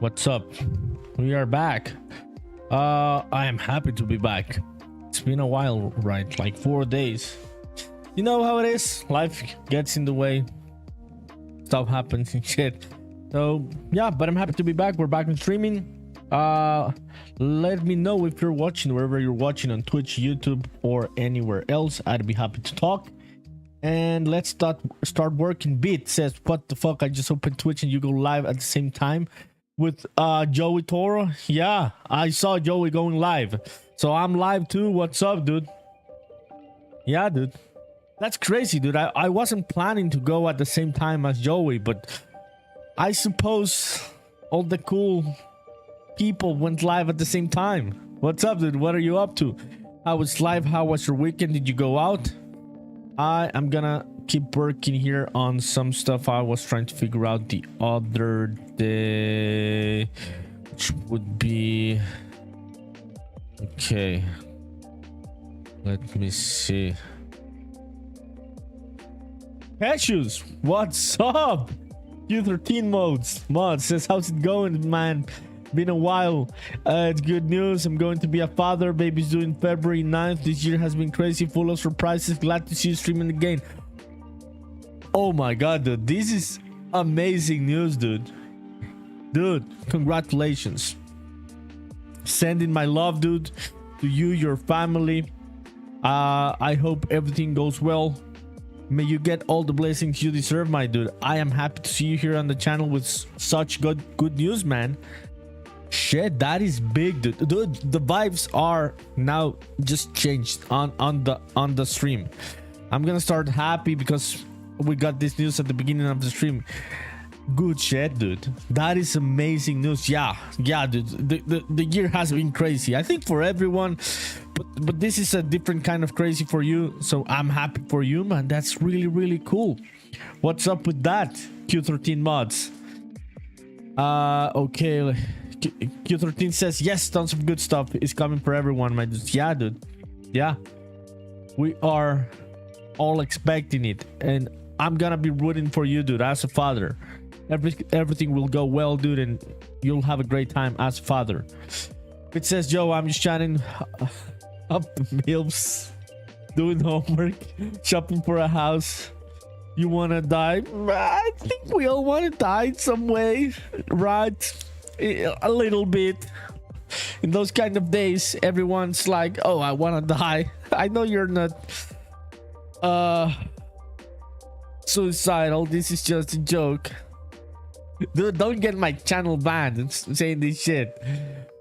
What's up? We are back. I am happy to be back. It's been a while, right? Like 4 days. You know how it is. Life gets in the way. Stuff happens and shit. So yeah, but I'm happy to be back. We're back in streaming. Let me know if you're watching wherever you're watching, on Twitch, YouTube, or anywhere else. I'd be happy to talk. And let's start working. Beat says, what the fuck? I just opened Twitch and you go live at the same time with Joey Toro. Yeah, I saw Joey going live, so I'm live too. What's up, dude? Yeah, dude, that's crazy, dude. I wasn't planning to go at the same time as Joey, but I suppose all the cool people went live at the same time. What's up, dude? What are you up to? How was live? How was your weekend? Did you go out? I am gonna keep working here on some stuff I was trying to figure out the other day, which would be okay. Let me see. Cashews, what's up? U13 mod says, how's it going, man? Been a while. It's good news. I'm going to be a father. Baby's due in February 9th. This year has been crazy, full of surprises. Glad to see you streaming again. Oh my god, dude, this is amazing news, dude. Congratulations. Sending my love, dude, to you, your family. I hope everything goes well. May you get all the blessings you deserve, my dude. I am happy to see you here on the channel with such good news, man. Shit, that is big, dude. The vibes are now just changed on the stream. I'm gonna start happy because we got this news at the beginning of the stream. Good shit, dude. That is amazing news. Yeah, dude. The year has been crazy, I think, for everyone, but this is a different kind of crazy for you, so I'm happy for you, man. That's really cool. What's up with that, Q13 mods? Okay, Q13 says, yes, tons of good stuff is coming for everyone, my dude. Yeah, dude. Yeah, we are all expecting it, and I'm gonna be rooting for you, dude. As a father, everything will go well, dude, and you'll have a great time as a father. It says, Joe, I'm just chatting up the milfs, doing homework, shopping for a house. You wanna die? I think we all wanna die in some way, right? A little bit. In those kind of days, everyone's like, oh, I wanna die. I know you're not suicidal. This is just a joke. Dude, don't get my channel banned saying this shit.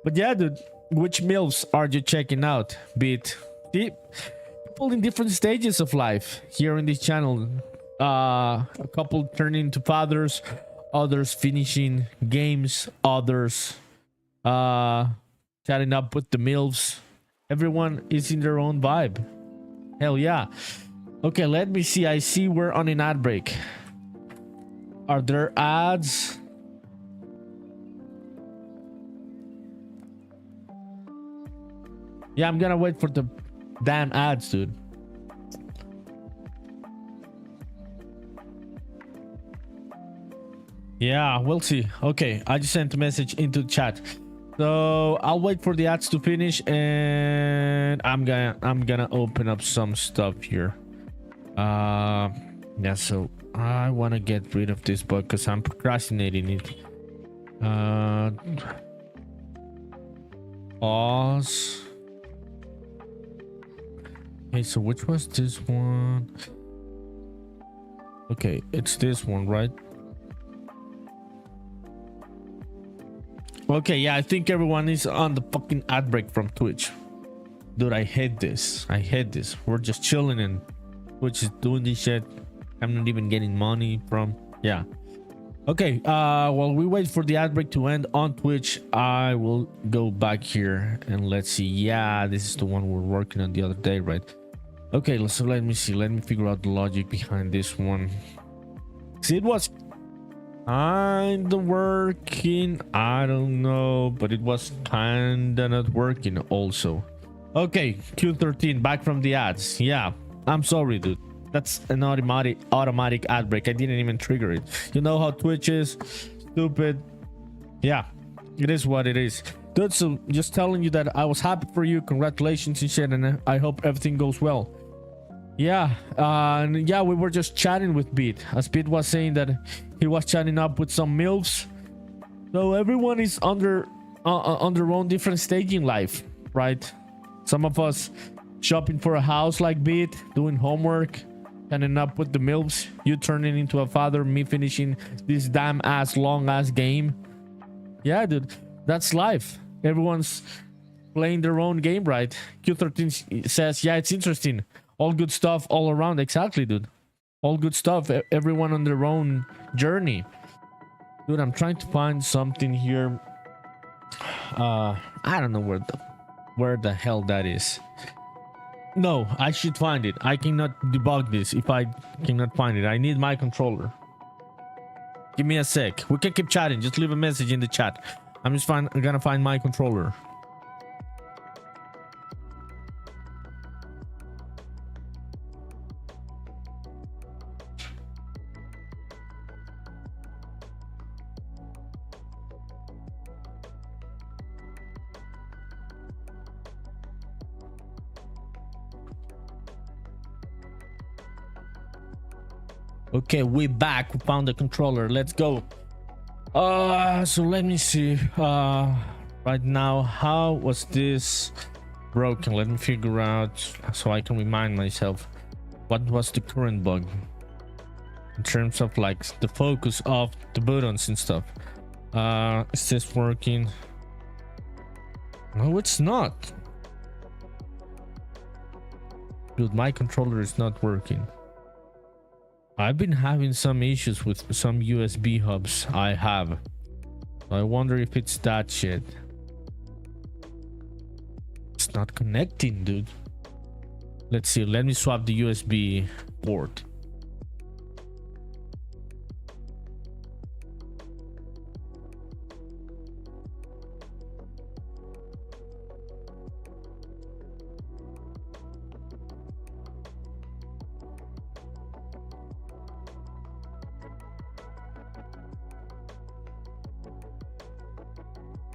But yeah, dude, which milfs are you checking out? Beat people in different stages of life here in this channel. A couple turning into fathers, others finishing games, others chatting up with the milfs. Everyone is in their own vibe. Hell yeah. Okay, let me see. I see we're on an ad break. Are there ads? Yeah, I'm gonna wait for the damn ads, dude. Yeah, we'll see. Okay, I just sent a message into the chat, so I'll wait for the ads to finish, and I'm gonna open up some stuff here. Yeah, so I want to get rid of this bug because I'm procrastinating it. Pause. Okay, so which was this one? Okay, it's this one, right? Okay, yeah, I think everyone is on the fucking ad break from Twitch. Dude, I hate this. I hate this. We're just chilling and Twitch is doing this shit. I'm not even getting money from. Yeah. Okay, while we wait for the ad break to end on Twitch, I will go back here and let's see. Yeah, this is the one we're working on the other day, right? Okay, so let me see. Let me figure out the logic behind this one. See, it was kinda working, I don't know, but it was kinda not working also. Okay, Q13, back from the ads. Yeah, I'm sorry, dude. That's an automatic ad break. I didn't even trigger it. You know how Twitch is stupid. Yeah, It is what it is, dude. So just telling you that I was happy for you. Congratulations and shit, and I hope everything goes well. Yeah, and yeah, we were just chatting with Beat, as Beat was saying that he was chatting up with some MILFs. So everyone is on their own different stage in life, right? Some of us shopping for a house like Beat, doing homework, ending up with the MILFs, you turning into a father, me finishing this damn ass long ass game. Yeah, dude, that's life. Everyone's playing their own game, right? Q13 says, yeah, it's interesting. All good stuff all around. Exactly, dude. All good stuff. Everyone on their own journey. Dude, I'm trying to find something here. I don't know where the hell that is. No, I should find it. I cannot debug this if I cannot find it. I need my controller. Give me a sec. We can keep chatting. Just leave a message in the chat. I'm gonna find my controller. Okay, we back. We found the controller. Let's go. So let me see. Right now, how was this broken? Let me figure out so I can remind myself what was the current bug in terms of like the focus of the buttons and stuff. Is this working? No, it's not. Dude, my controller is not working. I've been having some issues with some USB hubs. I have. I wonder if it's that shit. It's not connecting, dude. Let's see. Let me swap the USB port.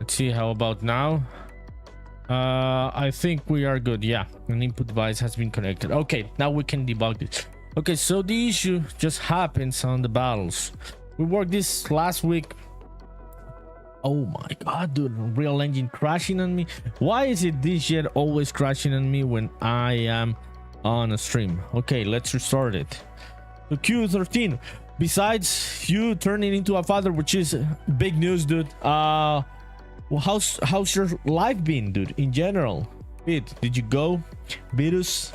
Let's see, how about now? I think we are good. Yeah, an input device has been connected. Okay, now we can debug it. Okay, so the issue just happens on the battles. We worked this last week. Oh my god, dude, Unreal Engine crashing on me. Why is it this shit always crashing on me when I am on a stream? Okay, let's restart it. So Q13, besides you turning into a father, which is big news, dude, well, how's your life been, dude, in general? Did you go? Virus?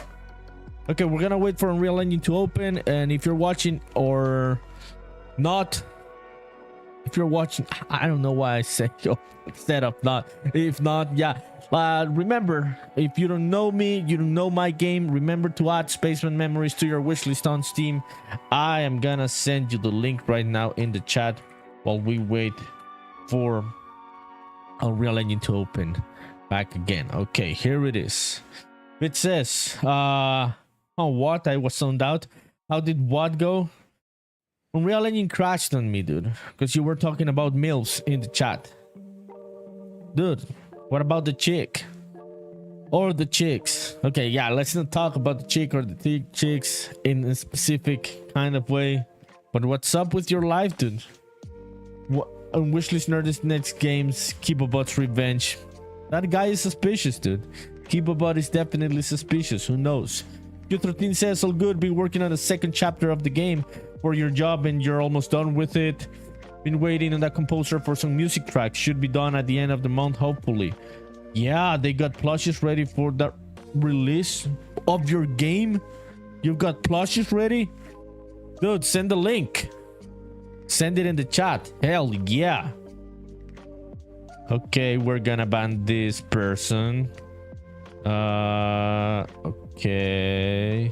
Okay, we're gonna wait for Unreal Engine to open, and if you're watching or not, if you're watching, I don't know why I said instead of not. If not, yeah. Remember, if you don't know me, you don't know my game, remember to add Spaceman Memories to your wishlist on Steam. I am gonna send you the link right now in the chat while we wait for Unreal Engine to open back again. Okay, here it is. It says, oh, what? I was zoned out. How did what go? Unreal Engine crashed on me, dude, because you were talking about MILFs in the chat. Dude, what about the chick? Or the chicks? Okay, yeah, let's not talk about the chick or the chicks in a specific kind of way. But what's up with your life, dude? What? On Wishlist Nerdist next games, Kibobot's revenge. That guy is suspicious, dude. Kibobot is definitely suspicious. Who knows? Q13 says, all good. Been working on the second chapter of the game for your job and you're almost done with it. Been waiting on that composer for some music tracks. Should be done at the end of the month, hopefully. Yeah, they got plushes ready for the release of your game. You've got plushes ready? Dude, send the link. Send it in the chat. Hell yeah. Okay, we're gonna ban this person. Okay.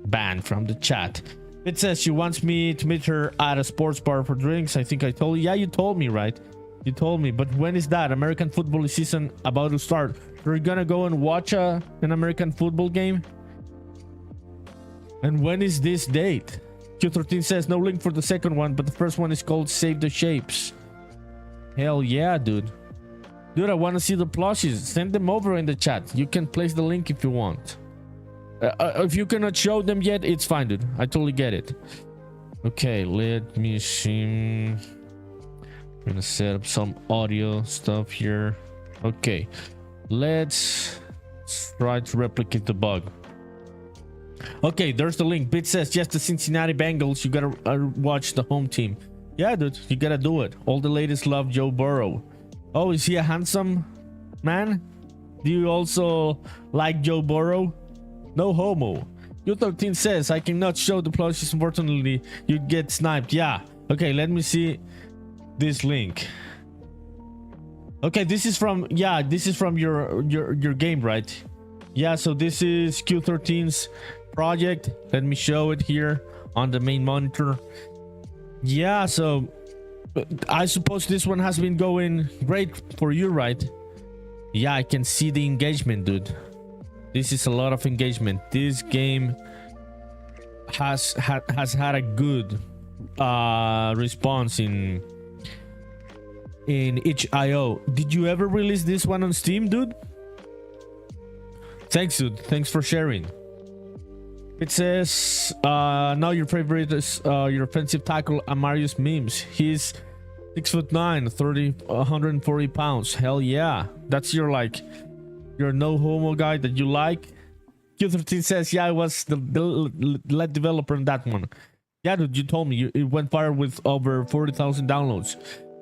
Banned from the chat. It says she wants me to meet her at a sports bar for drinks. I think I told you. Yeah, you told me, right? You told me. But when is that? American football season about to start. You're gonna go and watch an American football game? And when is this date? Q13 says no link for the second one, but the first one is called Save the Shapes. Hell yeah, dude. Dude, I want to see the plushies. Send them over in the chat. You can place the link if you want. If you cannot show them yet, it's fine, dude. I totally get it. Okay, let me see. I'm gonna set up some audio stuff here. Okay, let's try to replicate the bug. Okay, there's the link. Bit says, yes, the Cincinnati Bengals. You gotta watch the home team. Yeah, dude, you gotta do it. All the ladies love Joe Burrow. Oh, is he a handsome man? Do you also like Joe Burrow? No homo. U13 says, I cannot show the plushies. Unfortunately, you get sniped. Yeah. Okay, let me see this link. Okay, this is from your game, right? Yeah, so this is Q13's project. Let me show it here on the main monitor. Yeah, so I suppose this one has been going great for you, right? Yeah, I can see the engagement, dude. This is a lot of engagement. This game has had a good response in itch.io. Did you ever release this one on Steam, dude? Thanks, dude. Thanks for sharing. It says now your favorite is your offensive tackle Amarius Mims. He's 6'9", 140 pounds. Hell yeah. That's your no homo guy that you like. Q13 says, yeah, I was the lead developer in that one. Yeah, dude, you told me it went viral with over 40,000 downloads.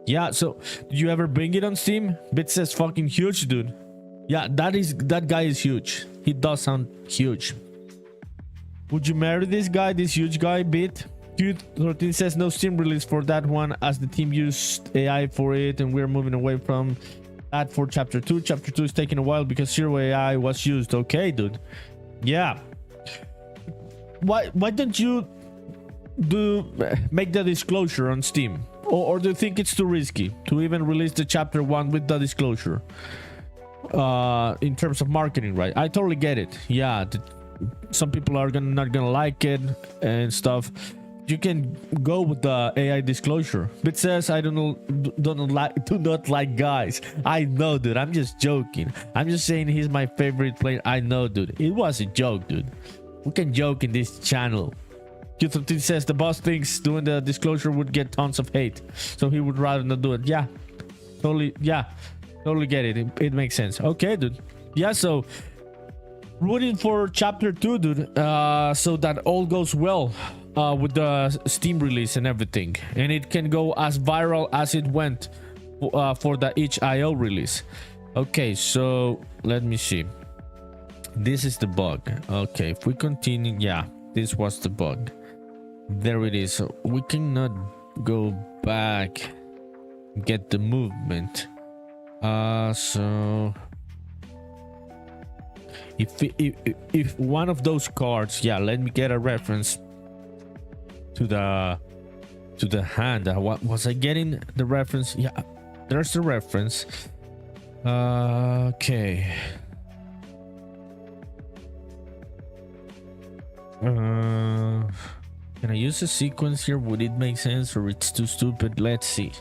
Yeah, so did you ever bring it on Steam? Bit says fucking huge, dude. Yeah, that guy is huge. He does sound huge. Would you marry this guy, this huge guy, Bit? Q13 says no Steam release for that one as the team used AI for it and we're moving away from that for chapter 2. Chapter 2 is taking a while because zero AI was used. Okay, dude. Yeah. Why don't you make the disclosure on Steam? Or do you think it's too risky to even release the chapter 1 with the disclosure? In terms of marketing, right? I totally get it. Yeah, some people are not gonna like it and stuff. You can go with the AI disclosure. Bit says I do not like guys. I know, dude. I'm just joking. I'm just saying he's my favorite player. I know, dude. It was a joke, dude. We can joke in this channel. Q13 says the boss thinks doing the disclosure would get tons of hate, so he would rather not do it. Yeah, totally. Yeah, totally get it. It makes sense. Okay, dude. Yeah, so rooting for chapter 2, dude, so that all goes well with the Steam release and everything, and it can go as viral as it went for the itch.io release. Okay, so let me see. This is the bug. Okay, if we continue, yeah, this was the bug. There it is. So we cannot go back, get the movement. So if one of those cards, yeah, let me get a reference to the hand. What was I getting the reference? Yeah, there's the reference. Okay. Can I use a sequence here? Would it make sense or it's too stupid? Let's see.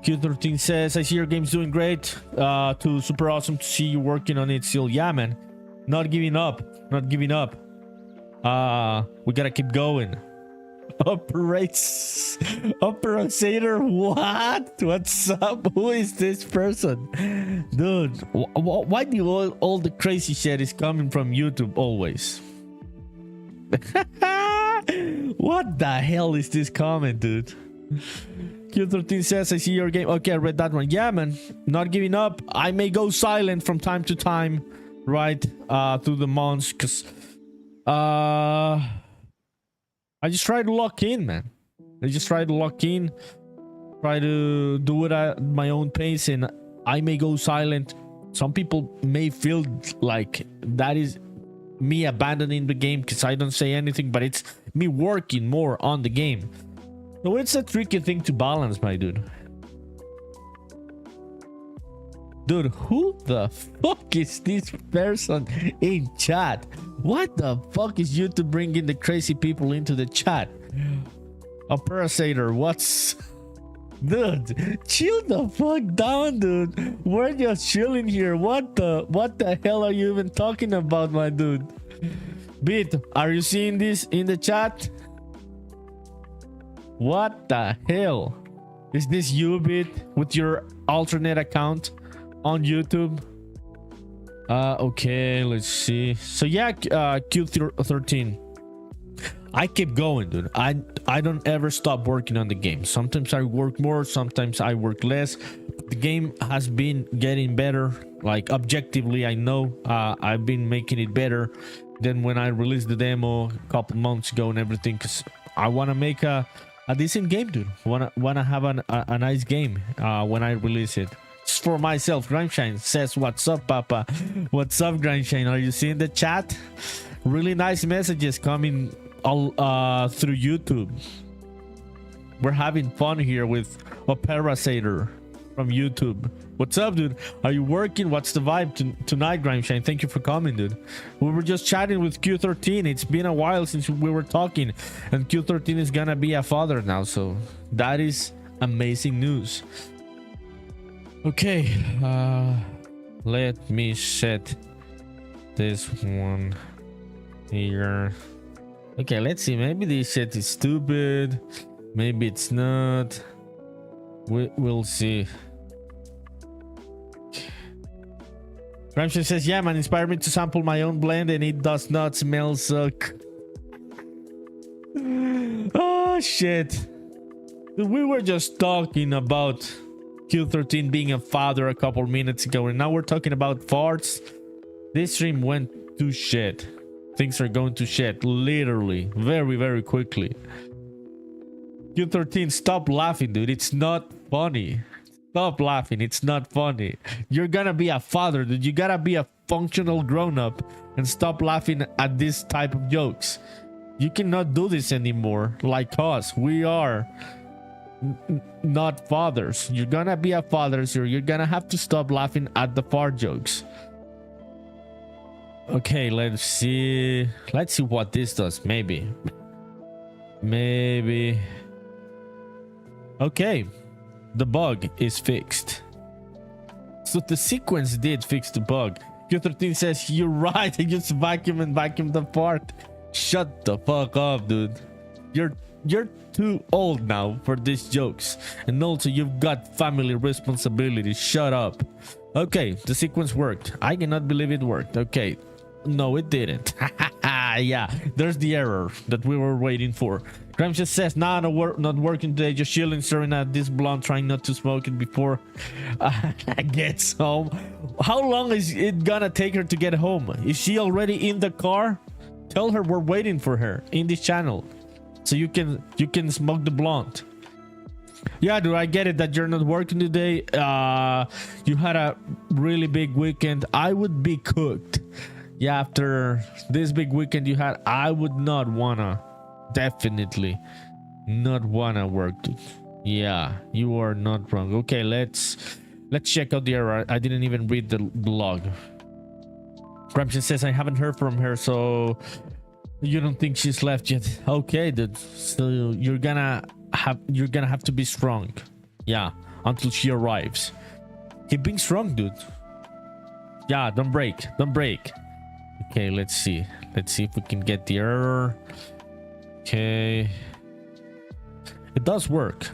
Q13 says, I see your game's doing great. Too super awesome to see you working on it still. Yeah, man. Not giving up. Not giving up. We gotta keep going. Operator, what? What's up? Who is this person? Dude, why do all the crazy shit is coming from YouTube always? What the hell is this comment, dude? Q13 says, I see your game. Okay, I read that one. Yeah, man. Not giving up. I may go silent from time to time, right? Through the months, because I just try to lock in, man. I just try to lock in, try to do it at my own pace, and I may go silent. Some people may feel like that is me abandoning the game because I don't say anything, but it's me working more on the game. So it's a tricky thing to balance, my dude. Dude, who the fuck is this person in chat? What the fuck is YouTube bringing the crazy people into the chat? A parasiter, what's Dude, chill the fuck down, dude. We're just chilling here. What the hell are you even talking about, my dude? Beat, are you seeing this in the chat? What the hell? Is this you, Beat, with your alternate account on YouTube? Okay, let's see. So yeah, Q13. I keep going, dude. I don't ever stop working on the game. Sometimes I work more, sometimes I work less. The game has been getting better. Like objectively, I know I've been making it better than when I released the demo a couple months ago and everything. Cause I want to make a decent game, dude. Wanna have a nice game when I release it. Just for myself. Grimeshine says, "What's up, Papa? What's up, Grimeshine? Are you seeing the chat? Really nice messages coming all through YouTube. We're having fun here with Opera Satyr from YouTube. What's up, dude? Are you working? What's the vibe tonight, Grimeshine? Thank you for coming, dude. We were just chatting with Q13. It's been a while since we were talking, and Q13 is gonna be a father now, so that is amazing news. Okay, let me set this one here. Okay, let's see. Maybe this shit is stupid. Maybe it's not. We'll see. Ramsey says, "Yeah, man, inspired me to sample my own blend, and it does not smell suck." Oh shit! We were just talking about Q13 being a father a couple minutes ago, and now we're talking about farts. This stream went to shit. Things are going to shit, literally, very, very quickly. Q13, stop laughing, dude. It's not funny. Stop laughing. It's not funny. You're gonna be a father, dude. You gotta be a functional grown-up and stop laughing at this type of jokes. You cannot do this anymore like us. We are not fathers. You're gonna be a father, so you're gonna have to stop laughing at the fart jokes. Okay, let's see what this does. Maybe okay, the bug is fixed. So the sequence did fix the bug. Q13 says, "You're right, I just vacuum the fart." Shut the fuck up, dude. You're too old now for these jokes, and also you've got family responsibilities. Shut up. Okay, the sequence worked. I cannot believe it worked. Okay, no, it didn't. Yeah, there's the error that we were waiting for. Grimes just says, "Nah, not working today. Just chilling, staring at this blunt, trying not to smoke it before I gets home." How long is it gonna take her to get home? Is she already in the car? Tell her we're waiting for her in this channel, so you can smoke the blunt. Yeah, dude, I get it that you're not working today. You had a really big weekend. I would be cooked. Yeah, after this big weekend you had, I would not wanna, definitely not wanna work, dude. Yeah, you are not wrong. Okay, let's check out the error. I didn't even read the log. Gramsci says, "I haven't heard from her, so you don't think she's left yet." Okay, dude. So you're gonna have to be strong. Yeah, until she arrives. Keep being strong, dude. Yeah, don't break. Okay, let's see if we can get the error. Okay, it does work,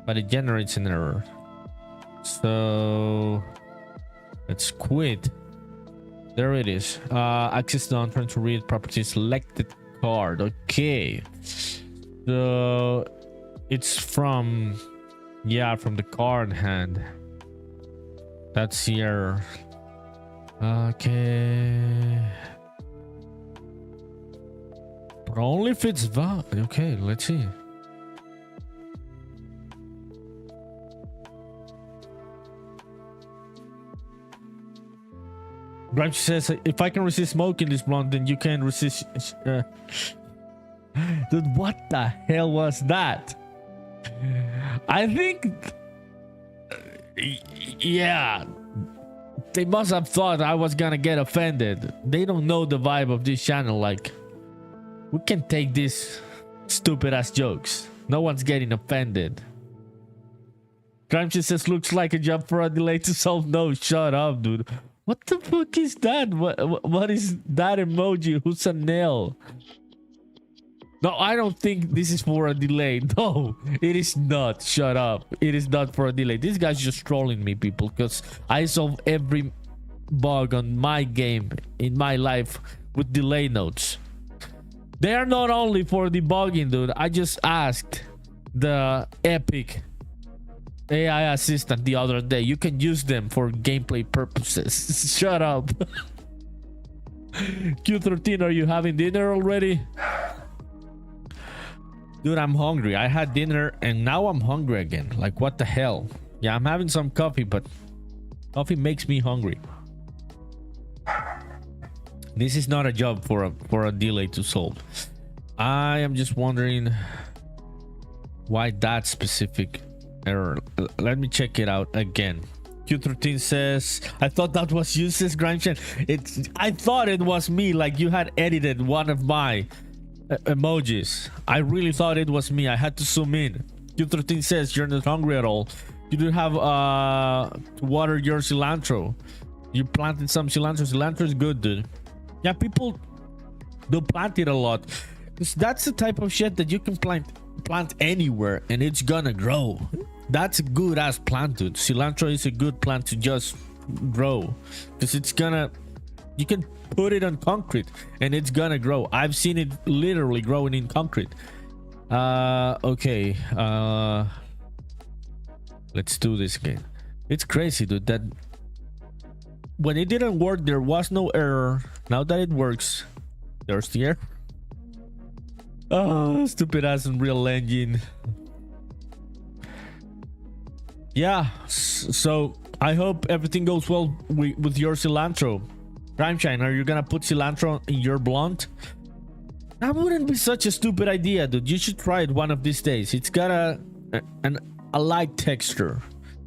but it generates an error. So let's quit. There it is. Access done. Trying to read properties. Selected card. Okay, so it's from the card hand. That's the error. Okay, but only if it's valid. Okay, let's see. Grimes says, "If I can resist smoking this blunt, then you can resist." Dude, what the hell was that? I think, yeah, they must have thought I was gonna get offended. They don't know the vibe of this channel. Like, we can take these stupid ass jokes. No one's getting offended. Gramsci says looks like a job for a delay to solve. No, shut up, dude. What the fuck is that? What is that emoji? Who's a nail? No, I don't think this is for a delay. No, it is not. Shut up. It is not for a delay. This guy's just trolling me, people, because I solve every bug on my game in my life with delay notes. They are not only for debugging, dude. I just asked the Epic AI assistant the other day. You can use them for gameplay purposes. Shut up. Q13, are you having dinner already? Dude, I'm hungry. I had dinner and now I'm hungry again. Like, what the hell? Yeah, I'm having some coffee, but coffee makes me hungry. This is not a job for a delay to solve. I am just wondering why that specific error. Let me check it out again. Q13 says, I thought that was useless, Grimeshan. I thought it was me, like you had edited one of my emojis. I really thought it was me. I had to zoom in. Q13 says, you're not hungry at all. You do have to water your cilantro. You planted some cilantro. Cilantro is good, dude. Yeah, people do plant it a lot, because that's the type of shit that you can plant anywhere and it's gonna grow. That's a good ass plant, dude. Cilantro is a good plant to just grow, because it's gonna, you can put it on concrete and it's gonna grow. I've seen it literally growing in concrete. Okay, let's do this again. It's crazy, dude, that when it didn't work there was no error. Now that it works, there's the error. Oh, stupid ass Unreal Engine. Yeah, so I hope everything goes well with your cilantro. Primeshine, are you gonna put cilantro in your blunt? That wouldn't be such a stupid idea, dude. You should try it one of these days. It's got a light texture.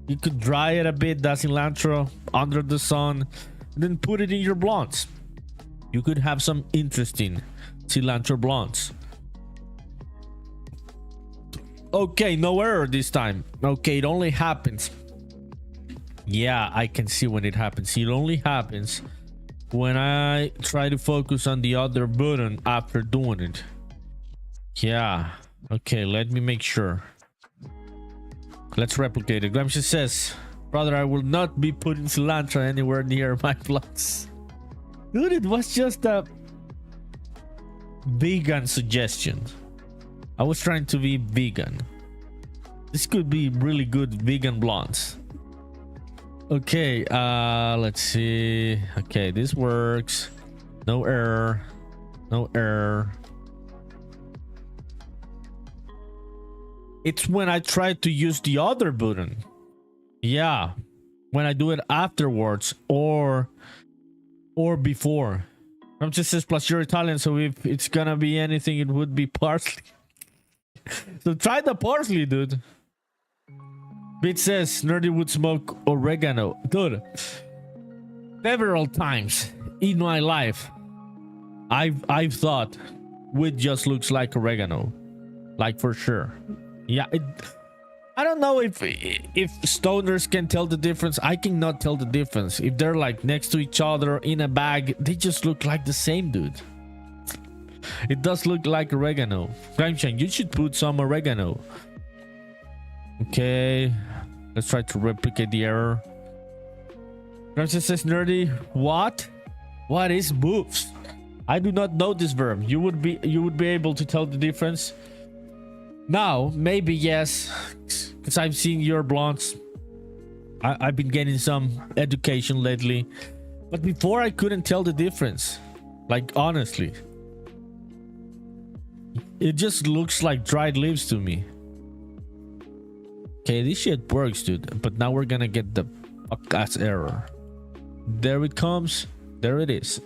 You could dry it a bit, that cilantro, under the sun, and then put it in your blunts. You could have some interesting cilantro blunts. Okay, no error this time. Okay, it only happens. Yeah, I can see when it happens. It only happens when I try to focus on the other button after doing it. Yeah. Okay, let me make sure. Let's replicate it. Gramsci says, brother, I will not be putting cilantro anywhere near my blunts. Dude, it was just a vegan suggestion. I was trying to be vegan. This could be really good vegan blunts. Okay, let's see. Okay, this works. No error. No error. It's when I try to use the other button. Yeah, when I do it afterwards or before. I'm just says plus you're Italian, so if it's gonna be anything, it would be parsley. So try the parsley, dude. Bit says Nerdy would smoke oregano. Dude, several times in my life I've thought weed just looks like oregano. Like, for sure. Yeah, I don't know if stoners can tell the difference. I cannot tell the difference. If they're like next to each other in a bag, they just look like the same, dude. It does look like oregano. Grimeshine, you should put some oregano. Okay, let's try to replicate the error. Grimeshine says, Nerdy, what is moves? I do not know this verb. You would be able to tell the difference. Now, maybe yes, because I've seen your blunts. I've been getting some education lately, but before I couldn't tell the difference. Like, honestly, it just looks like dried leaves to me. Okay, this shit works, dude, but now we're gonna get the fuck-ass error. There it comes. There it is.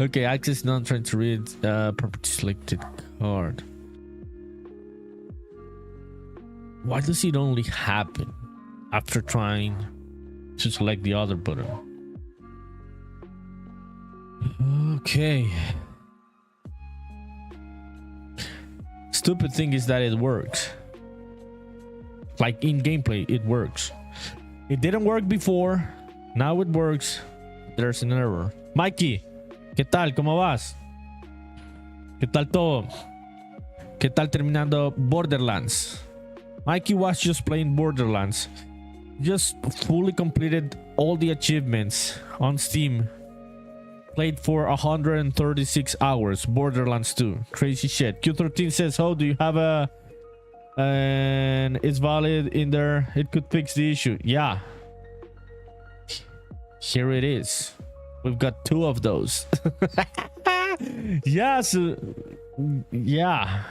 Okay, access not trying to read property selected card. Why does it only happen after trying to select the other button? Okay. Stupid thing is that it works. Like in gameplay, it works. It didn't work before. Now it works. There's an error. Mikey, ¿qué tal? ¿Cómo vas? ¿Qué tal todo? ¿Qué tal terminando Borderlands? Mikey was just playing Borderlands. Just fully completed all the achievements on Steam. Played for 136 hours. Borderlands 2. Crazy shit. Q13 says, "Oh, do you have a... and it's valid in there. It could fix the issue." Yeah. Here it is. We've got 2 of those. Yeah, so... yeah.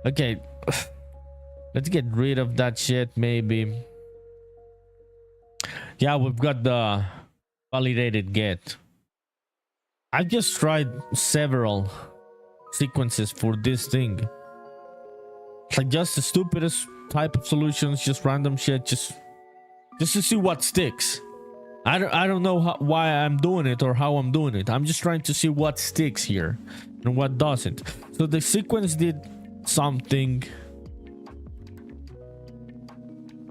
Okay. Let's get rid of that shit, maybe. Yeah, we've got the validated get. I just tried several sequences for this thing. Like just the stupidest type of solutions, just random shit, just to see what sticks. I don't know why I'm doing it or how I'm doing it. I'm just trying to see what sticks here and what doesn't. So the sequence did something.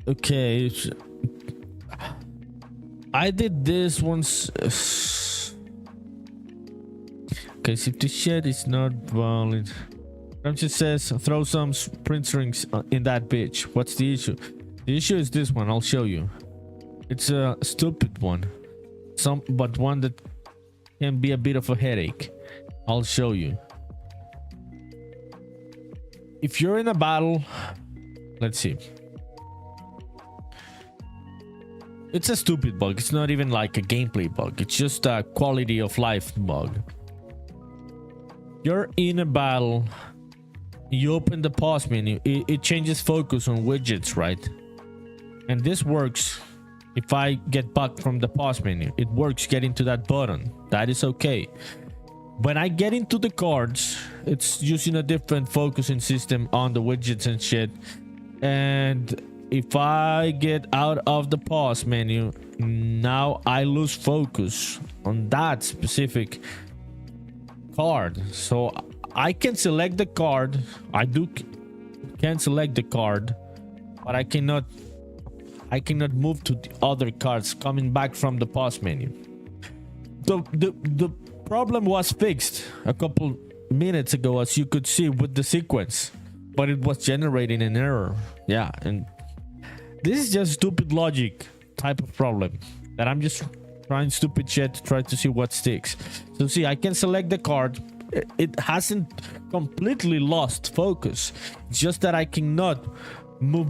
Okay, I did this once. Okay, so if the shit is not valid, Ramsey says throw some print strings in that bitch. What's the issue? The issue is this one. I'll show you. It's a stupid one, but one that can be a bit of a headache. I'll show you. If you're in a battle, let's see. It's a stupid bug. It's not even like a gameplay bug. It's just a quality of life bug. You're in a battle. You open the pause menu. It changes focus on widgets, right? And this works if I get back from the pause menu. It works getting to that button. That is okay. When I get into the cards, it's using a different focusing system on the widgets and shit. And if I get out of the pause menu, now I lose focus on that specific card. So I can select the card. I can select the card, but I cannot move to the other cards coming back from the pause menu. The problem was fixed a couple minutes ago, as you could see with the sequence, but it was generating an error. Yeah, and this is just stupid logic type of problem that I'm just trying stupid shit to try to see what sticks. So see, I can select the card. It hasn't completely lost focus. It's just that I cannot move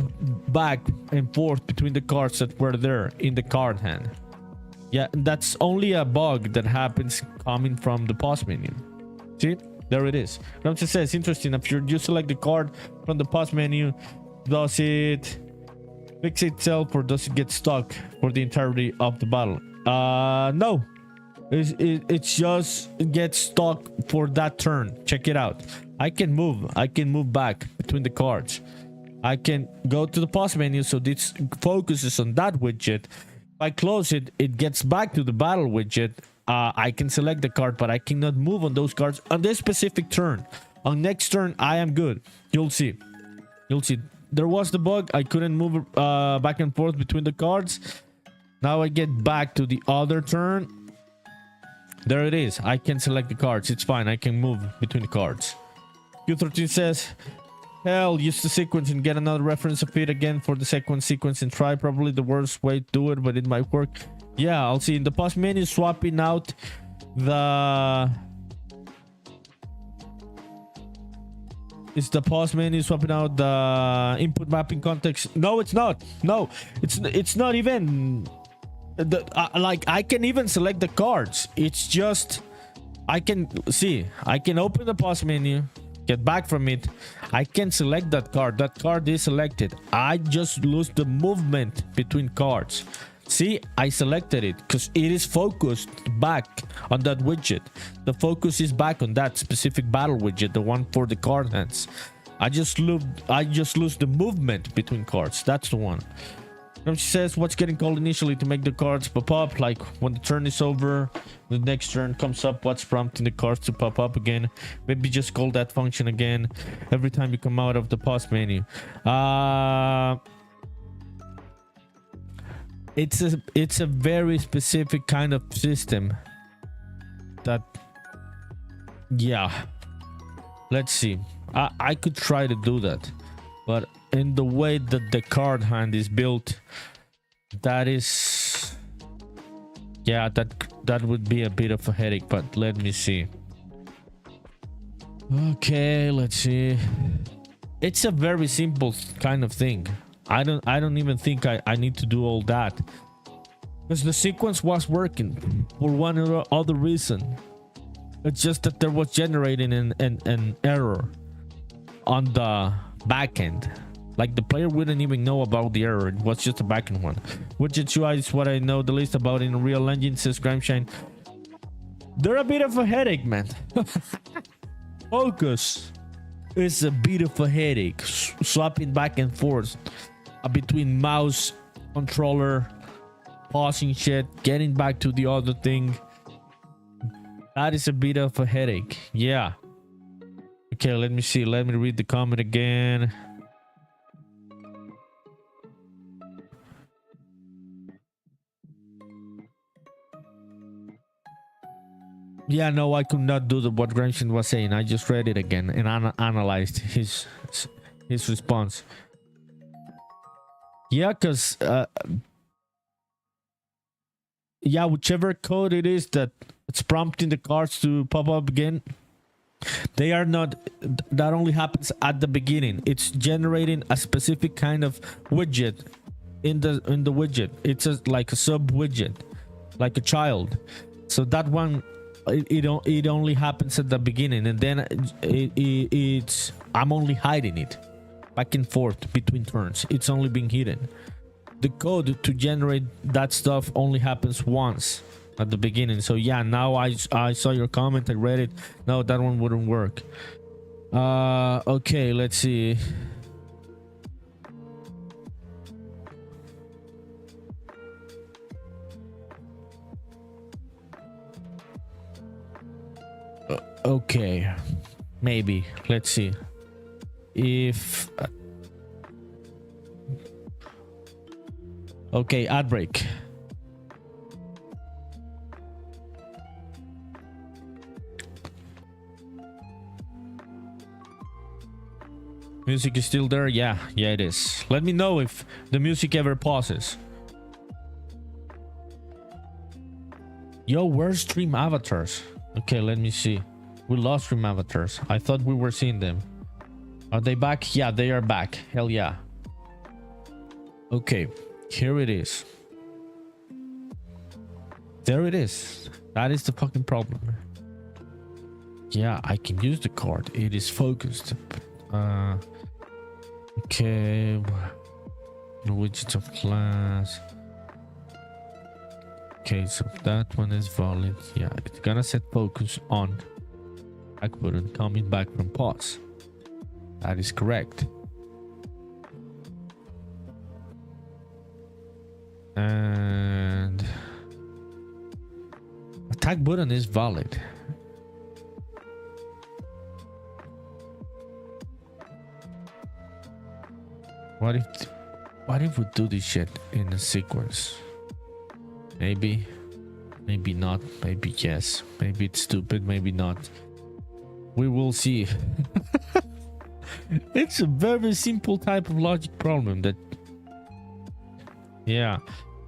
back and forth between the cards that were there in the card hand. Yeah, that's only a bug that happens coming from the pause menu. See, there it is. Ramsey says, interesting. If you select the card from the pause menu, does it fix itself or does it get stuck for the entirety of the battle? No. It just gets stuck for that turn. Check it out. I can move back between the cards. I can go to the pause menu, so this focuses on that widget. If I close it, it gets back to the battle widget. I can select the card, but I cannot move on those cards on this specific turn. On next turn, I am good. You'll see. There was the bug. I couldn't move back and forth between the cards. Now I get back to the other turn. There it is. I can select the cards. It's fine. I can move between the cards. Q13 says, hell, use the sequence and get another reference of it again for the second sequence and try. Probably the worst way to do it, but it might work. Yeah, I'll see. In the pause menu, swapping out the... Is the pause menu swapping out the input mapping context? No, it's not. No, it's not even... like I can even select the cards. It's just I can open the pause menu, get back from it. I can select that card is selected. I just lose the movement between cards. See, I selected it because it is focused back on that widget. The focus is back on that specific battle widget, the one for the card hands. I just lose the movement between cards. That's the one. She says what's getting called initially to make the cards pop up, like when the turn is over, the next turn comes up, what's prompting the cards to pop up again. Maybe just call that function again every time you come out of the pause menu. It's a very specific kind of system that, yeah, let's see. I could try to do that, but in the way that the card hand is built, that is, yeah, that would be a bit of a headache. But let me see. Okay, let's see. It's a very simple kind of thing. I don't even think I need to do all that, because the sequence was working for one or other reason. It's just that there was generating an error on the back end. Like the player wouldn't even know about the error. It was just a backend one. Widget UI is what I know the least about in Unreal Engine, says Grimeshine. They're a bit of a headache, man. Focus is a bit of a headache. Swapping back and forth between mouse, controller, pausing shit, getting back to the other thing. That is a bit of a headache. Yeah. Okay, let me see. Let me read the comment again. Yeah, no, I could not do what Gramsci was saying. I just read it again and analyzed his response. Yeah, because yeah, whichever code it is that it's prompting the cards to pop up again, they are not, that only happens at the beginning. It's generating a specific kind of widget in the widget. It's like a sub widget, like a child. So that one, it only happens at the beginning, and then it's I'm only hiding it back and forth between turns. It's only being hidden. The code to generate that stuff only happens once at the beginning. So yeah, now I saw your comment, I read it. No, that one wouldn't work. Okay, let's see. Okay, maybe, let's see if okay, ad break. Music is still there. Yeah, it is. Let me know if the music ever pauses. Yo, where's stream avatars? Okay, let me see. We lost stream avatars. I thought we were seeing them. Are they back? Yeah, they are back. Hell yeah. Okay, here it is. There it is. That is the fucking problem. Yeah, I can use the card. It is focused. Okay. Widgets of class. Okay, so that one is valid. Yeah, it's gonna set focus on back button coming back from pause. That is correct. And attack button is valid. What if we do this shit in a sequence? Maybe not, maybe yes, maybe it's stupid, maybe not. We will see. It's a very simple type of logic problem that, yeah,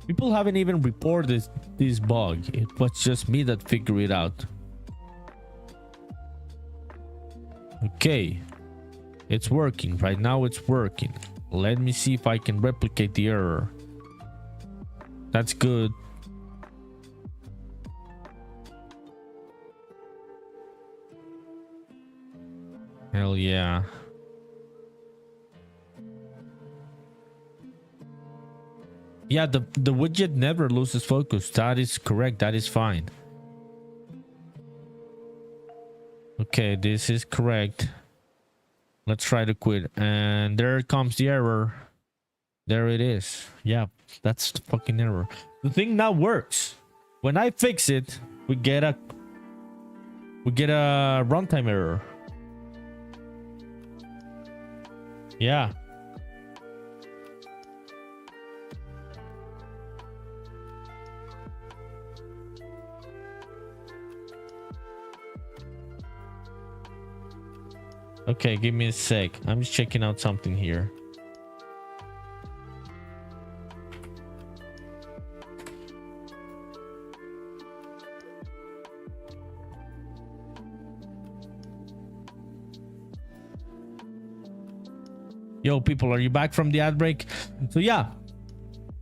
people haven't even reported this bug. It was just me that figured it out. Okay, it's working right now. It's working. Let me see if I can replicate the error. That's good. Hell yeah. Yeah, the widget never loses focus. That is correct. That is fine. Okay, this is correct. Let's try to quit. And there comes the error. There it is. Yeah, that's the fucking error. The thing now works. When I fix it, we get a runtime error. Yeah. Okay, give me a sec. I'm just checking out something here. Yo, people, are you back from the ad break? So yeah,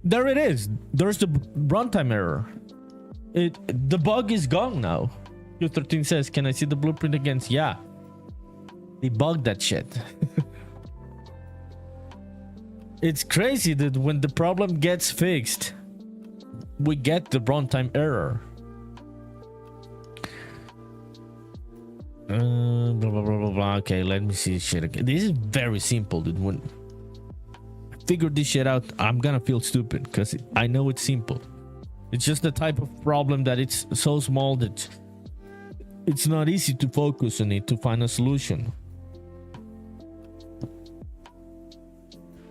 there it is. There's the runtime error. The bug is gone now. Q13 says, can I see the blueprint again? Yeah. Debug that shit. It's crazy that when the problem gets fixed, we get the runtime error. Blah, blah, blah, blah, blah. Okay, let me see shit again. This is very simple, dude. When I figure this shit out, I'm gonna feel stupid because I know it's simple. It's just the type of problem that it's so small that it's not easy to focus on it to find a solution.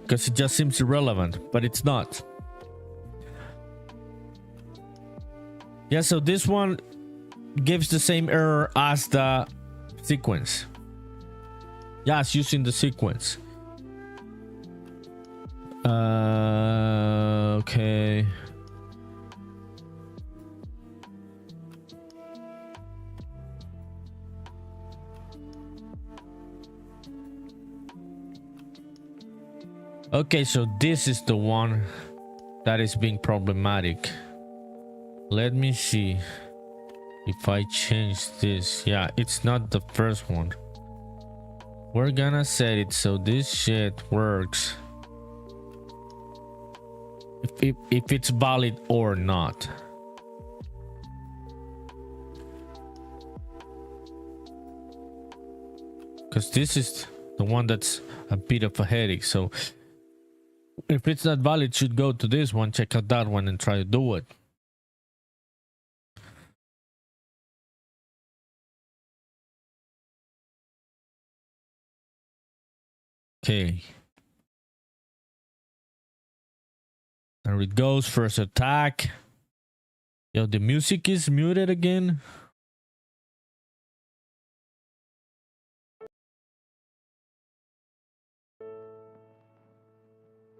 Because it just seems irrelevant, but it's not. Yeah, so this one gives the same error as the sequence. Yeah, it's using the sequence. Okay. Okay, so this is the one that is being problematic. Let me see if I change this. Yeah, it's not the first one. We're gonna set it so this shit works. If it's valid or not. Because this is the one that's a bit of a headache. So if it's not valid, it should go to this one, check out that one and try to do it. Okay. There it goes. First attack. Yo, the music is muted again.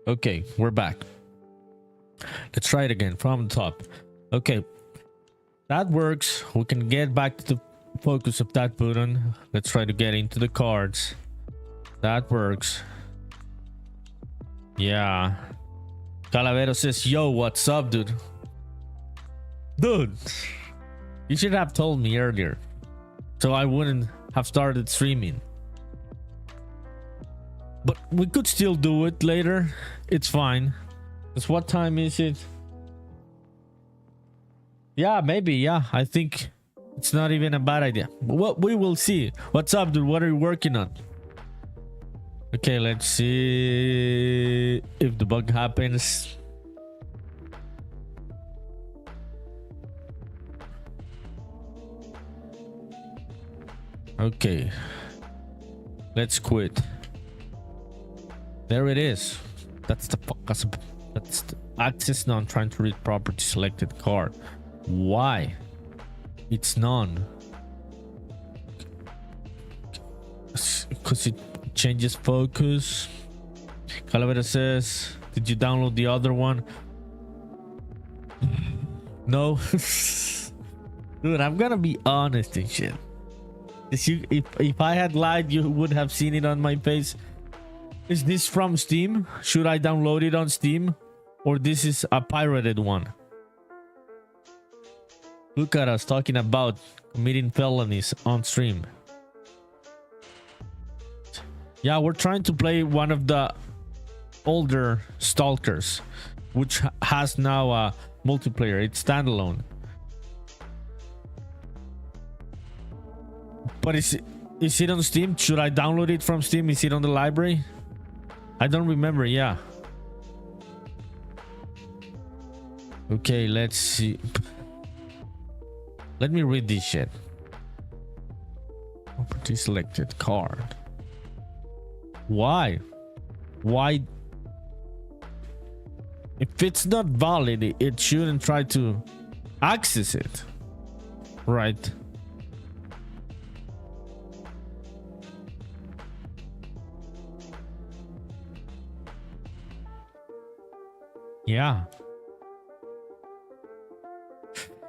Okay, we're back. Let's try it again from the top. Okay, that works. We can get back to the focus of that button. Let's try to get into the cards. That works. Yeah. Calavero says, yo, what's up, dude? Dude, you should have told me earlier, so I wouldn't have started streaming. But we could still do it later. It's fine. Because what time is it? Yeah, maybe. Yeah, I think it's not even a bad idea. Well, we will see. What's up, dude? What are you working on? Okay, let's see if the bug happens. Okay. Let's quit. There it is. That's the access none, trying to read property selected card. Why? It's none. Because it changes focus. Calavera says, did you download the other one? No. Dude, I'm gonna be honest and shit. If I had lied, you would have seen it on my face. Is this from Steam? Should I download it on Steam? Or this is a pirated one? Look at us talking about committing felonies on stream. Yeah, we're trying to play one of the older Stalkers, which has now a multiplayer. It's standalone. But is it on Steam? Should I download it from Steam? Is it on the library? I don't remember. Yeah. Okay, let's see. Let me read this shit. Property selected card. Why? Why? If it's not valid, it shouldn't try to access it. Right. Yeah.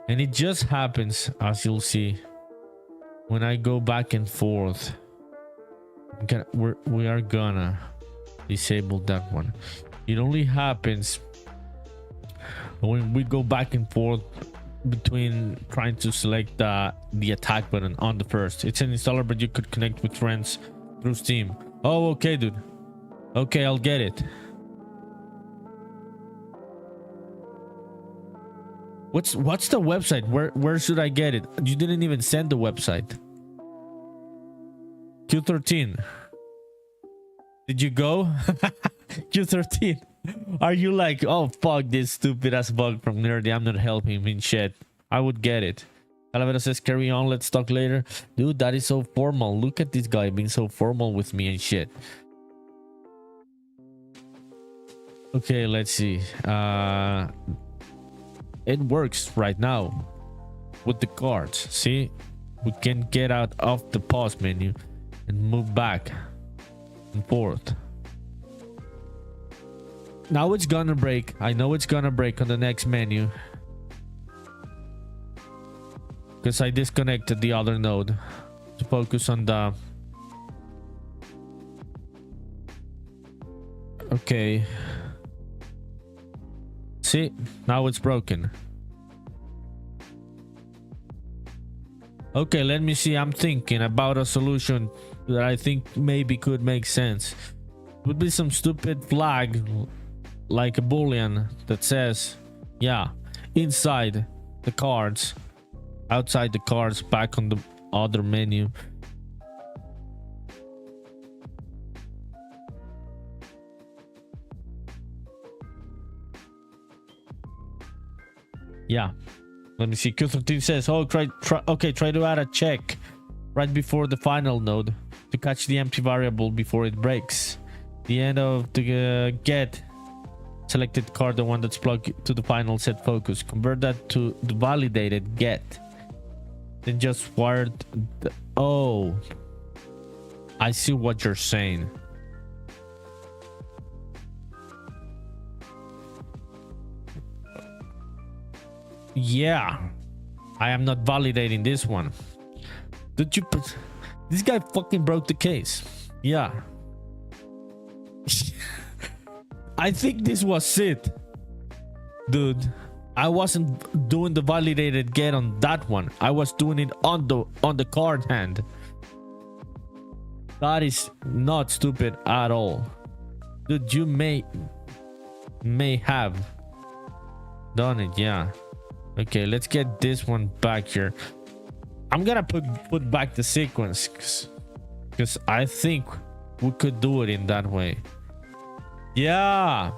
And it just happens, as you'll see, when I go back and forth. We are gonna disable that one. It only happens when we go back and forth between trying to select the attack button on the first. It's an installer, but you could connect with friends through Steam. Oh, okay, dude. Okay, I'll get it. What's the website? Where should I get it? You didn't even send the website. Q13. Did you go? Q13. Are you like, oh fuck this stupid ass bug from Nerdy, I'm not helping him in shit? I would get it. Calavera says carry on, let's talk later. Dude, that is so formal. Look at this guy being so formal with me and shit. Okay, let's see. It works right now with the cards. See, we can get out of the pause menu and move back and forth. Now it's gonna break. I know it's gonna break on the next menu because I disconnected the other node to focus on the... Okay. See, now it's broken. Okay, let me see. I'm thinking about a solution that I think maybe could make sense. Would be some stupid flag like a boolean that says, yeah, inside the cards, outside the cards, back on the other menu. Yeah, let me see. Q13 says, oh, try to add a check right before the final node to catch the empty variable before it breaks. The end of the get selected card, the one that's plugged to the final set focus. Convert that to the validated get. Then just wired the... Oh, I see what you're saying. Yeah, I am not validating this one. Did you put... This guy fucking broke the case. Yeah. I think this was it. Dude, I wasn't doing the validated get on that one. I was doing it on the card hand. That is not stupid at all. Dude, you may have done it, yeah. Okay, let's get this one back here. I'm gonna put back the sequence because I think we could do it in that way. Yeah,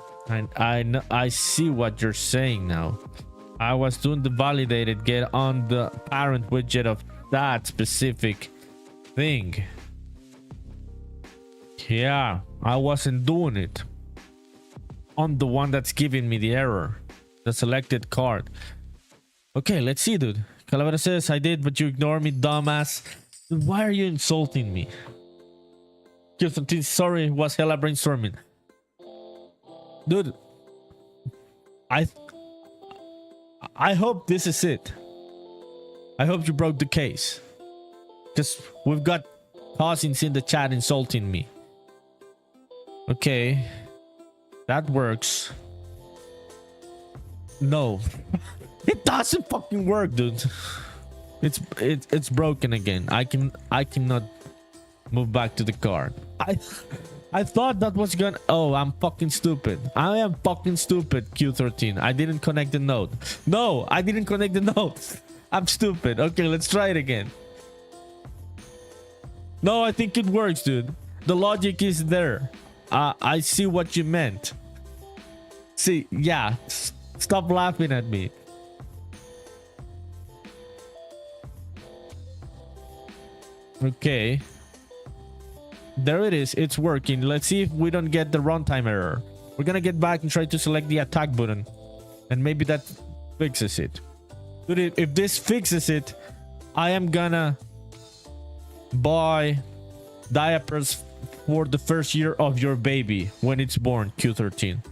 I see what you're saying now. I was doing the validated get on the parent widget of that specific thing. Yeah, I wasn't doing it on the one that's giving me the error, the selected card. Okay, let's see, dude. Calavera says, I did, but you ignore me, dumbass. Dude, why are you insulting me? Q13, sorry, it was hella brainstorming. Dude, I hope this is it. I hope you broke the case. Because we've got cousins in the chat insulting me. Okay. That works. No. It doesn't fucking work, dude. It's broken again. I cannot move back to the card. I thought that was gonna... Oh, I'm fucking stupid. I am fucking stupid, Q13. I didn't connect the node. No, I didn't connect the node. I'm stupid. Okay, let's try it again. No, I think it works, dude. The logic is there. I see what you meant. See, yeah. Stop laughing at me. Okay. There it is. It's working. Let's see if we don't get the runtime error. We're gonna get back and try to select the attack button. And maybe that fixes it. Dude, if this fixes it, I am gonna buy diapers for the first year of your baby when it's born, Q13.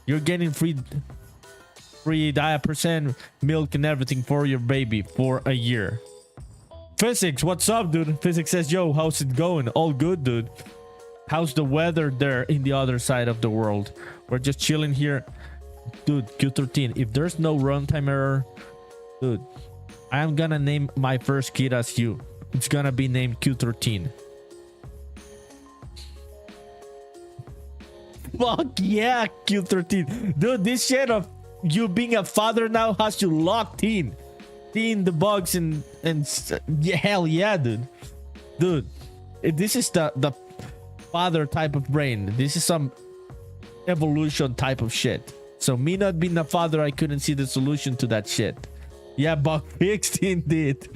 You're getting free diapers and milk and everything for your baby for a year. Physics, what's up, dude? Physics says, yo, how's it going? All good, dude. How's the weather there in the other side of the world? We're just chilling here. Dude, Q13, if there's no runtime error, dude, I'm gonna name my first kid as you. It's gonna be named Q13. Fuck yeah, Q13. Dude, this shit of you being a father now has you locked in. Seeing the bugs and yeah, hell yeah, dude. Dude, this is the father type of brain. This is some evolution type of shit. So me not being a father, I couldn't see the solution to that shit. Yeah, bug fixed indeed.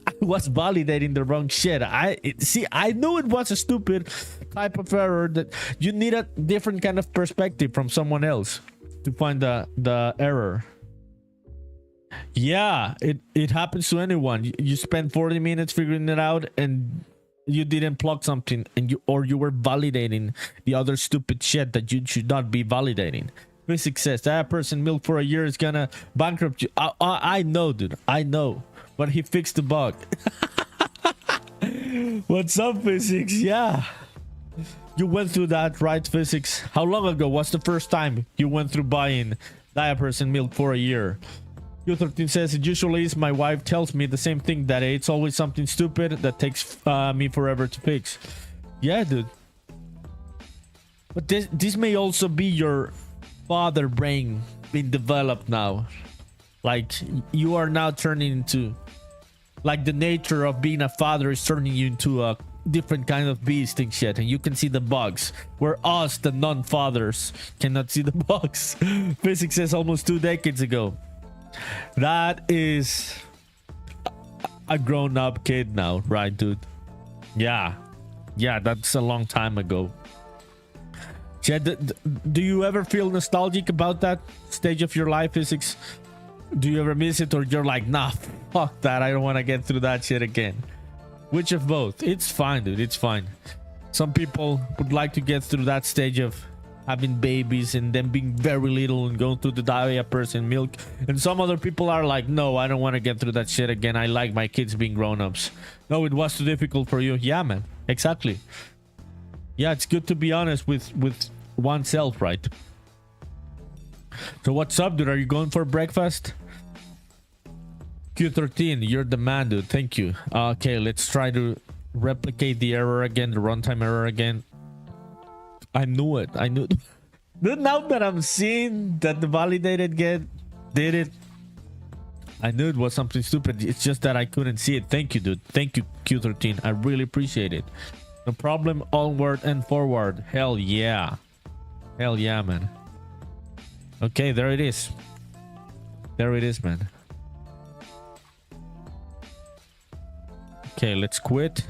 I was validating the wrong shit. I knew it was a stupid type of error that you need a different kind of perspective from someone else to find the error. Yeah, it happens to anyone. You spend 40 minutes figuring it out and you didn't plug something and you were validating the other stupid shit that you should not be validating. Physics says that person milk for a year is gonna bankrupt you. I know, dude. I know. But he fixed the bug. What's up, Physics? Yeah. You went through that, right, Physics? How long ago was the first time you went through buying diapers and milk for a year? U13 says it usually is. My wife tells me the same thing, that it's always something stupid that takes me forever to fix. Yeah, dude. But this may also be your father brain being developed now. Like you are now turning into, like the nature of being a father is turning you into a different kind of beast and shit, and you can see the bugs where us, the non-fathers, cannot see the bugs. Physics says almost 2 decades ago. That is a grown-up kid now, right, dude? Yeah, that's a long time ago. Yeah, do you ever feel nostalgic about that stage of your life, Physics? Do you ever miss it, or you're like, nah, fuck that, I don't want to get through that shit again? Which of both? It's fine, dude, it's fine. Some people would like to get through that stage of having babies and then being very little and going through the diapers and milk, and some other people are like, no, I don't want to get through that shit again, I like my kids being grown-ups. No, it was too difficult for you. Yeah, man, exactly. Yeah, it's good to be honest with oneself, right? So what's up, dude? Are you going for breakfast? Q13, you're the man, dude. Thank you. Okay, let's try to replicate the error again, the runtime error again. I knew it. I knew. Dude, now that I'm seeing that the validated did it, I knew it was something stupid. It's just that I couldn't see it. Thank you, dude. Thank you, Q13. I really appreciate it. No problem. Onward and forward. Hell yeah. Hell yeah, man. Okay, there it is. There it is, man. Okay, let's quit.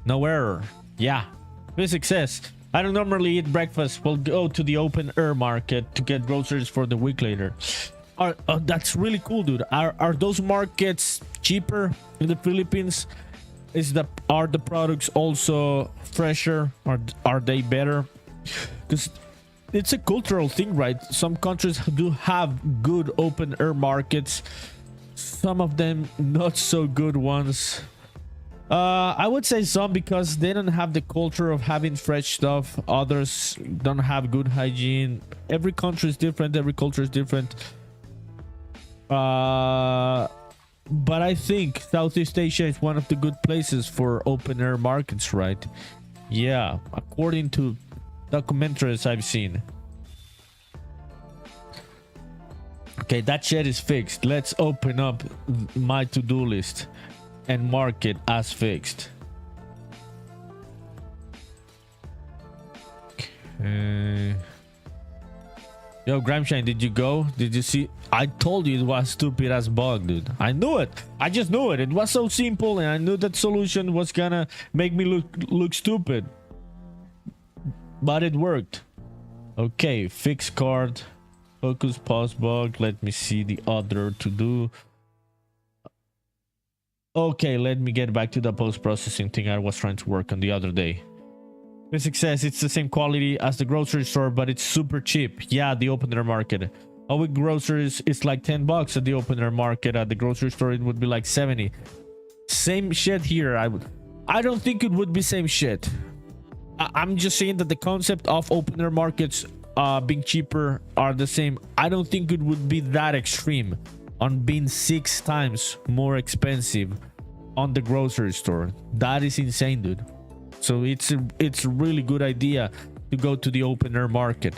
No error. Yeah. Physics says, I don't normally eat breakfast. We'll go to the open air market to get groceries for the week later. That's really cool, dude. Are those markets cheaper in the Philippines? Are the products also fresher? Are they better? Because it's a cultural thing, right? Some countries do have good open air markets, some of them not so good ones. I would say some, because they don't have the culture of having fresh stuff. Others don't have good hygiene. Every country is different, every culture is different. But I think Southeast Asia is one of the good places for open air markets, right? Yeah, according to documentaries I've seen. Okay, that shit is fixed. Let's open up my to-do list and mark it as fixed. Okay. Yo, Gramshine, did you go? Did you see? I told you it was stupid as bug, dude. I knew it. I just knew it. It was so simple, and I knew that solution was gonna make me look stupid. But it worked. Okay, fix card. Focus pause bug. Let me see the other to do. Okay, let me get back to the post-processing thing I was trying to work on the other day. Physics says it's the same quality as the grocery store, but it's super cheap. Yeah, the open air market. Oh, with groceries, it's like 10 bucks at the open air market. At the grocery store, it would be like 70. Same shit here. I don't think it would be same shit. I'm just saying that the concept of open air markets being cheaper are the same. I don't think it would be that extreme on being 6 times more expensive on the grocery store. That is insane, dude. So it's a really good idea to go to the open air market.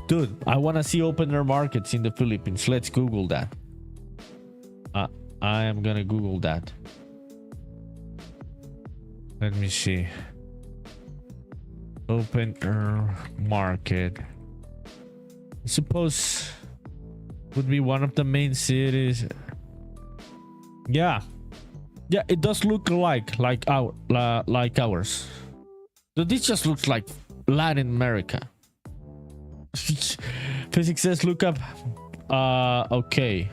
Dude, I want to see open air markets in the Philippines. Let's Google that. I am gonna Google that. Let me see. Open air market. I suppose would be one of the main cities. Yeah, it does look like ours. So this just looks like Latin America. Physics says look up. Okay,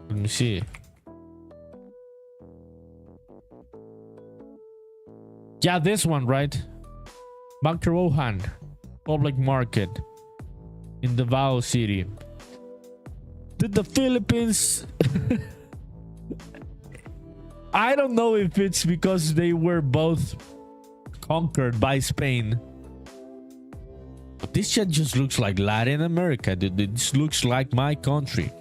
let me see. Yeah, this one, right? Bangkrohan public market in Davao City. Did the Philippines I don't know if it's because they were both conquered by Spain, but this shit just looks like Latin America, dude. This looks like my country.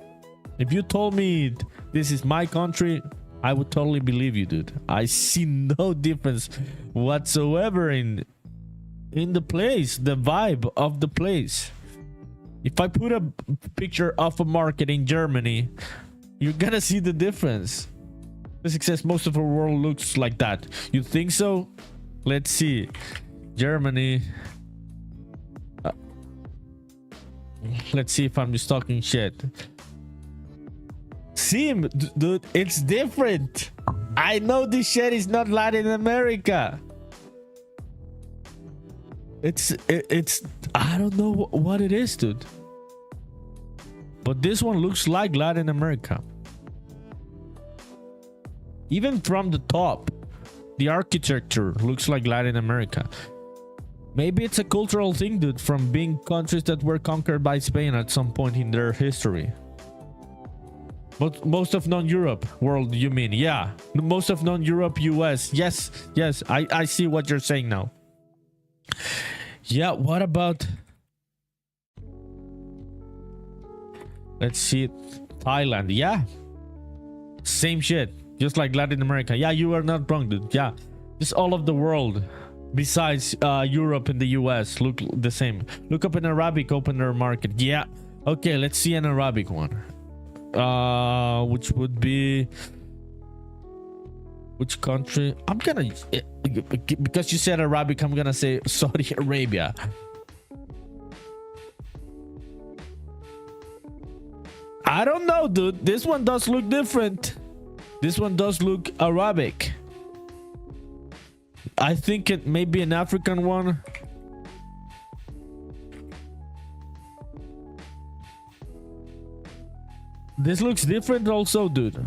If you told me this is my country, I would totally believe you, dude. I see no difference whatsoever in the place, the vibe of the place. If I put a picture of a market in Germany, you're gonna see the difference. The success, most of the world looks like that. You think so? Let's see. Germany. Let's see if I'm just talking shit. See, dude, it's different. I know this shit is not Latin America. It's I don't know what it is, dude. But this one looks like Latin America. Even from the top, the architecture looks like Latin America. Maybe it's a cultural thing, dude, from being countries that were conquered by Spain at some point in their history. But most of non-Europe world, you mean? Yeah, most of non-Europe, US. Yes, I see what you're saying now. Yeah, what about... Let's see. Thailand. Yeah. Same shit. Just like Latin America. Yeah, you are not wrong, dude. Yeah. Just all of the world besides Europe and the US look the same. Look up an Arabic open air market. Yeah. Okay, let's see an Arabic one. Which would be... Which country? I'm gonna... Because you said Arabic, I'm gonna say Saudi Arabia. I don't know, dude. This one does look different. This one does look Arabic. I think it may be an African one. This looks different also, dude.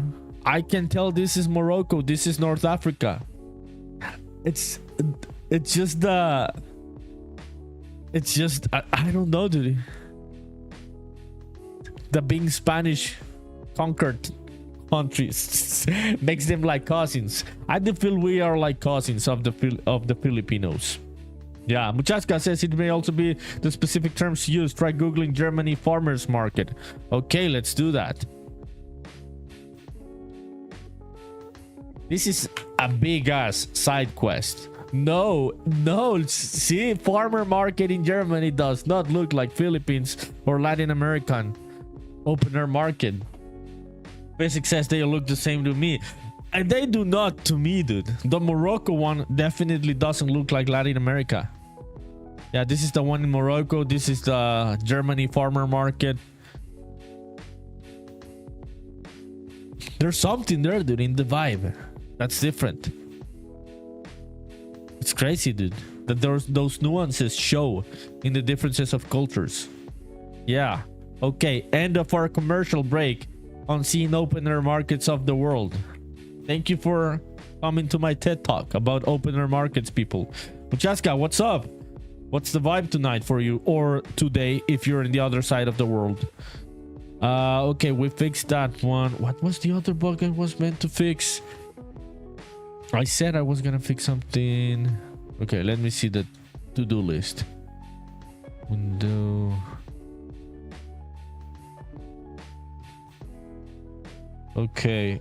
I can tell this is Morocco. This is North Africa. It's just I don't know, dude. The being Spanish conquered countries makes them like cousins. I do feel we are like cousins of the Filipinos. Yeah, Muchaska says it may also be the specific terms used. Try googling Germany farmers market. Okay, let's do that. This is a big ass side quest. No, see, farmer market in Germany does not look like Philippines or Latin American open air market. Basic says they look the same to me, and they do not to me, dude. The Morocco one definitely doesn't look like Latin America. Yeah, this is the one in Morocco. This is the Germany farmer market. There's something there, dude, in the vibe that's different. It's crazy, dude, that those nuances show in the differences of cultures. Yeah. Okay, end of our commercial break on seeing open-air markets of the world. Thank you for coming to my TED Talk about open-air markets, people. Muchaska, what's up? What's the vibe tonight for you, or today if you're in the other side of the world? Okay, we fixed that one. What was the other bug I was meant to fix? I said I was gonna fix something. Okay, let me see the to-do list. Window. Okay,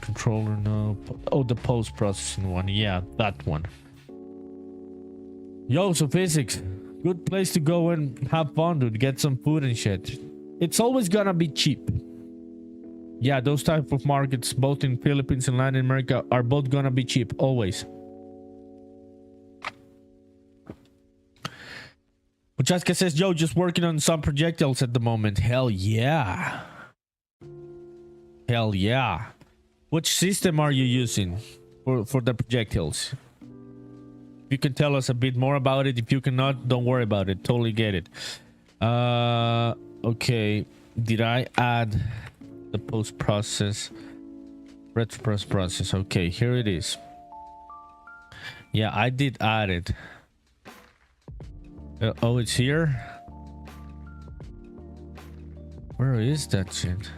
controller, no. Oh, the post-processing one. Yeah, that one. Yo, so physics. Good place to go and have fun, dude. Get some food and shit. It's always gonna be cheap. Yeah, those type of markets, both in Philippines and Latin America, are both gonna be cheap, always. Muchaska says, yo, just working on some projectiles at the moment. Hell yeah. Hell yeah. Which system are you using for the projectiles? If you can tell us a bit more about it. If you cannot, don't worry about it. Totally get it. Okay. Did I add the post-process? Retro process. Okay, here it is. Yeah, I did add it. Oh, it's here? Where is that shit?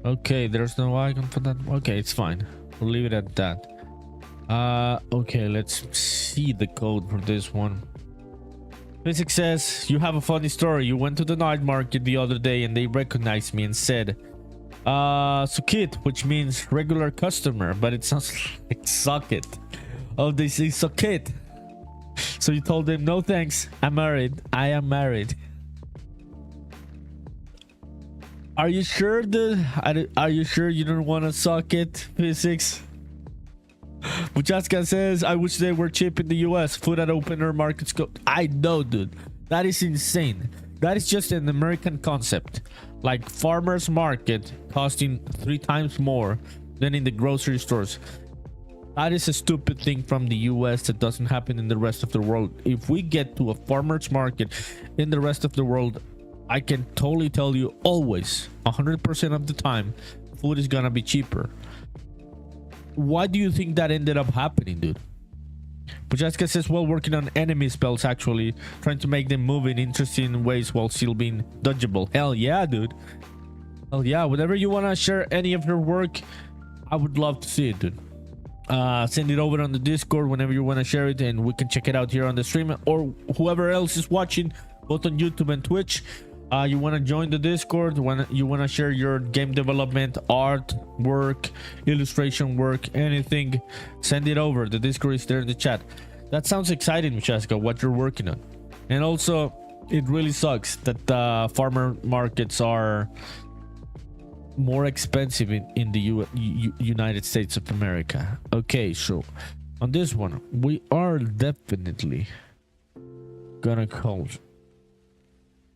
Okay, there's no icon for that. Okay, it's fine. We'll leave it at that. Okay, let's see the code for this one. Physics says, you have a funny story. You went to the night market the other day and they recognized me and said, Sukit, which means regular customer, but it sounds like socket. Oh, they say Sukit. So you told them, no thanks, I'm married. I am married. Are you sure, dude? Are you sure you don't want to suck it, Physics? Muchaska says, I wish they were cheap in the US. Food at open-air markets go. I know, dude. That is insane. That is just an American concept. Like farmers market costing 3 times more than in the grocery stores. That is a stupid thing from the US that doesn't happen in the rest of the world. If we get to a farmers market in the rest of the world, I can totally tell you always, 100% of the time, food is gonna be cheaper. Why do you think that ended up happening, dude? Pujaska says, well, working on enemy spells, actually. Trying to make them move in interesting ways while still being dodgeable. Hell yeah, dude. Hell yeah. Whenever you want to share any of your work, I would love to see it, dude. Send it over on the Discord whenever you want to share it, and we can check it out here on the stream, or whoever else is watching, both on YouTube and Twitch. You want to join the Discord when you want to share your game development, art, work, illustration work, anything, send it over. The Discord is there in the chat. That sounds exciting, Michaska, what you're working on. And also, it really sucks that farmer markets are more expensive in the United States of America. Okay, so on this one, we are definitely gonna call.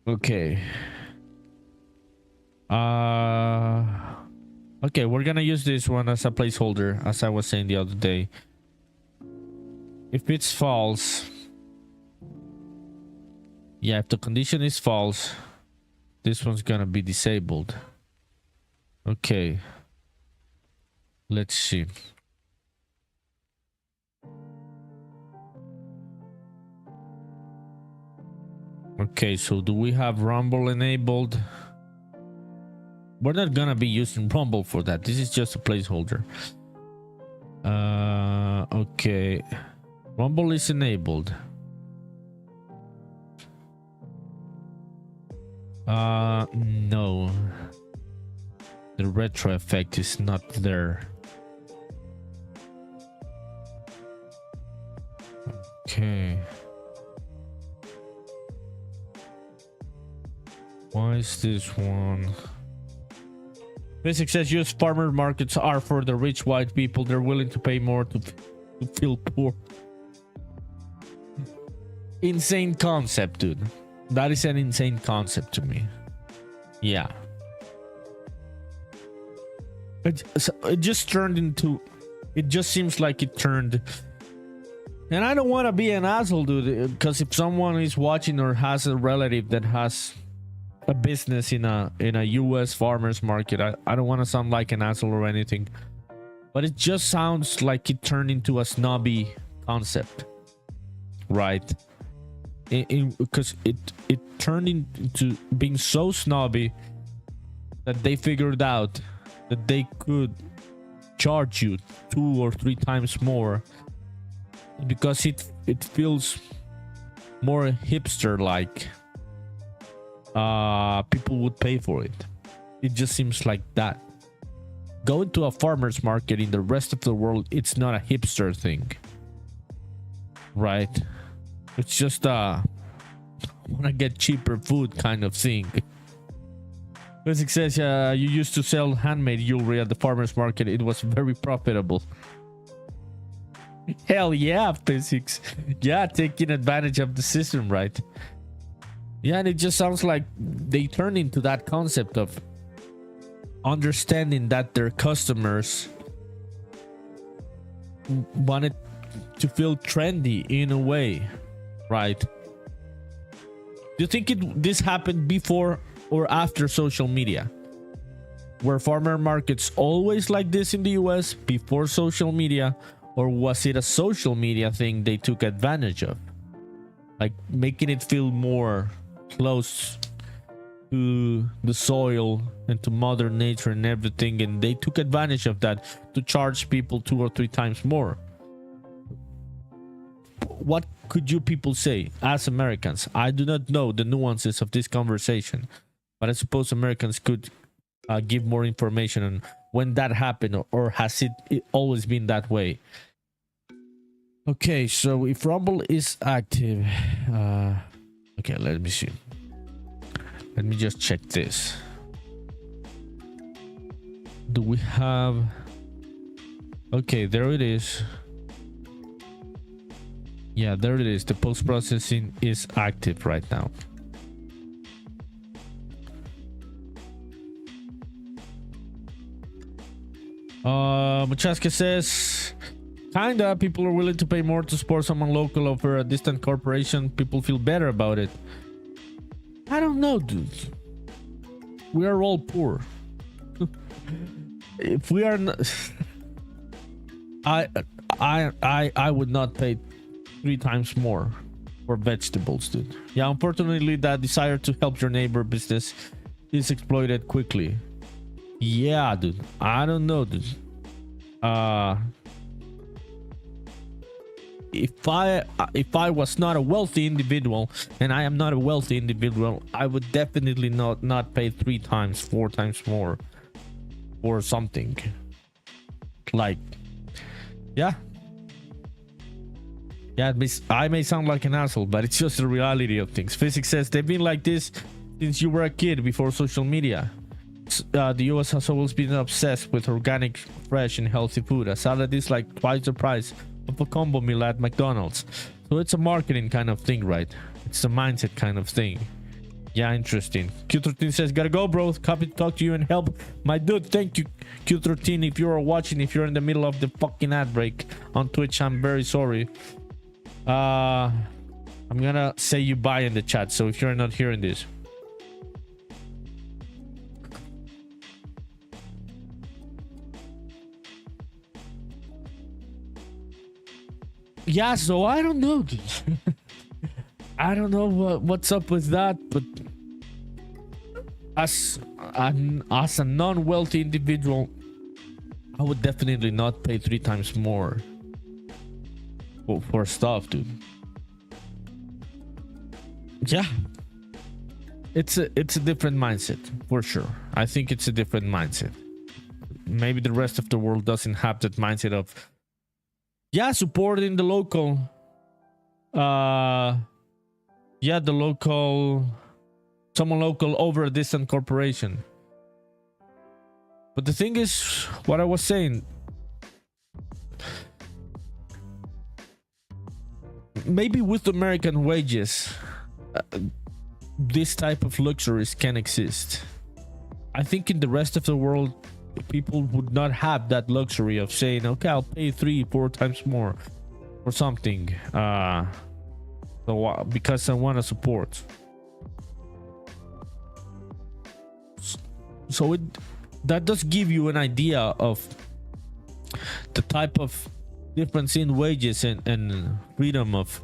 Okay. Okay, we're gonna use this one as a placeholder, as I was saying the other day. If it's false, yeah, if the condition is false, this one's gonna be disabled. Okay. Let's see. Okay, so do we have Rumble enabled? We're not gonna be using Rumble for that. This is just a placeholder. Okay. Rumble is enabled. No. The retro effect is not there. Okay. Why is this one? Physics says US farmer markets are for the rich white people. They're willing to pay more to feel poor. Insane concept, dude. That is an insane concept to me. Yeah. It just turned into... It just seems like it turned... And I don't want to be an asshole, dude, because if someone is watching or has a relative that has a business in a US farmers market, I don't want to sound like an asshole or anything, but it just sounds like it turned into a snobby concept, right? Because it turned into being so snobby that they figured out that they could charge you 2 or 3 times more because it feels more hipster like. People would pay for it. It just seems like that. Going to a farmer's market in the rest of the world, it's not a hipster thing, right? It's just a wanna get cheaper food kind of thing. Physics says you used to sell handmade jewelry at the farmer's market. It was very profitable. Hell yeah, Physics. Yeah, taking advantage of the system, right? Yeah, and it just sounds like they turned into that concept of understanding that their customers wanted to feel trendy in a way, right? Do you think this happened before or after social media? Were farmer markets always like this in the US before social media, or was it a social media thing they took advantage of? Like making it feel more close to the soil and to mother nature and everything, and they took advantage of that to charge people 2 or 3 times more. What could you people say as Americans? I do not know the nuances of this conversation, but I suppose Americans could give more information on when that happened, or has it always been that way? Okay, so if Rumble is active, okay, let me see. Let me just check this. Do we have... Okay, there it is. Yeah, there it is. The post-processing is active right now. Machaska says... Kinda, people are willing to pay more to support someone local over a distant corporation. People feel better about it. I don't know, dude. We are all poor. If we are not... I would not pay 3 times more for vegetables, dude. Yeah, unfortunately, that desire to help your neighbor business is exploited quickly. Yeah, dude. I don't know, dude. If I was not a wealthy individual, and I am not a wealthy individual, I would definitely not pay 3 times, 4 times more for something. Like, yeah, I may sound like an asshole, but it's just the reality of things. Physics says they've been like this since you were a kid, before social media. The US has always been obsessed with organic, fresh, and healthy food. A salad is like twice the price of a combo meal at McDonald's. So it's a marketing kind of thing, right? It's a mindset kind of thing. Yeah, interesting. Q13 says, gotta go, bro. Happy to talk to you and help. My dude, thank you, Q13. If you're watching, if you're in the middle of the fucking ad break on Twitch, I'm very sorry. I'm gonna say you bye in the chat, so if you're not hearing this. Yeah, so I don't know. I don't know what's up with that, but as a non-wealthy individual, I would definitely not pay 3 times more for stuff, dude. Yeah, it's a different mindset for sure. I think it's a different mindset. Maybe the rest of the world doesn't have that mindset of, yeah, supporting the local, yeah, the local, someone local over a distant corporation. But the thing is, what I was saying, maybe with American wages, this type of luxuries can exist. I think in the rest of the world, people would not have that luxury of saying, okay, I'll pay 3-4 times more for something, because I want to support. So that does give you an idea of the type of difference in wages and freedom of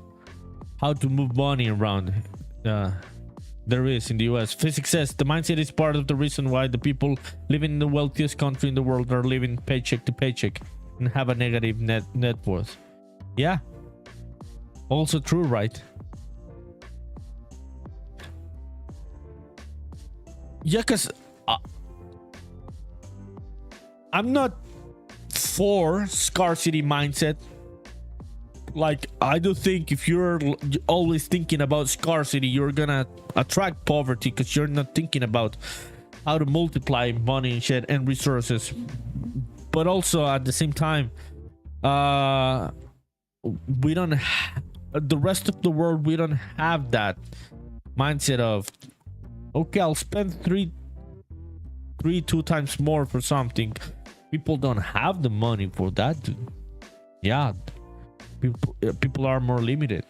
how to move money around there is in the US. Physics says the mindset is part of the reason why the people living in the wealthiest country in the world are living paycheck to paycheck and have a negative net worth. Yeah, also true, right? Yeah, because I'm not for scarcity mindset. Like, I do think if you're always thinking about scarcity, you're gonna attract poverty, because you're not thinking about how to multiply money and shit and resources. But also at the same time, we don't the rest of the world, we don't have that mindset of, okay, I'll spend two times more for something. People don't have the money for that, dude. Yeah, people are more limited.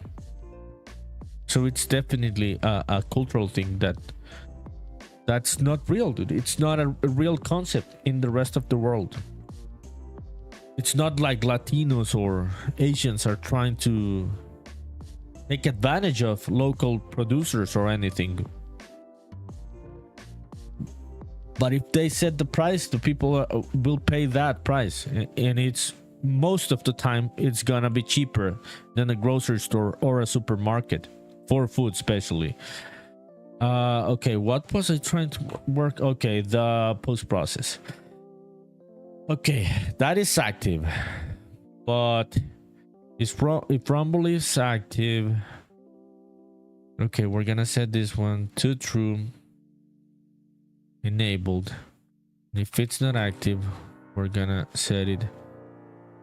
So it's definitely a cultural thing that's not real, dude. It's not a real concept in the rest of the world. It's not like Latinos or Asians are trying to take advantage of local producers or anything. But if they set the price, the people will pay that price, and it's most of the time it's gonna be cheaper than a grocery store or a supermarket for food, especially. Okay, what was I trying to work? Okay, the post process. Okay, that is active, but if Rumble is active, okay, we're gonna set this one to true, enabled. If it's not active, we're gonna set it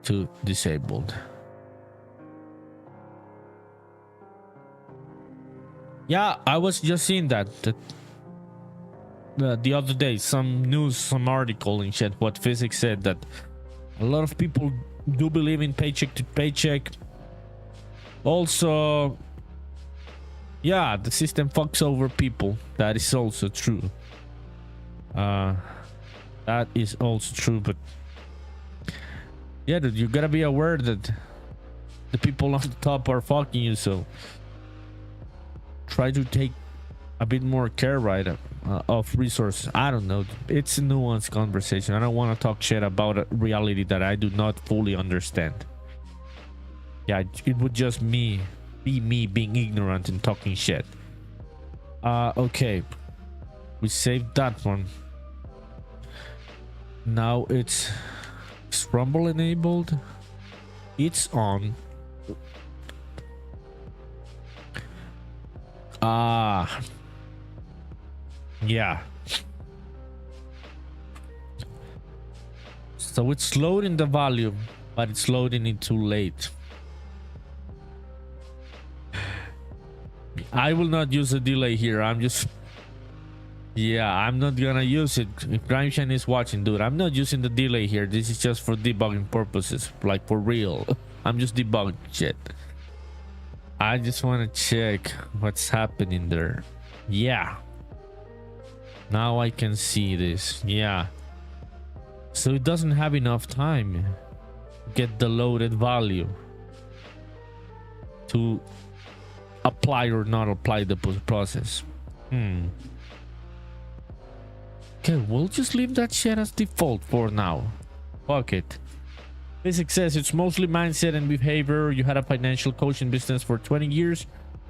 to disabled. Yeah, I was just seeing that the other day, some article and shit, what physics said, that a lot of people do believe in paycheck to paycheck. Also, yeah, the system fucks over people. That is also true. That is also true, but yeah, dude, you gotta be aware that the people on the top are fucking you, so try to take a bit more care, right, of resources. I don't know, it's a nuanced conversation. I don't want to talk shit about a reality that I do not fully understand. Yeah, it would just be me being ignorant and talking shit. Okay, we saved that one. Now it's Rumble enabled. It's on. Yeah. So it's loading the volume, but it's loading it too late. I will not use a delay here. I'm not gonna use it. If Grimeshine is watching, dude, I'm not using the delay here. This is just for debugging purposes, like for real. I'm just debugging shit. I just want to check what's happening there. Yeah, now I can see this. Yeah, so it doesn't have enough time to get the loaded value to apply or not apply the post process. Okay, we'll just leave that shit as default for now. Fuck it. Physics says it's mostly mindset and behavior. You had a financial coaching business for 20 years.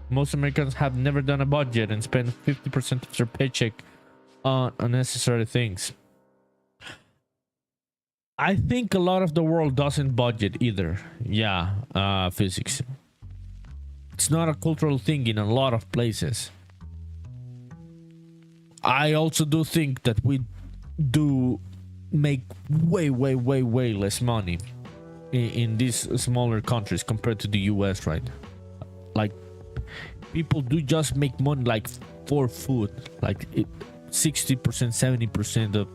Most Americans have never done a budget and spend 50% of their paycheck on unnecessary things. I think a lot of the world doesn't budget either. Yeah, physics. It's not a cultural thing in a lot of places. I also do think that we do make way less money in these smaller countries compared to the US, right? Like, people do just make money like for food, like 60%, 70%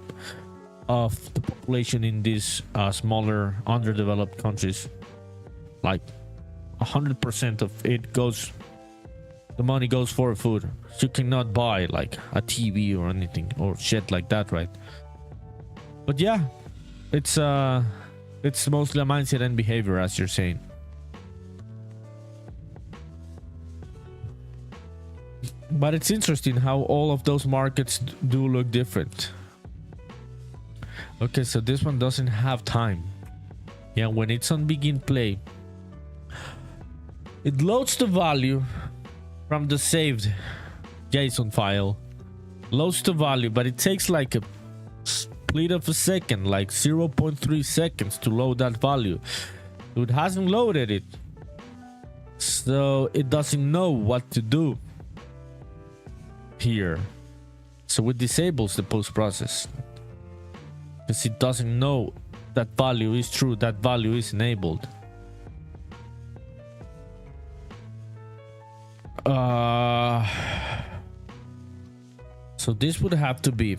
of the population in these smaller underdeveloped countries, like 100% of it goes, the money goes for food. You cannot buy like a TV or anything or shit like that, right? But yeah, it's mostly a mindset and behavior, as you're saying. But it's interesting how all of those markets do look different. Okay, so this one doesn't have time. Yeah, when it's on begin play, it loads the value from the saved JSON file. Loads the value, but it takes like a split of a second, like 0.3 seconds to load that value. So it hasn't loaded it, so it doesn't know what to do here. So it disables the post process because it doesn't know that value is true, that value is enabled. So this would have to be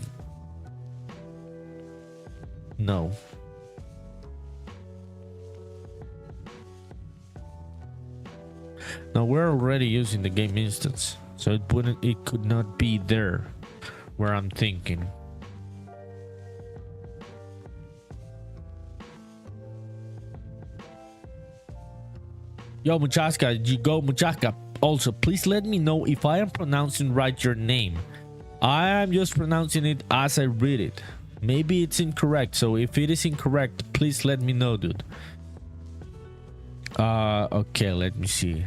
no. Now we're already using the game instance, so it could not be there where I'm thinking. Yo, Muchaska, you go, Muchaska. Also, please let me know if I am pronouncing right your name. I am just pronouncing it as I read it. Maybe it's incorrect, so if it is incorrect, please let me know, dude. Okay, let me see.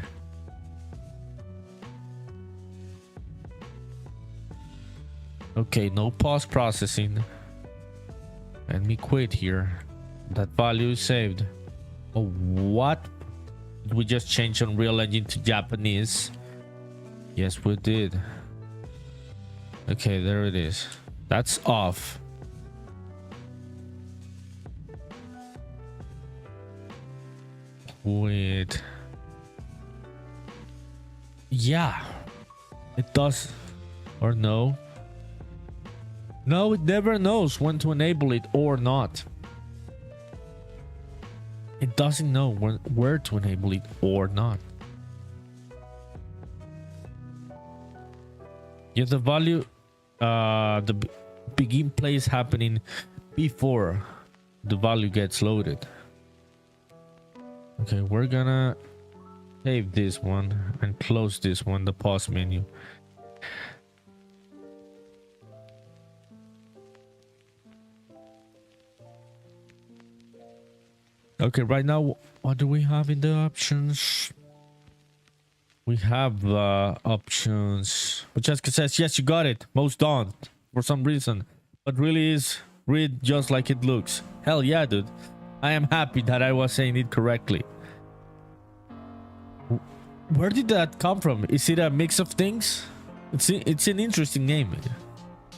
Okay, no pause processing. Let me quit here. That value is saved. Oh, what? Did we just change Unreal Engine to Japanese? Yes, we did. Okay, there it is. That's off. Wait. Yeah, it does. Or no? No, it never knows when to enable it or not. It doesn't know where to enable it or not. Yeah, the value, the begin play is happening before the value gets loaded. Okay, we're gonna save this one and close this one, the pause menu. Okay, right now, what do we have in the options? We have options. Francesca says, yes, you got it. Most done for some reason. But really is read just like it looks. Hell yeah, dude. I am happy that I was saying it correctly. Where did that come from? Is it a mix of things? It's an interesting name.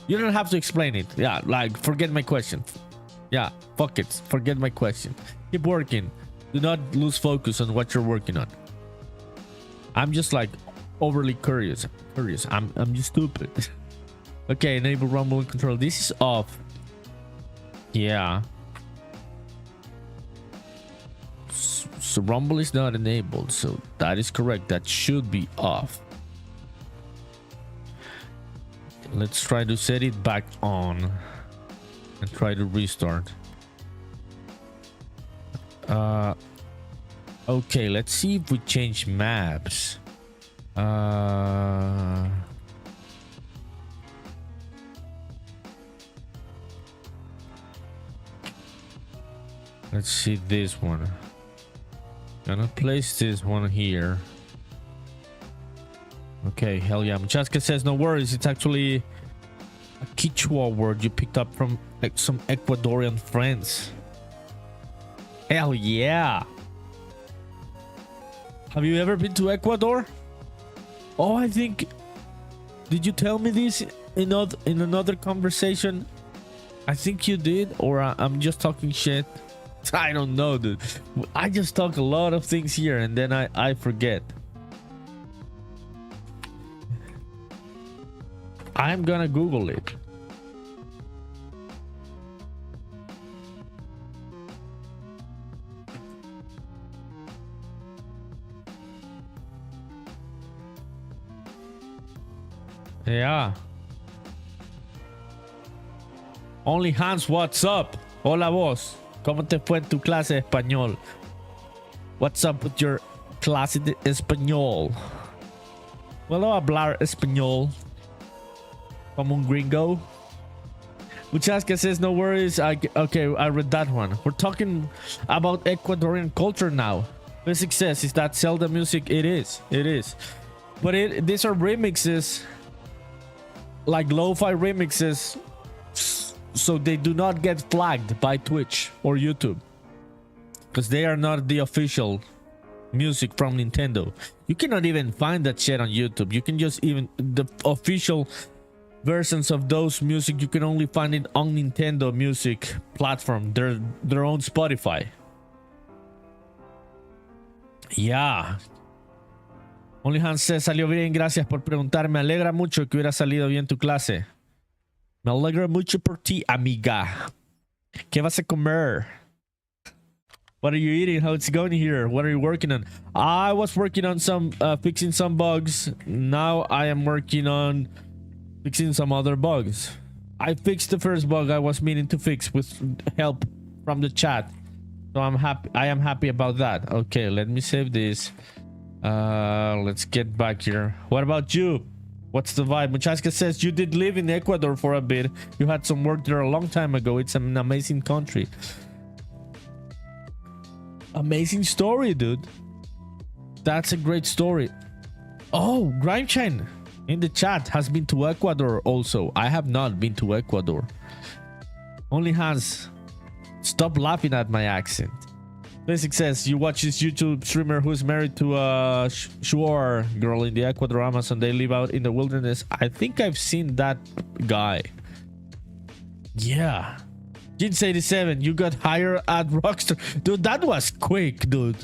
You don't have to explain it. Yeah, like, forget my question. Yeah, fuck it. Forget my question. Keep working. Do not lose focus on what you're working on. I'm just like overly curious. I'm just stupid. Okay, enable rumble and control. This is off. Yeah. So rumble is not enabled. So that is correct. That should be off. Let's try to set it back on and try to restart. Okay, let's see if we change maps. Let's see this one. Gonna place this one here. Okay, hell yeah. Muchaska says no worries, it's actually a Quechua word you picked up from like some Ecuadorian friends. Hell yeah. Have you ever been to Ecuador? Oh, I think, did you tell me this in another conversation? I think you did, or I'm just talking shit. I don't know, dude. I just talk a lot of things here and then I forget. I'm gonna Google it. Yeah. Only Hans, what's up? Hola vos. ¿Cómo te fue en tu clase de español? What's up with your clase de español? ¿Puedo hablar español como un gringo? Muchas says no worries. Okay, I read that one. We're talking about Ecuadorian culture now. The success is that Zelda music. It is. But these are remixes, like lo-fi remixes, so they do not get flagged by Twitch or YouTube, because they are not the official music from Nintendo. You cannot even find that shit on YouTube. You can just even the official versions of those music, you can only find it on Nintendo Music platform, their own Spotify. Yeah. Only Hans says, salió bien, gracias por preguntar. Me alegra mucho que hubiera salido bien tu clase. Me alegra mucho por ti, amiga. ¿Qué vas a comer? What are you eating? How it's going here? What are you working on? I was working on some fixing some bugs. Now I am working on fixing some other bugs. I fixed the first bug I was meaning to fix with help from the chat. So I'm happy. I am happy about that. Okay, let me save this. Let's get back here. What about you? What's the vibe? Muchaska says you did live in Ecuador for a bit. You had some work there a long time ago. It's an amazing country. Amazing story, dude. That's a great story. Oh, Grimeshine in the chat has been to Ecuador also. I have not been to Ecuador. Only Hans. Stop laughing at my accent. Basic says you watch this YouTube streamer who's married to a Shuar girl in the Ecuador Amazon. They live out in the wilderness. I think I've seen that guy. Yeah. Jins87, you got hired at Rockstar. Dude, that was quick, dude.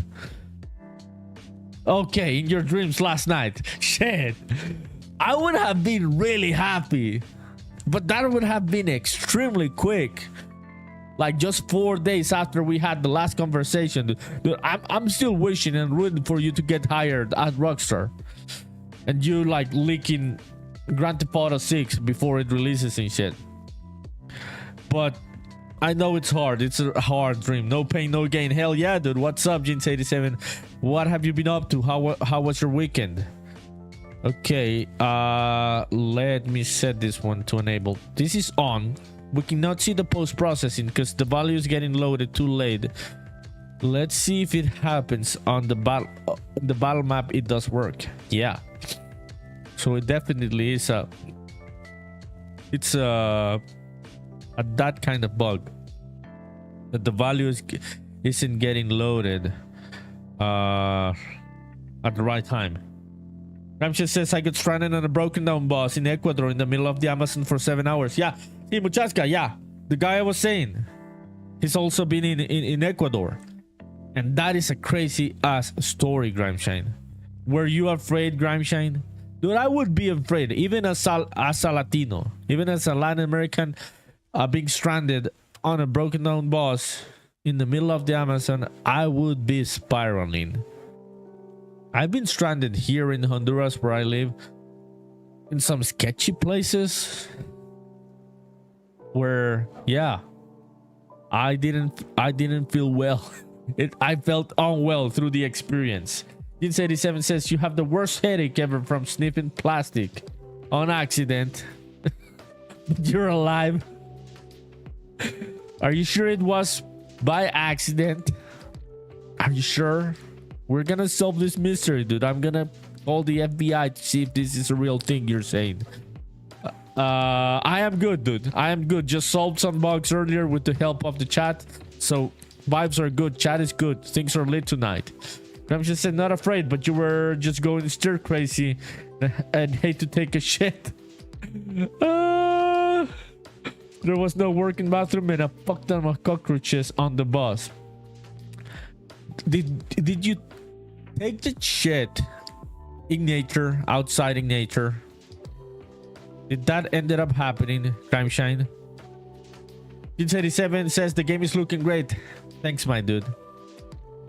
Okay, in your dreams last night. Shit. I would have been really happy. But that would have been extremely quick. Like just 4 days after we had the last conversation. Dude, I'm still wishing and rooting for you to get hired at Rockstar. And you like leaking Grand Theft Auto 6 before it releases and shit. But I know it's hard. It's a hard dream. No pain, no gain. Hell yeah, dude. What's up, Jins87? What have you been up to? How was your weekend? Okay, let me set this one to enable. This is on. We cannot see the post-processing because the value is getting loaded too late. Let's see if it happens on the battle map. It does work. Yeah. So it definitely is a that kind of bug that the value isn't getting loaded at the right time. Ramsha says I got stranded on a broken down bus in Ecuador in the middle of the Amazon for 7 hours. Yeah. Hey, Muchaska, yeah. The guy I was saying, he's also been in Ecuador. And that is a crazy ass story, Grimeshine. Were you afraid, Grimeshine? Dude, I would be afraid. Even as a Latino, even as a Latin American, being stranded on a broken down bus in the middle of the Amazon, I would be spiraling. I've been stranded here in Honduras where I live in some sketchy places where, yeah, I didn't feel well. I felt unwell through the experience. Jins87 says you have the worst headache ever from sniffing plastic on accident. But you're alive. Are you sure it was by accident? Are you sure? We're gonna solve this mystery, dude. I'm gonna call the FBI to see if this is a real thing you're saying. I am good, dude. I am good. Just solved some bugs earlier with the help of the chat. So vibes are good. Chat is good. Things are lit tonight. Graham just said not afraid, but you were just going stir crazy and hate to take a shit. There was no working bathroom and a fuck ton of cockroaches on the bus. Did you take the shit in nature, outside in nature? Did that ended up happening, Crime Shine? Jin87 says the game is looking great. Thanks, my dude.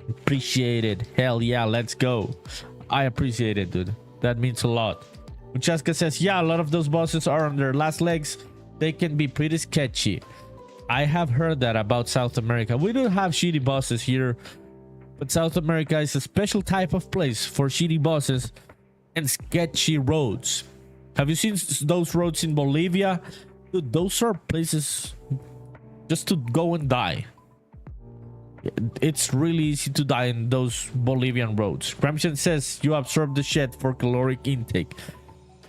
Appreciate it. Hell yeah, let's go. I appreciate it, dude. That means a lot. Uchaska says, yeah, a lot of those bosses are on their last legs. They can be pretty sketchy. I have heard that about South America. We do have shitty bosses here, but South America is a special type of place for shitty bosses and sketchy roads. Have you seen those roads in Bolivia? Dude, those are places just to go and die. It's really easy to die in those Bolivian roads. Cramshan says you absorb the shit for caloric intake.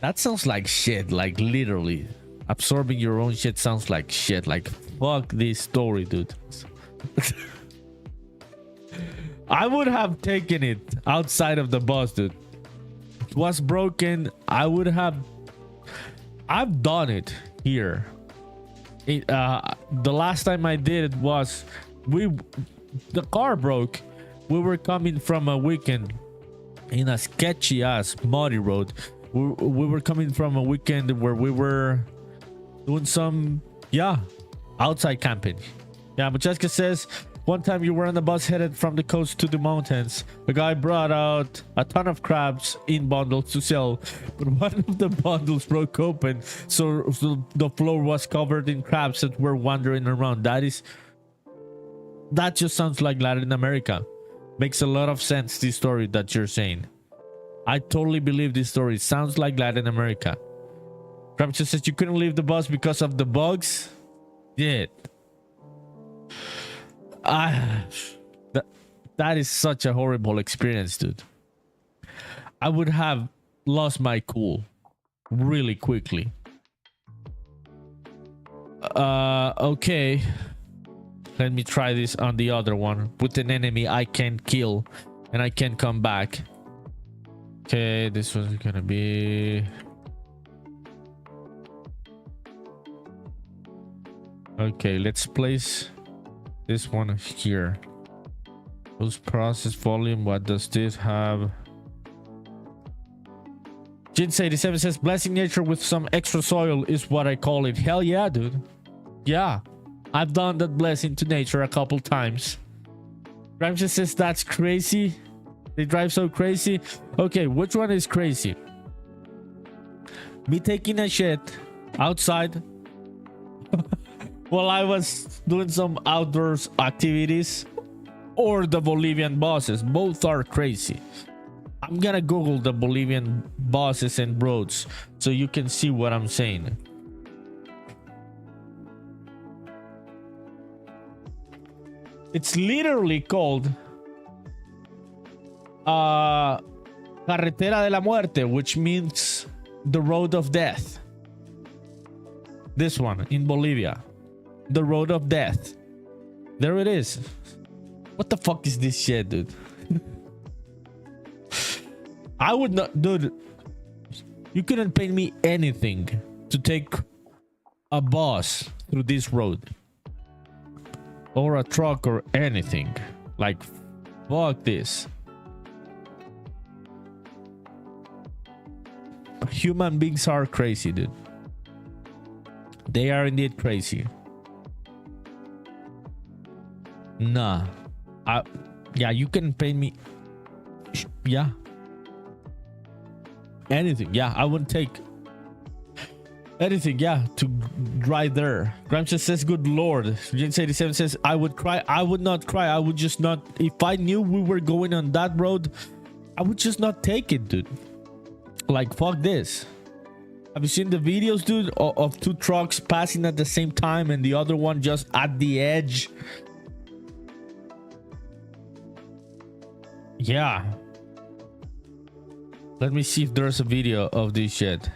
That sounds like shit, like literally. Absorbing your own shit sounds like shit. Like, fuck this story, dude. I would have taken it outside of the bus, dude. It was broken. I would have. I've done it here. The last time I did it was the car broke. We were coming from a weekend in a sketchy ass muddy road. We were coming from a weekend where we were doing some outside camping. Yeah, but Jessica says one time you were on the bus headed from the coast to the mountains. The guy brought out a ton of crabs in bundles to sell, but one of the bundles broke open, so the floor was covered in crabs that were wandering around. That just sounds like Latin America. Makes a lot of sense, this story that you're saying. I totally believe this story. Sounds like Latin America. Cramcha says you couldn't leave the bus because of the bugs. Yeah. That is such a horrible experience, dude. I would have lost my cool really quickly. Okay. Let me try this on the other one. With an enemy I can't kill and I can't come back. Okay, this one's gonna be... Okay, let's place this one here. Those process volume, what does this have? Jins87 says blessing nature with some extra soil is what I call it. Hell yeah, dude. Yeah, I've done that blessing to nature a couple times. Ramsey says that's crazy. They drive so crazy. Okay, which one is crazy? Me taking a shit outside while I was doing some outdoors activities, or the Bolivian bosses. Both are crazy. I'm gonna Google the Bolivian bosses and roads so you can see what I'm saying. It's literally called Carretera de la Muerte, which means the road of death. This one in Bolivia, the road of death. There it is. What the fuck is this shit, dude? I would not, dude. You couldn't pay me anything to take a bus through this road or a truck or anything. Like, fuck this. Human beings are crazy, dude. They are indeed crazy. Nah. Yeah, you can pay me. Yeah. Anything. Yeah, I wouldn't take anything. Yeah, to drive there. Gramsci says, good lord. Jins87 says, I would cry. I would not cry. I would just not. If I knew we were going on that road, I would just not take it, dude. Like, fuck this. Have you seen the videos, dude, of two trucks passing at the same time and the other one just at the edge? Yeah. Let me see if there's a video of this shit.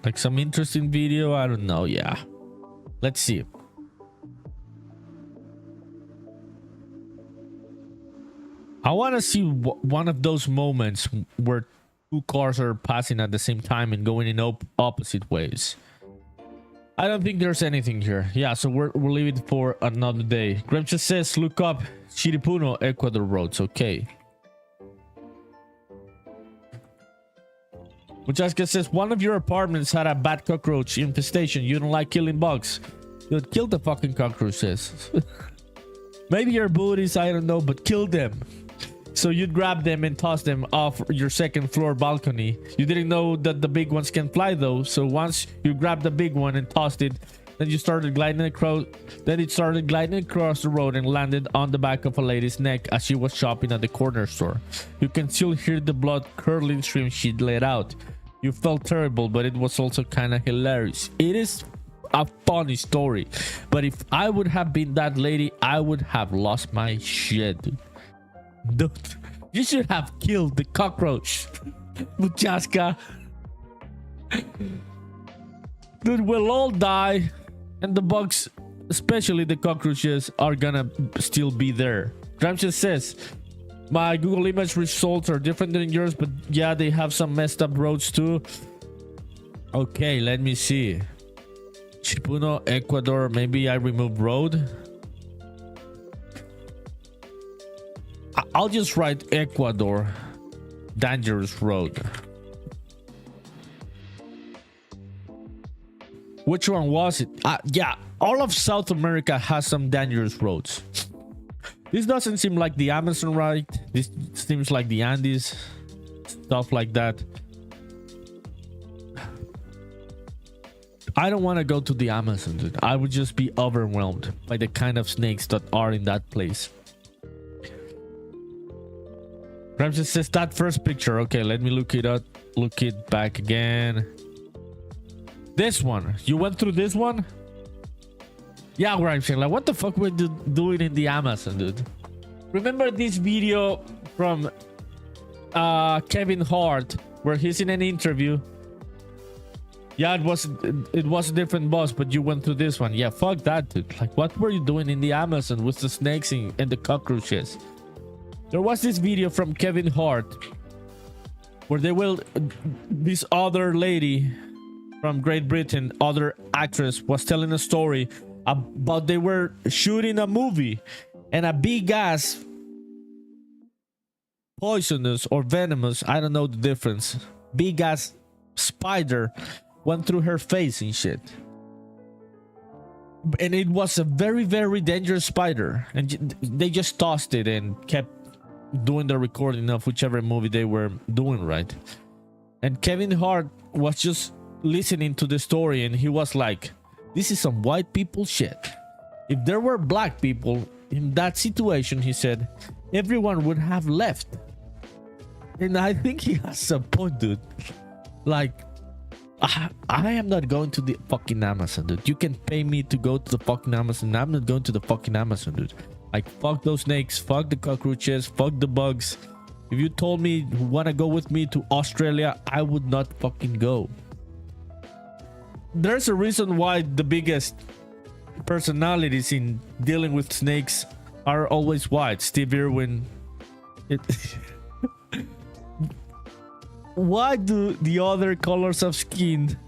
Like some interesting video, I don't know. Yeah. Let's see. I want to see one of those moments where two cars are passing at the same time and going in opposite ways. I don't think there's anything here. Yeah, so we'll leave it for another day. Graham just says, look up Chiripuno, Ecuador roads. Okay. Muchaska says, one of your apartments had a bad cockroach infestation. You don't like killing bugs. You'd kill the fucking cockroaches. Maybe your booties, I don't know, but kill them. So you'd grab them and toss them off your second floor balcony. You didn't know that the big ones can fly though. So once you grabbed the big one and tossed it, then you started gliding across. Then it started gliding across the road and landed on the back of a lady's neck as she was shopping at the corner store. You can still hear the blood curdling scream she let out. You felt terrible, but it was also kind of hilarious. It is a funny story, but if I would have been that lady, I would have lost my shit, dude. Dude, you should have killed the cockroach, Muchaska. Dude, we'll all die, and the bugs, especially the cockroaches, are gonna still be there. Gramsci says, my Google image results are different than yours, but yeah, they have some messed up roads too. Okay, let me see. Chipuno, Ecuador. Maybe I remove road. I'll just write Ecuador, dangerous road. Which one was it? Yeah, all of South America has some dangerous roads. This doesn't seem like the Amazon, right? This seems like the Andes, stuff like that. I don't want to go to the Amazon, dude. I would just be overwhelmed by the kind of snakes that are in that place. Ramses says that first picture. Okay, let me look it up. Look it back again. This one. You went through this one? Yeah, Ramses. Like, what the fuck were you doing in the Amazon, dude? Remember this video from Kevin Hart where he's in an interview? Yeah, it was a different boss, but you went through this one. Yeah, fuck that, dude. Like, what were you doing in the Amazon with the snakes and the cockroaches? There was this video from Kevin Hart where this other lady from Great Britain, other actress, was telling a story about they were shooting a movie and a big ass poisonous or venomous, I don't know the difference, big ass spider went through her face and shit. And it was a very, very dangerous spider. And they just tossed it and kept doing the recording of whichever movie they were doing, right? And Kevin Hart was just listening to the story and he was like, this is some white people shit. If there were black people in that situation, he said, everyone would have left. And I think he has a point, dude. Like, I am not going to the fucking Amazon, dude. You can pay me to go to the fucking Amazon. I'm not going to the fucking Amazon, dude. Like, fuck those snakes, fuck the cockroaches, fuck the bugs. If you told me you want to go with me to Australia, I would not fucking go. There's a reason why the biggest personalities in dealing with snakes are always white. Steve Irwin. Why do the other colors of skin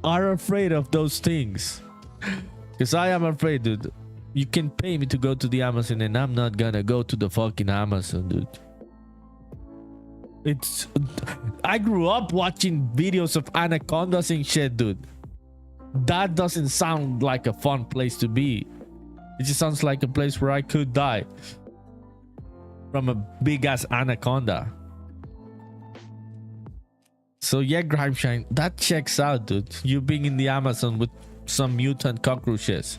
are afraid of those things? Because I am afraid, dude. You can pay me to go to the Amazon and I'm not gonna go to the fucking Amazon, dude. I grew up watching videos of anacondas and shit, dude. That doesn't sound like a fun place to be. It just sounds like a place where I could die from a big ass anaconda. So yeah, Grimeshine, that checks out, dude. You being in the Amazon with some mutant cockroaches.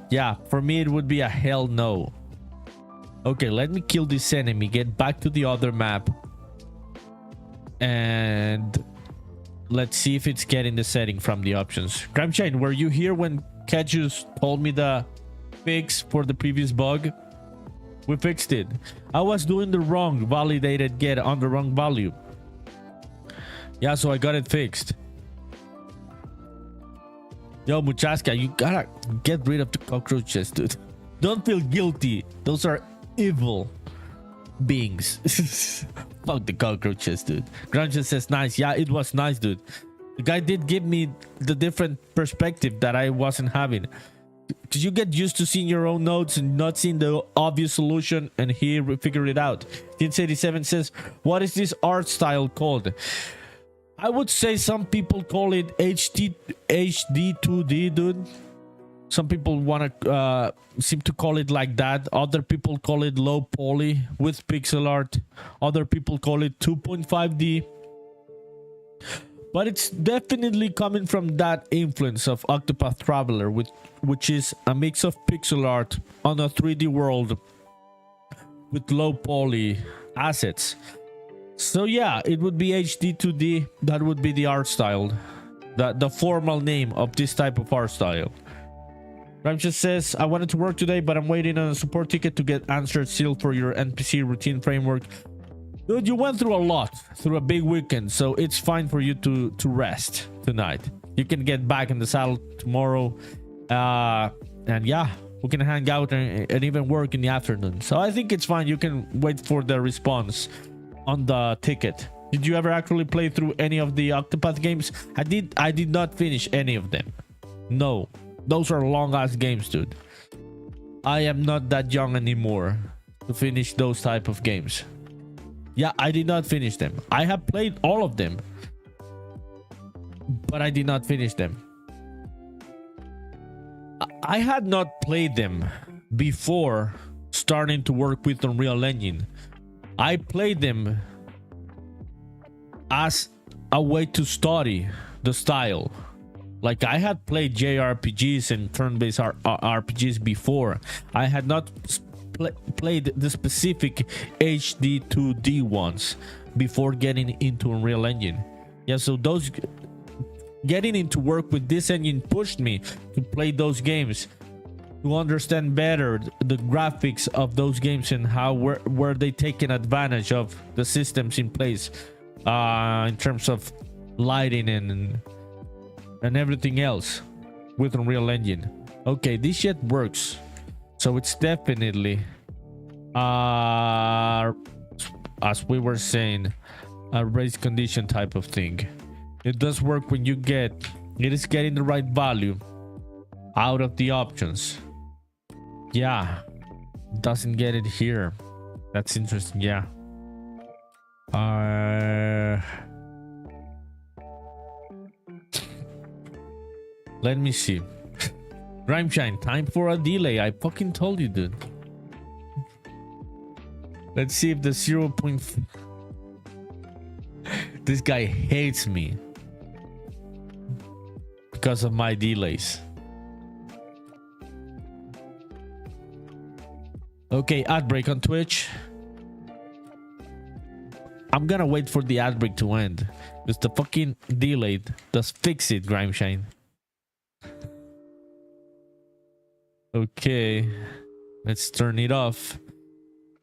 Yeah, for me it would be a hell no. Okay, let me kill this enemy, get back to the other map, and let's see if it's getting the setting from the options. Grimeshine, were you here when Ketchus told me the fix for the previous bug? We fixed it. I was doing the wrong validated get on the wrong value. Yeah, so I got it fixed. Yo, Muchaska, you gotta get rid of the cockroaches, dude. Don't feel guilty. Those are evil. beings. Fuck the cockroaches, dude. Grunge says nice. Yeah, it was nice, dude. The guy did give me the different perspective that I wasn't having. Because you get used to seeing your own notes and not seeing the obvious solution, and he figured it out. Teens87 says, what is this art style called? I would say some people call it HD2D, dude. Some people want to seem to call it like that. Other people call it low poly with pixel art. Other people call it 2.5D. But it's definitely coming from that influence of Octopath Traveler, which is a mix of pixel art on a 3D world with low poly assets. So yeah, it would be HD2D. That would be the art style, the formal name of this type of art style. Ram just says, I wanted to work today, but I'm waiting on a support ticket to get answered still for your NPC routine framework. Dude, you went through a lot, through a big weekend, so it's fine for you to rest tonight. You can get back in the saddle tomorrow, and yeah, we can hang out and even work in the afternoon. So I think it's fine. You can wait for the response on the ticket. Did you ever actually play through any of the Octopath games? I did not finish any of them. No, those are long ass games, dude. I am not that young anymore to finish those type of games. Yeah, I did not finish them. I have played all of them, but I did not finish them. I had not played them before starting to work with Unreal Engine. I played them as a way to study the style. Like, I had played JRPGs and turn-based RPGs before. I had not played the specific HD2D ones before getting into Unreal Engine. Yeah, so those getting into work with this engine pushed me to play those games, to understand better the graphics of those games and how were they taking advantage of the systems in place in terms of lighting and everything else with Unreal Engine. Okay, this shit works. So it's definitely, as we were saying, a race condition type of thing. It does work when it is getting the right value out of the options. Yeah, doesn't get it here. That's interesting. Yeah. Let me see. Grimeshine, time for a delay. I fucking told you, dude. Let's see if the 0. This guy hates me because of my delays. Okay, ad break on Twitch. I'm gonna wait for the ad break to end. It's the fucking delayed. Just fix it, Grimeshine. Okay, let's turn it off.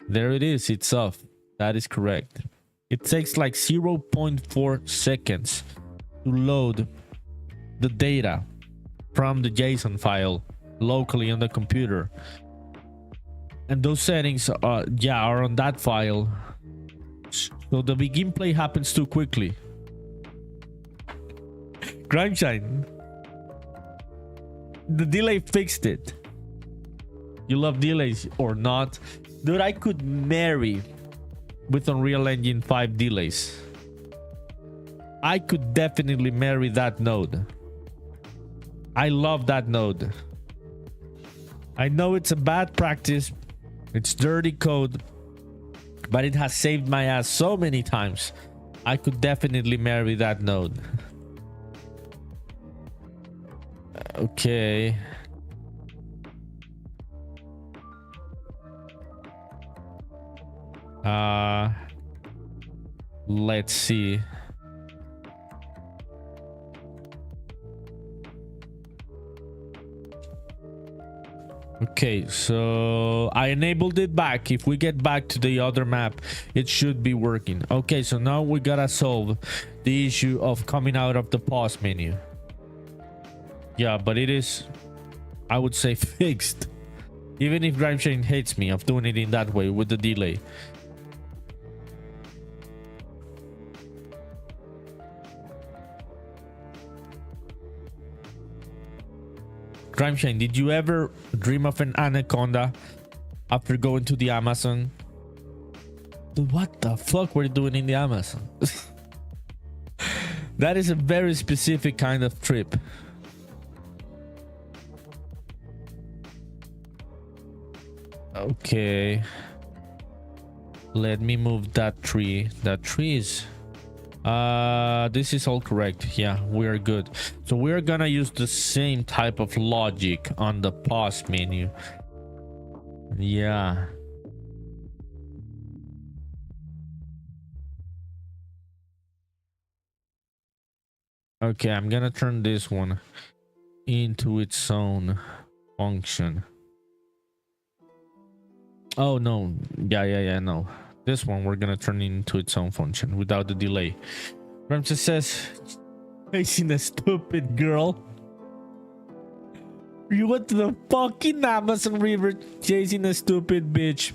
There it is, it's off. That is correct. It takes like 0.4 seconds to load the data from the JSON file locally on the computer. And those settings are on that file. So the begin play happens too quickly. Grimeshine, the delay fixed it. You love delays or not? Dude, I could marry with Unreal Engine 5 delays. I could definitely marry that node. I love that node. I know it's a bad practice. It's dirty code. But it has saved my ass so many times. I could definitely marry that node. Okay. Let's see. Okay, so I enabled it back. If we get back to the other map, it should be working. Okay, so now we gotta solve the issue of coming out of the pause menu. Yeah, but it is, I would say, fixed. Even if Grimeshine hates me of doing it in that way with the delay. Grimeshine, did you ever dream of an anaconda after going to the Amazon? Dude, what the fuck were you doing in the Amazon? That is a very specific kind of trip. Okay. Let me move that tree. That tree is... this is all correct. Yeah, we are good. So we're gonna use the same type of logic on the pause menu. Yeah. Okay, I'm gonna turn this one into its own function. Oh no, yeah, no. This one we're gonna turn into its own function without the delay. Ramses says, chasing a stupid girl. You went to the fucking Amazon River chasing a stupid bitch.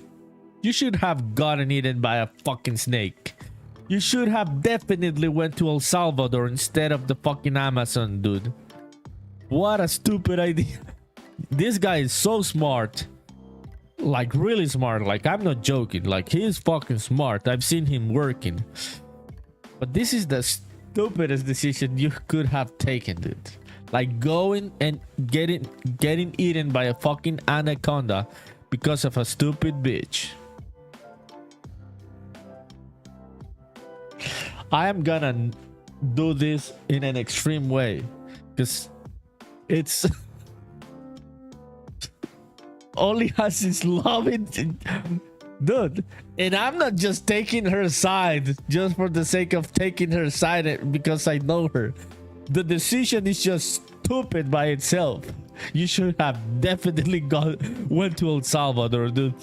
You should have gotten eaten by a fucking snake. You should have definitely went to El Salvador instead of the fucking Amazon, dude. What a stupid idea. This guy is so smart. Like really smart. Like I'm not joking. Like he is fucking smart. I've seen him working. But this is the stupidest decision you could have taken, dude. Like going and getting eaten by a fucking anaconda because of a stupid bitch. I am gonna do this in an extreme way because it's only has his love in, dude. And I'm not just taking her side just for the sake of taking her side because I know her. The decision is just stupid by itself. You should have definitely went to El Salvador, dude.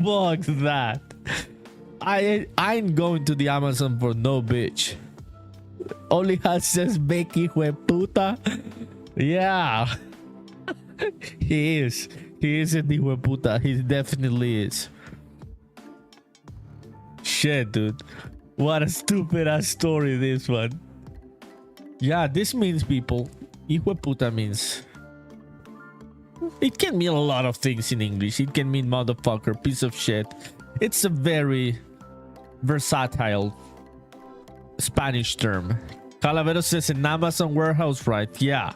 Fuck that. I ain't going to the Amazon for no bitch. Only has says Becky hueputa. Yeah. He is. He is in the hueputa. He definitely is. Shit, dude. What a stupid ass story this one. Yeah, this means people. Hijueputa means... It can mean a lot of things in English. It can mean motherfucker, piece of shit. It's a very versatile Spanish term. Calavero says an Amazon warehouse, right? Yeah.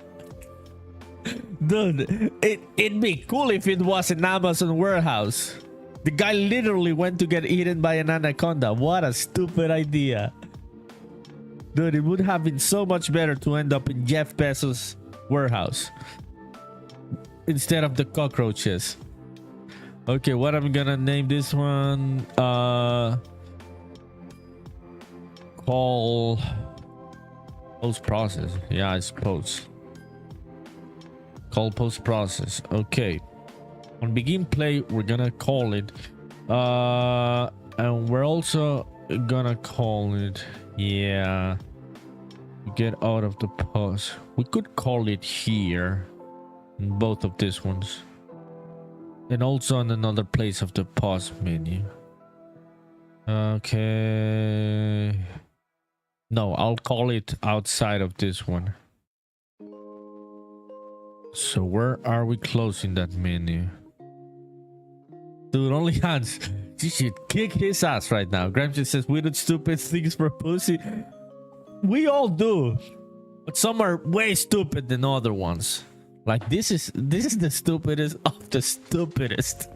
Dude, it'd be cool if it was an Amazon warehouse. The guy literally went to get eaten by an anaconda. What a stupid idea. Dude, it would have been so much better to end up in Jeff Bezos' warehouse instead of the cockroaches. Okay, what I'm gonna name this one? Call post process. Yeah, I suppose. Call post process. Okay. On begin play, we're gonna call it. And we're also gonna call it. Yeah. Get out of the pause. We could call it here. In both of these ones. And also on another place of the pause menu. Okay. No, I'll call it outside of this one. So where are we closing that menu? Dude, only Hans. You should kick his ass right now. Gramsci says we do stupid things for pussy. We all do. But some are way stupid than other ones. Like this is the stupidest of the stupidest.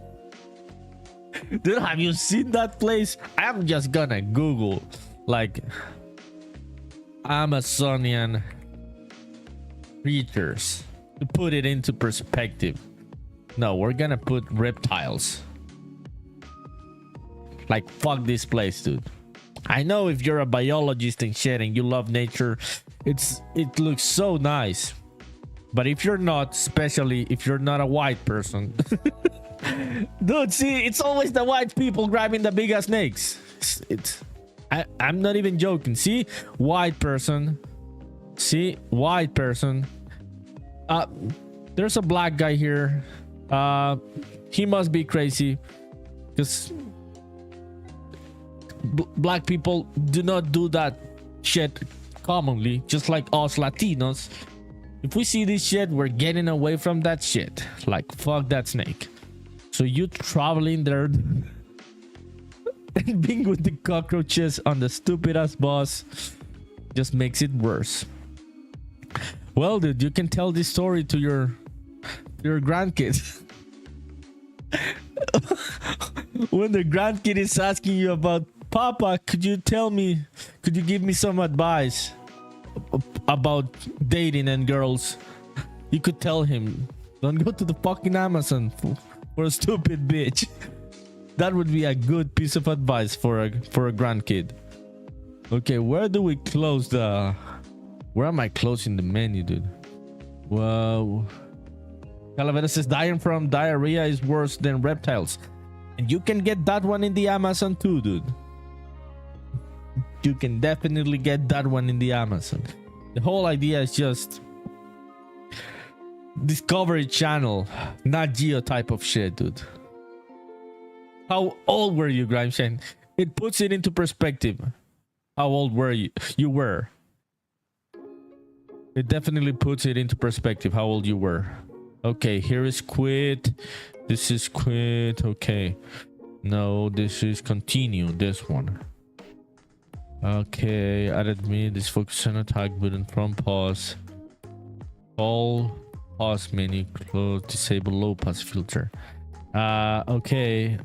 Dude, have you seen that place? I'm just gonna Google like Amazonian creatures to put it into perspective. No, we're gonna put reptiles. Like fuck this place, dude. I know if you're a biologist and shit and you love nature, it looks so nice. But if you're not, especially if you're not a white person, dude, see, it's always the white people grabbing the big ass snakes. I'm not even joking. See, white person. See, white person. There's a black guy here. He must be crazy because black people do not do that shit commonly, just like us Latinos. If we see this shit, we're getting away from that shit. Like, fuck that snake. So you traveling there and being with the cockroaches on the stupid ass boss just makes it worse. Well, dude, you can tell this story to your grandkids. When the grandkid is asking you about, Papa, could you give me some advice about dating and girls? You could tell him, don't go to the fucking Amazon for a stupid bitch. That would be a good piece of advice for a grandkid. Okay, where do we close the... Where am I closing the menu, dude? Whoa. Calavera says dying from diarrhea is worse than reptiles. And you can get that one in the Amazon too, dude. You can definitely get that one in the Amazon. The whole idea is just Discovery Channel, not Geo type of shit, dude. How old were you, Grimeshine? It puts it into perspective. How old were you? You were. It definitely puts it into perspective how old you were. Okay, here is quit. This is quit. Okay. No, this is continue. This one. Okay, added me. This focus on attack button from pause. All pause menu. Close. Disable low pass filter. Okay.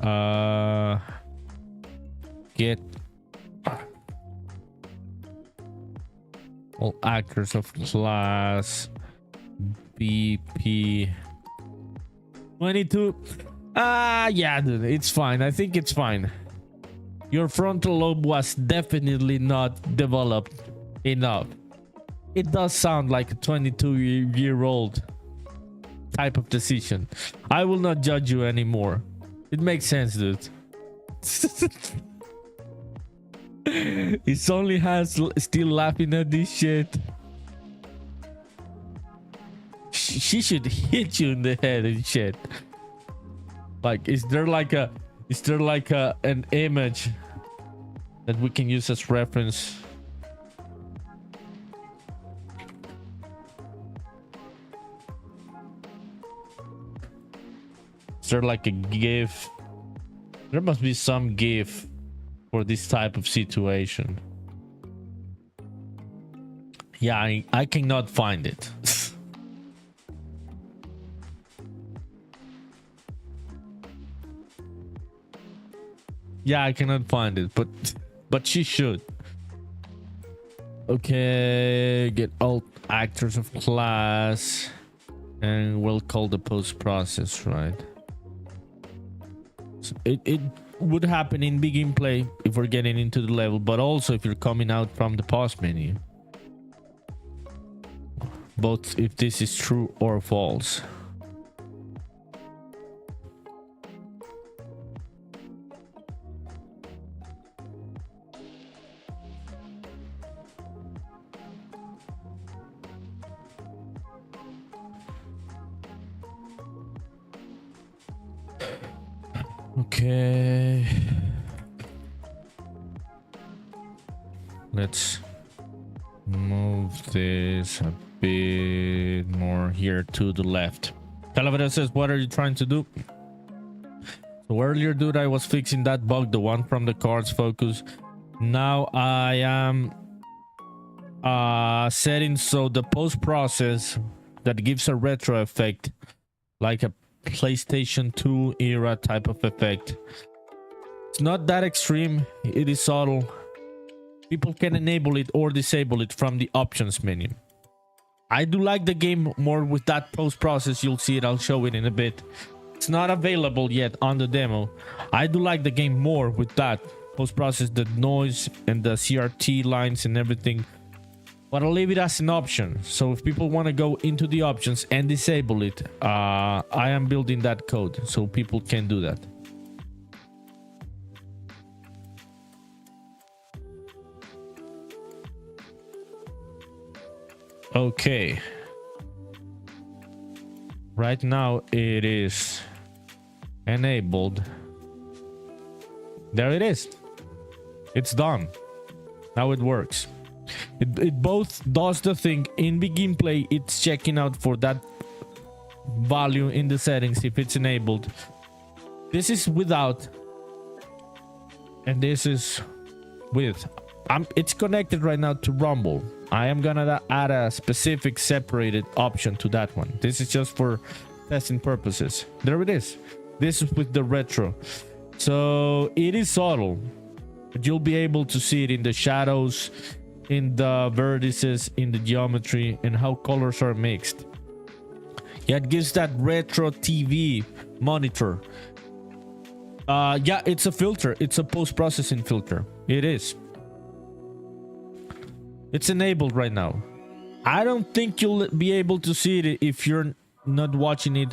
Get all actors of class BP 22. Yeah, dude, it's fine. I think it's fine. Your frontal lobe was definitely not developed enough. It does sound like a 22-year-old type of decision. I will not judge you anymore. It makes sense, dude. It's only has still laughing at this shit. She should hit you in the head and shit. Like, is there like an image that we can use as reference? Is there like a GIF? There must be some GIF for this type of situation. Yeah, I cannot find it. Yeah, I cannot find it, but she should. Okay, get all actors of class, and we'll call the post process, right? So it would happen in begin play if we're getting into the level, but also if you're coming out from the pause menu. Both if this is true or false. Okay, let's move this a bit more here to the left. Calavera says, what are you trying to do? So earlier, dude, I was fixing that bug, the one from the cards focus. Now I am setting so the post process that gives a retro effect, like a PlayStation 2 era type of effect. It's not that extreme, it is subtle. People can enable it or disable it from the options menu. I do like the game more with that post process. You'll see it, I'll show it in a bit. It's not available yet on the demo. I do like the game more with that post process, the noise and the CRT lines and everything. But I'll leave it as an option. So if people want to go into the options and disable it, I am building that code so people can do that. Okay. Right now it is enabled. There it is. It's done. Now it works. It both does the thing in begin play. It's checking out for that value in the settings if it's enabled. This is without, and this is with. It's connected right now to Rumble. I am gonna add a specific separated option to that one. This is just for testing purposes. There it is. This is with the retro. So it is subtle, but you'll be able to see it in the shadows, in the vertices, in the geometry, and how colors are mixed. Yeah, it gives that retro TV monitor. Yeah, it's a filter. It's a post-processing filter. It is. It's enabled right now. I don't think you'll be able to see it if you're not watching it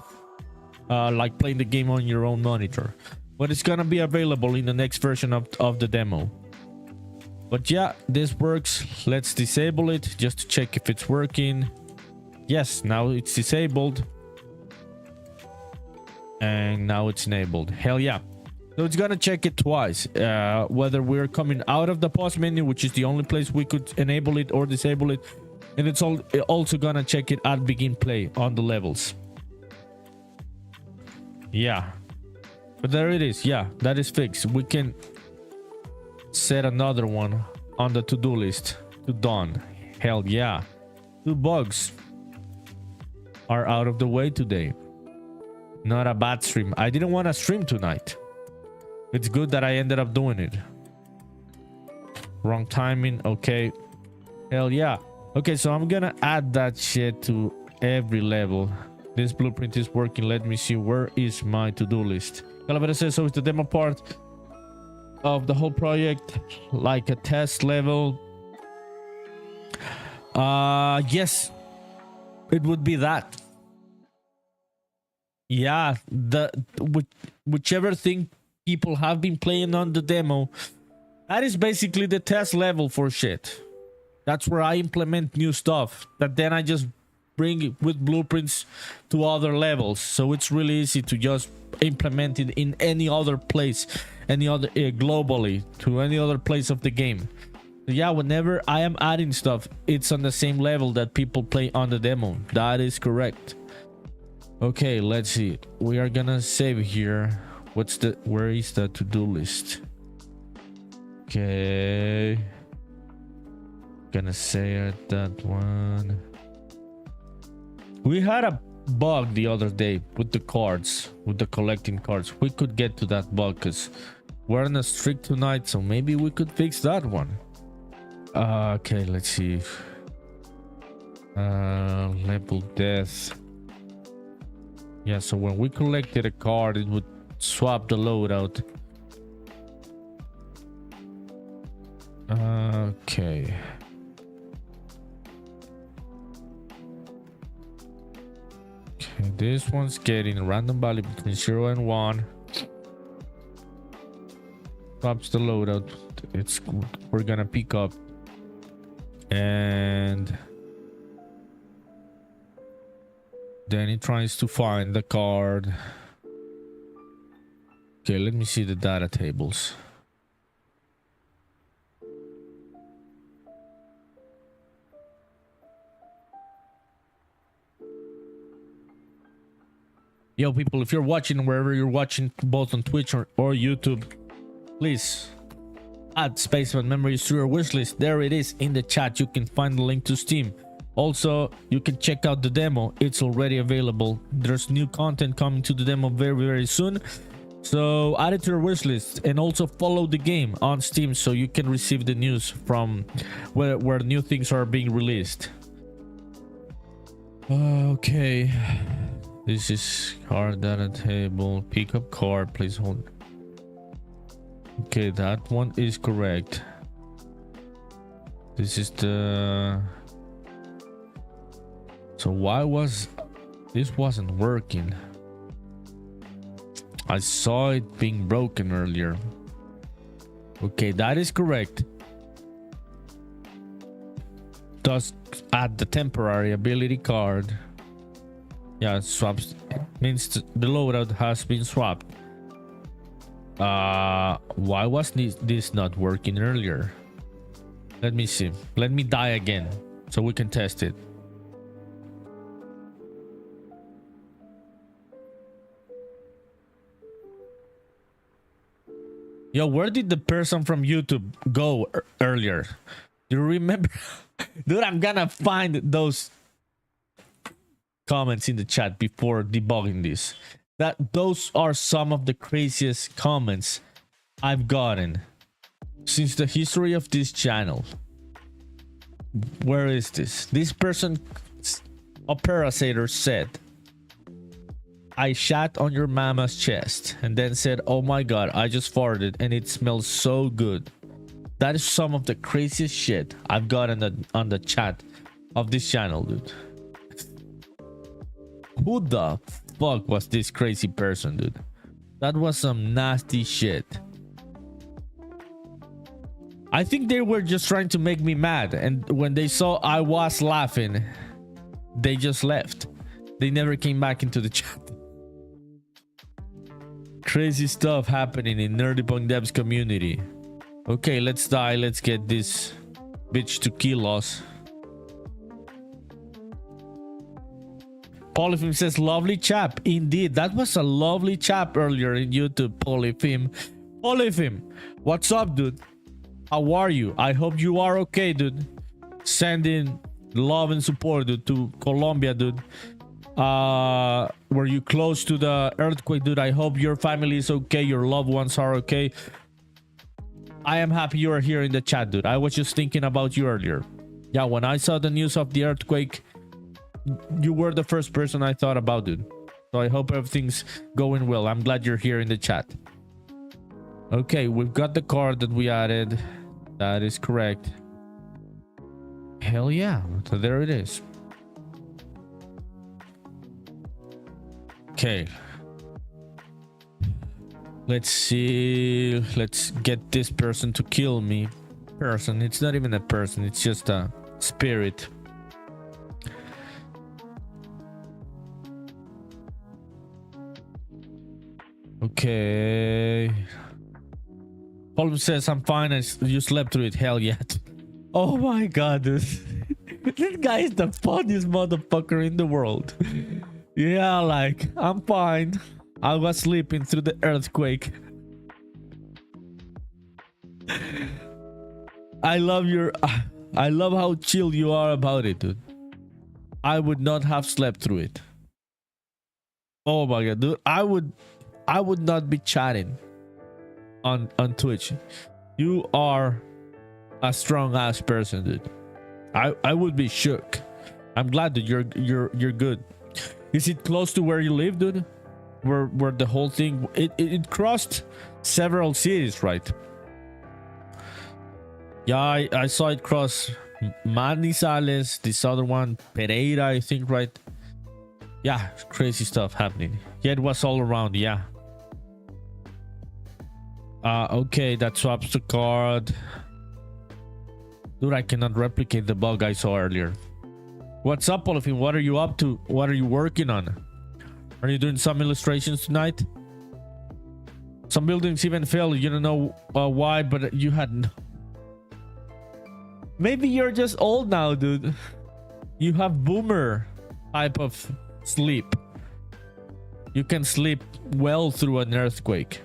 like playing the game on your own monitor. But it's gonna be available in the next version of the demo. But yeah, this works. Let's disable it just to check if it's working. Yes, now it's disabled. And now it's enabled. Hell yeah. So it's gonna check it twice, whether we're coming out of the pause menu, which is the only place we could enable it or disable it, and it's also gonna check it at begin play on the levels. Yeah, but there it is. Yeah, that is fixed. We can set another one on the to-do list to done. Hell yeah. 2 bugs are out of the way today. Not a bad stream. I didn't want to stream tonight. It's good that I ended up doing it. Wrong timing. Okay. Hell yeah. Okay, so I'm gonna add that shit to every level. This blueprint is working. Let me see. Where is my to-do list? Calavera says, so it's the demo part of the whole project, like a test level. Yes. It would be that. Yeah, whichever thing people have been playing on the demo, that is basically the test level for shit. That's where I implement new stuff that then I just bring it with blueprints to other levels. So it's really easy to just implement it in any other place, any other globally to any other place of the game. So yeah, whenever I am adding stuff, it's on the same level that people play on the demo. That is correct. Okay, let's see. We are gonna save here. Where is the to-do list? Okay. Gonna say that one. We had a bug the other day with the cards, with the collecting cards. We could get to that bug because we're on a streak tonight, so maybe we could fix that one. Okay, let's see. Level death. Yeah, so when we collected a card, it would swap the loadout. Okay. Okay, this one's getting a random value between 0 and 1. Swaps the loadout. It's we're gonna pick up. And then it tries to find the card. Okay, let me see the data tables. Yo, people, if you're watching wherever you're watching, both on Twitch or YouTube, please add Spaceman Memories to your wishlist. There it is in the chat. You can find the link to Steam. Also, you can check out the demo. It's already available. There's new content coming to the demo very, very soon. So add it to your wishlist and also follow the game on Steam so you can receive the news from where new things are being released. Okay. This is card data table. Pick up card. Please hold. Okay, that one is correct. This is the... So why was... This wasn't working. I saw it being broken earlier. Okay, that is correct. Does add the temporary ability card. Yeah, it swaps. Means the loadout has been swapped. Why was this not working earlier? Let me see. Let me die again so we can test it. Yo, where did the person from YouTube go earlier? Do you remember? Dude, I'm gonna find those comments in the chat before debugging this. Those are some of the craziest comments I've gotten since the history of this channel. Where is this? This person, a parasiter, said, I shat on your mama's chest, and then said, oh my god, I just farted and it smells so good. That is some of the craziest shit I've gotten on the chat of this channel, dude. Who the fuck was this crazy person, dude? That was some nasty shit. I think they were just trying to make me mad, and when they saw I was laughing, they just left. They never came back into the chat. Crazy stuff happening in NerdyPunkDev's community. Okay, let's die. Let's get this bitch to kill us. Polyphim says, lovely chap. Indeed, that was a lovely chap earlier in YouTube, Polyphim. Polyphim, what's up, dude? How are you? I hope you are okay, dude. Sending love and support, dude, to Colombia, dude. Were you close to the earthquake, dude? I hope your family is okay, your loved ones are okay. I am happy you are here in the chat, dude. I was just thinking about you earlier. Yeah, when I saw the news of the earthquake, you were the first person I thought about, dude. So I hope everything's going well. I'm glad you're here in the chat. Okay, we've got the card that we added. That is correct. Hell yeah. So there it is. Okay. Let's see. Let's get this person to kill me. Person. It's not even a person. It's just a spirit. Okay. Paul says, I'm fine. You slept through it. Hell yeah. Oh my god, dude. This guy is the funniest motherfucker in the world. Yeah, like, I'm fine. I was sleeping through the earthquake. I love how chill you are about it, dude. I would not have slept through it. Oh my god, dude. I would not be chatting on Twitch. You are a strong ass person, dude. I would be shook. I'm glad that you're good. Is it close to where you live, dude? Where the whole thing it crossed several cities, right? Yeah, I saw it cross Manizales, this other one, Pereira, I think, right? Yeah, crazy stuff happening. Yeah, it was all around, yeah. Okay, that swaps the card. Dude, I cannot replicate the bug I saw earlier. What's up, Polyphim? What are you up to? What are you working on? Are you doing some illustrations tonight? Some buildings even fell. You don't know why, but you had... Maybe you're just old now, dude. You have boomer type of sleep. You can sleep well through an earthquake.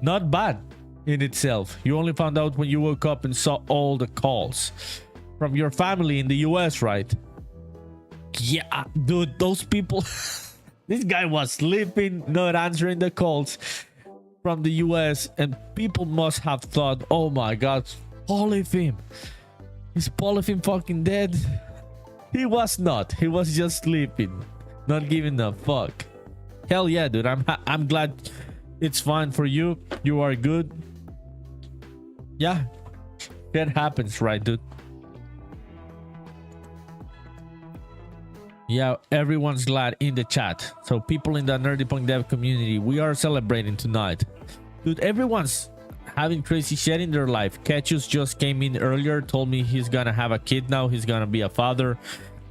Not bad in itself. You only found out when you woke up and saw all the calls from your family in the US, right? Yeah, dude, those people... This guy was sleeping, not answering the calls from the US, and people must have thought, oh my god, Polyphim. Is Polyphim fucking dead? He was not. He was just sleeping, not giving a fuck. Hell yeah, dude. I'm glad it's fine for you. You are good. Yeah, that happens, right, dude? Yeah, everyone's glad in the chat. So people in the NerdyPunkDev community, we are celebrating tonight. Dude, everyone's having crazy shit in their life. Ketchus just came in earlier, told me he's gonna have a kid now. He's gonna be a father.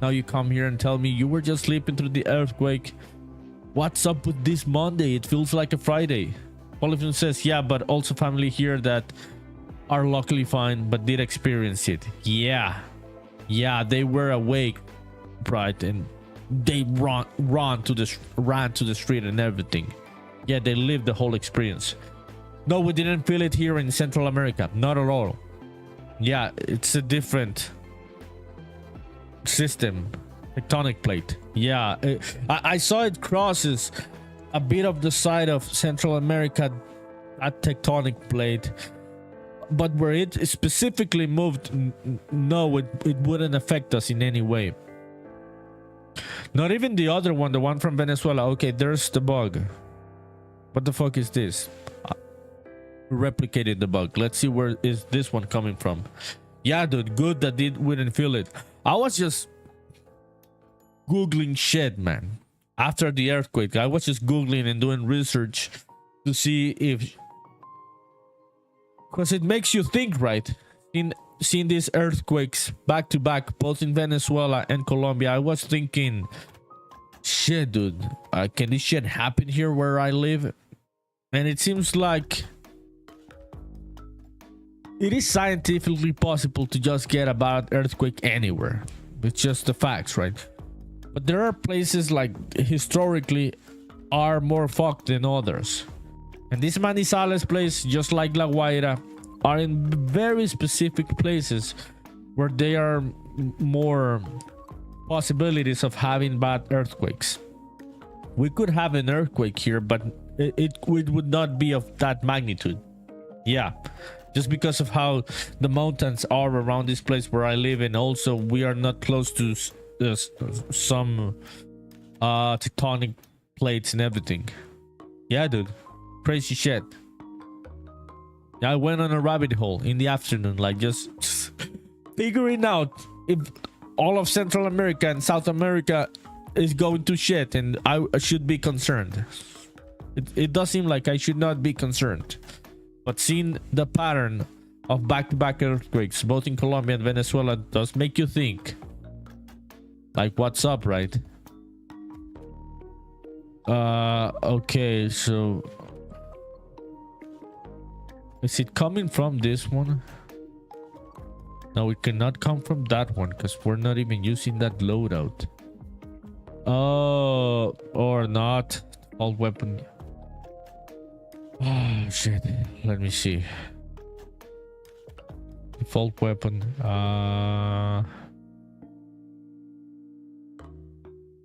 Now you come here and tell me you were just sleeping through the earthquake. What's up with this Monday? It feels like a Friday. Polyphim says, yeah, but also family here that are luckily fine, but did experience it. Yeah, they were awake, right, and they ran to the street and everything. Yeah, they lived the whole experience. No, we didn't feel it here in Central America, not at all. Yeah, it's a different system, tectonic plate. Yeah, I saw it crosses a bit of the side of Central America, that tectonic plate, but where it specifically moved, no, it wouldn't affect us in any way. Not even the other one, the one from Venezuela. Okay, there's the bug. What the fuck is this? Replicated the bug. Let's see where is this one coming from. Yeah, dude, good that we didn't feel it. I was just googling shit, man. After the earthquake, I was just googling and doing research to see if, because it makes you think, right? In seeing these earthquakes back to back, both in Venezuela and Colombia, I was thinking, shit, dude, can this shit happen here where I live? And it seems like it is scientifically possible to just get a bad earthquake anywhere. It's just the facts, right? But there are places like historically are more fucked than others. And this Manizales place, just like La Guaira, are in very specific places where there are more possibilities of having bad earthquakes. We could have an earthquake here, but it would not be of that magnitude. Yeah, just because of how the mountains are around this place where I live, and also we are not close to some tectonic plates and everything. Yeah, dude, crazy shit. I went on a rabbit hole in the afternoon, like just figuring out if all of Central America and South America is going to shit, and I should be concerned. It does seem like I should not be concerned, but seeing the pattern of back-to-back earthquakes both in Colombia and Venezuela does make you think, like, what's up, right? Okay, so is it coming from this one? No, it cannot come from that one because we're not even using that loadout. Oh, or not. All weapon. Oh shit, let me see. Default weapon.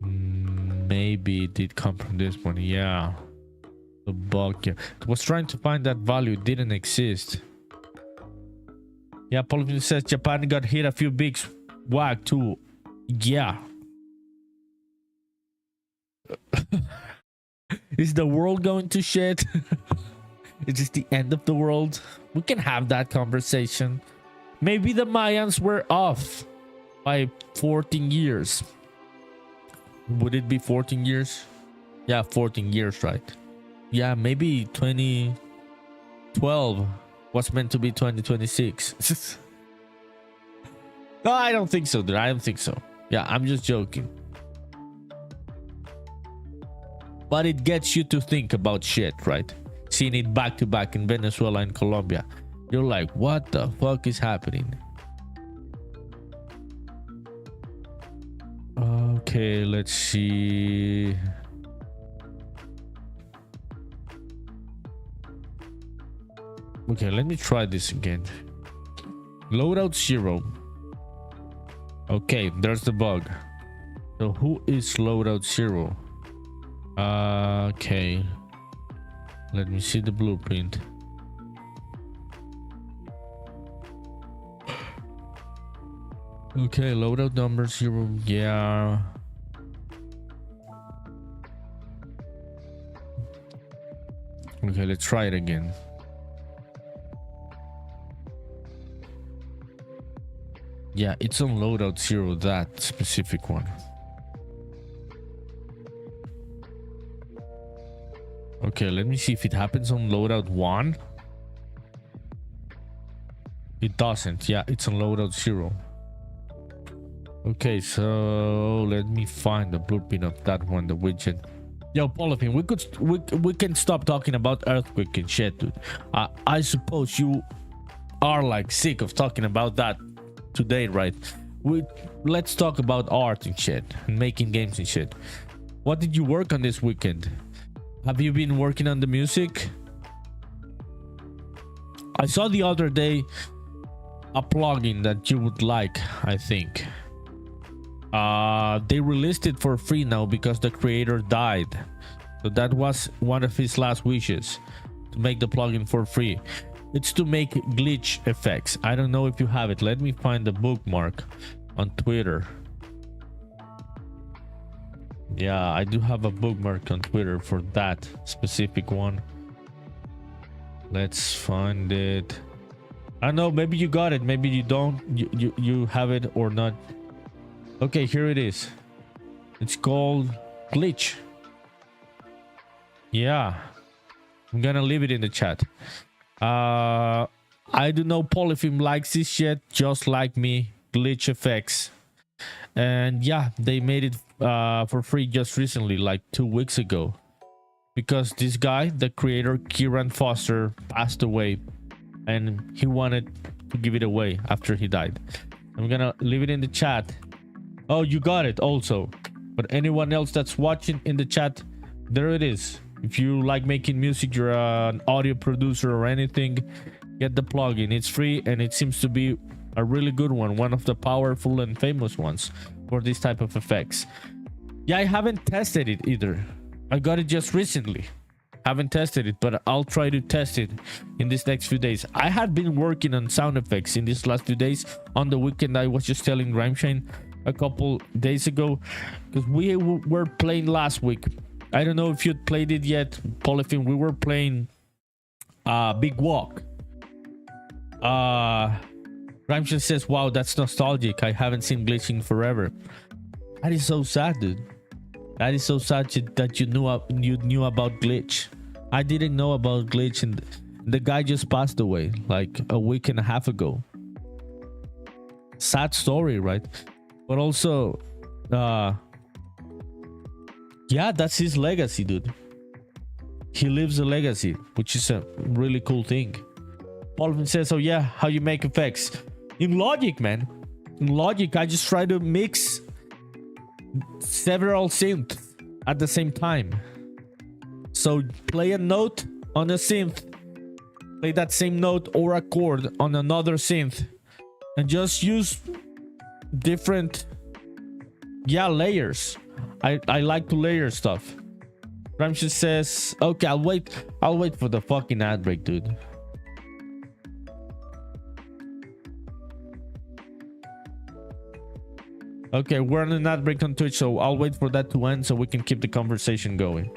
Maybe it did come from this one. Yeah, the bug. Yeah, I was trying to find that value. It didn't exist. Yeah, Paul says Japan got hit a few bigs. Whack too. Yeah. Is the world going to shit? Is this the end of the world? We can have that conversation. Maybe the Mayans were off by 14 years. Would it be 14 years? Yeah, 14 years, right? Yeah, maybe 2012 was meant to be 2026. No, I don't think so, dude. I don't think so. Yeah, I'm just joking. But it gets you to think about shit, right? Seeing it back to back in Venezuela and Colombia. You're like, what the fuck is happening? Okay, let's see. Okay, let me try this again. Loadout 0. Okay, there's the bug. So who is loadout 0? Okay, let me see the blueprint. Okay, loadout number 0. Yeah. Okay, let's try it again. Yeah, it's on loadout 0, that specific one. Okay, let me see if it happens on loadout 1. It doesn't. Yeah, it's on loadout 0. Okay, so let me find the blueprint of that one, the widget. Yo, Polyphene, we can stop talking about earthquake and shit, dude. I suppose you are like sick of talking about that today, right? Let's talk about art and shit and making games and shit. What did you work on this weekend? Have you been working on the music? I saw the other day a plugin that you would like, I think. They released it for free now because the creator died. So that was one of his last wishes, to make the plugin for free. It's to make glitch effects. I don't know if you have it. Let me find the bookmark on Twitter. Yeah, I do have a bookmark on Twitter for that specific one. Let's find it. I don't know, maybe you got it, maybe you don't. You have it or not. Okay, here it is. It's called Glitch. Yeah, I'm gonna leave it in the chat. I do know Polyphim likes this shit just like me. Glitch effects. And yeah, they made it for free just recently, like 2 weeks ago, because this guy, the creator Kieran Foster, passed away and he wanted to give it away after he died. I'm gonna leave it in the chat. Oh, you got it also. But anyone else that's watching in the chat, there it is. If you like making music, you're an audio producer or anything, get the plugin. It's free and it seems to be a really good one of the powerful and famous ones for this type of effects. Yeah, I haven't tested it either. I got it just recently. Haven't tested it, but I'll try to test it in these next few days. I had been working on sound effects in these last few days. On the weekend, I was just telling Grimeshane a couple days ago, because we were playing last week. I don't know if you'd played it yet, Polyphim. We were playing Big Walk. Grimeshane says, wow, that's nostalgic. I haven't seen glitching forever. That is so sad, dude. That is so sad that you knew about glitch. I didn't know about glitch, and the guy just passed away like a week and a half ago. Sad story, right? But also, yeah, that's his legacy, dude. He lives a legacy, which is a really cool thing. Paul says, oh yeah, how you make effects? In Logic, man. In Logic, I just try to mix several synths at the same time. So play a note on a synth, play that same note or a chord on another synth, and just use different layers. I like to layer stuff. Ramsey says, okay, I'll wait for the fucking ad break, dude. Okay, we're on an ad break on Twitch, so I'll wait for that to end so we can keep the conversation going.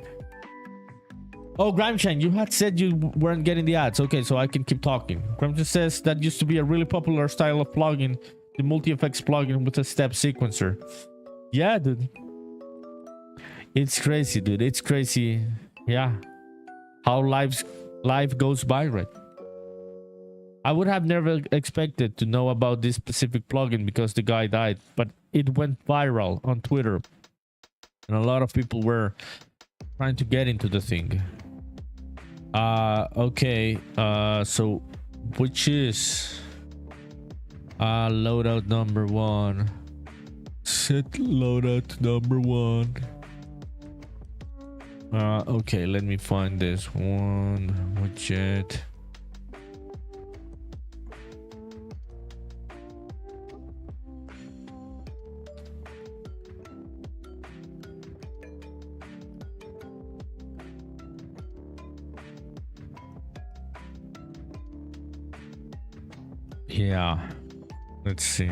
Oh, Grimeshane, you had said you weren't getting the ads. Okay, so I can keep talking. Grimeshane says that used to be a really popular style of plugin, the multi-effects plugin with a step sequencer. Yeah, dude. It's crazy, dude. It's crazy. Yeah. How life goes by, right? I would have never expected to know about this specific plugin because the guy died, but it went viral on Twitter. And a lot of people were trying to get into the thing. Okay. So which is loadout number 1. Set loadout number 1. Okay, let me find this one widget. Yeah, let's see.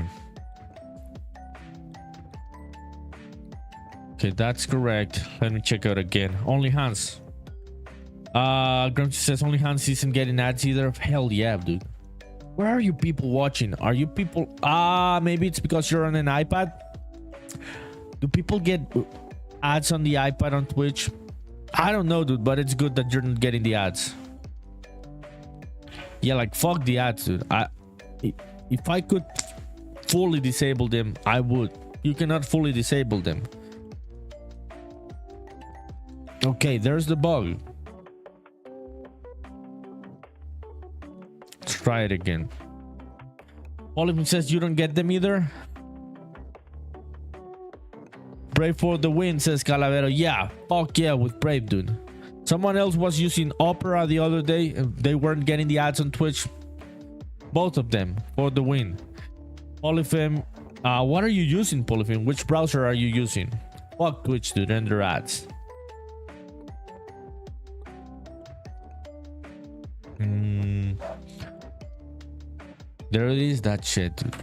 Okay, that's correct. Let me check out again. Only Hans. Grumpy says only Hans isn't getting ads either. Hell yeah, dude. Where are you people watching? Are you people? Maybe it's because you're on an iPad. Do people get ads on the iPad on Twitch? I don't know, dude, but it's good that you're not getting the ads. Yeah, like fuck the ads, dude. If I could fully disable them, I would. You cannot fully disable them. Okay, there's the bug. Let's try it again. Polyphone says you don't get them either. Brave for the win, says Calavero. Yeah, fuck yeah with Brave, dude. Someone else was using Opera the other day. They weren't getting the ads on Twitch. Both of them for the win. Polyphone, what are you using, Polyphone? Which browser are you using? Fuck Twitch, dude, and their ads. There it is, that shit, dude.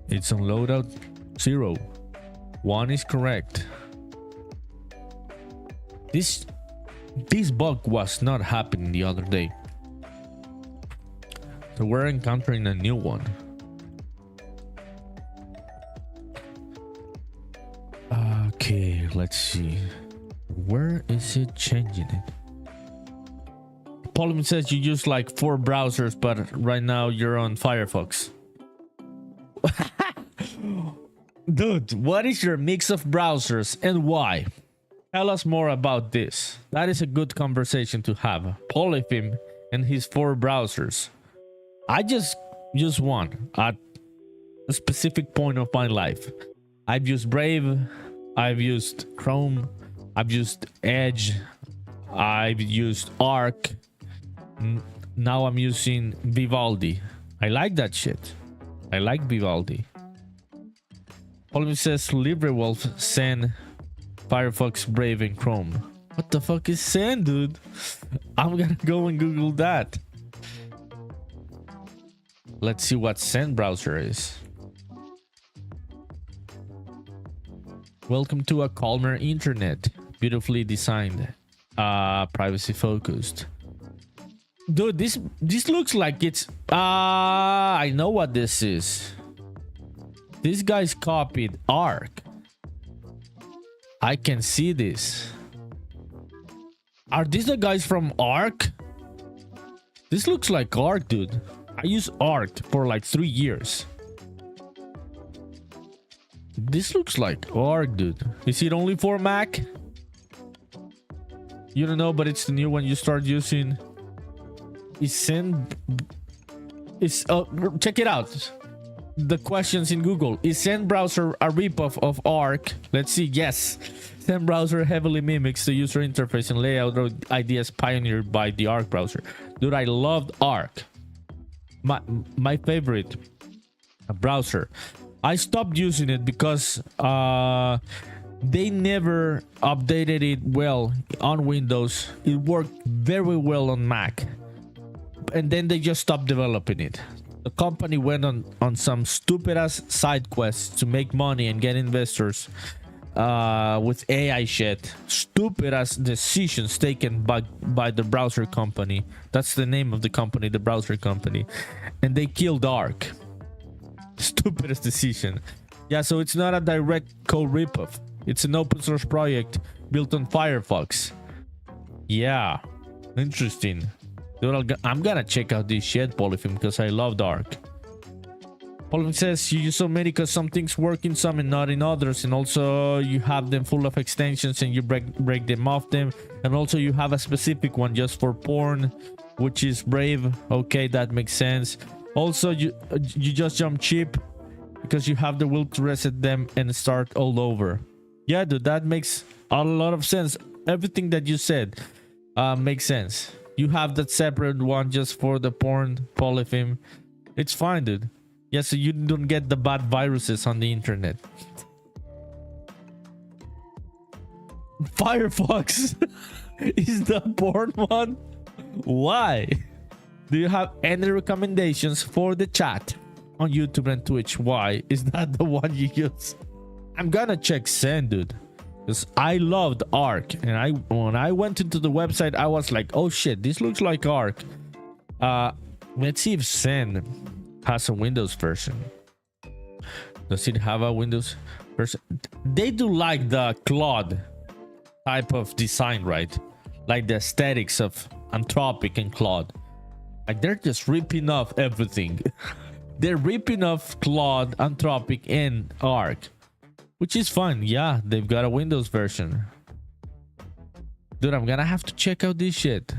It's on loadout 0. 1 is correct. This bug was not happening the other day. So we're encountering a new one. Okay, let's see. Where is it changing it? Polyphone says you use like 4 browsers, but right now you're on Firefox. Dude, what is your mix of browsers and why? Tell us more about this. That is a good conversation to have. Polyphone and his 4 browsers. I just use one at a specific point of my life. I've used Brave, I've used Chrome, I've used Edge, I've used Arc. Now I'm using Vivaldi. I like that shit. I like Vivaldi. Polyphone says LibreWolf, Sen, Firefox, Brave, and Chrome. What the fuck is Sen, dude? I'm gonna go and Google that. Let's see what Sen browser is. Welcome to a calmer internet. Beautifully designed. Privacy focused. Dude, this looks like it's... I know what this is. This guy's copied Arc. I can see this. Are these the guys from Arc? This looks like Arc, dude. I used Arc for like 3 years. This looks like Arc, dude. Is it only for Mac? You don't know, but it's the new one you start using. Check it out. The questions in Google. Is Zen browser a ripoff of Arc? Let's see. Yes. Zen browser heavily mimics the user interface and layout ideas pioneered by the Arc browser. Dude, I loved Arc. My favorite browser. I stopped using it because they never updated it well on Windows. It worked very well on Mac. And then they just stopped developing it. The company went on some stupid ass side quests to make money and get investors with AI shit. Stupid ass decisions taken by the browser company. That's the name of the company, the browser company. And they killed Arc. Stupidest decision. Yeah, so it's not a direct code ripoff. It's an open source project built on Firefox. Yeah, interesting. Dude, I'm gonna check out this shit, Polyphone, because I love Arc. Polyphone says you use so many because some things work in some and not in others, and also you have them full of extensions and you break them off them, and also you have a specific one just for porn, which is Brave. Okay, that makes sense. Also, you just jump cheap because you have the will to reset them and start all over. Yeah, dude, that makes a lot of sense. Everything that you said makes sense. You have that separate one just for the porn, Polyphone. It's fine, dude. Yeah, so you don't get the bad viruses on the internet. Firefox is the porn one? Why? Do you have any recommendations for the chat on YouTube and Twitch? Why is that the one you use? I'm gonna check Zen, dude. Because I loved Arc, and when I went into the website, I was like, oh shit, this looks like Arc. Let's see if Zen has a Windows version. Does it have a Windows version? They do like the Claude type of design, right? Like the aesthetics of Anthropic and Claude. Like they're just ripping off everything. They're ripping off Claude, Anthropic, and Arc. Which is fun. Yeah, they've got a Windows version. Dude, I'm gonna have to check out this shit.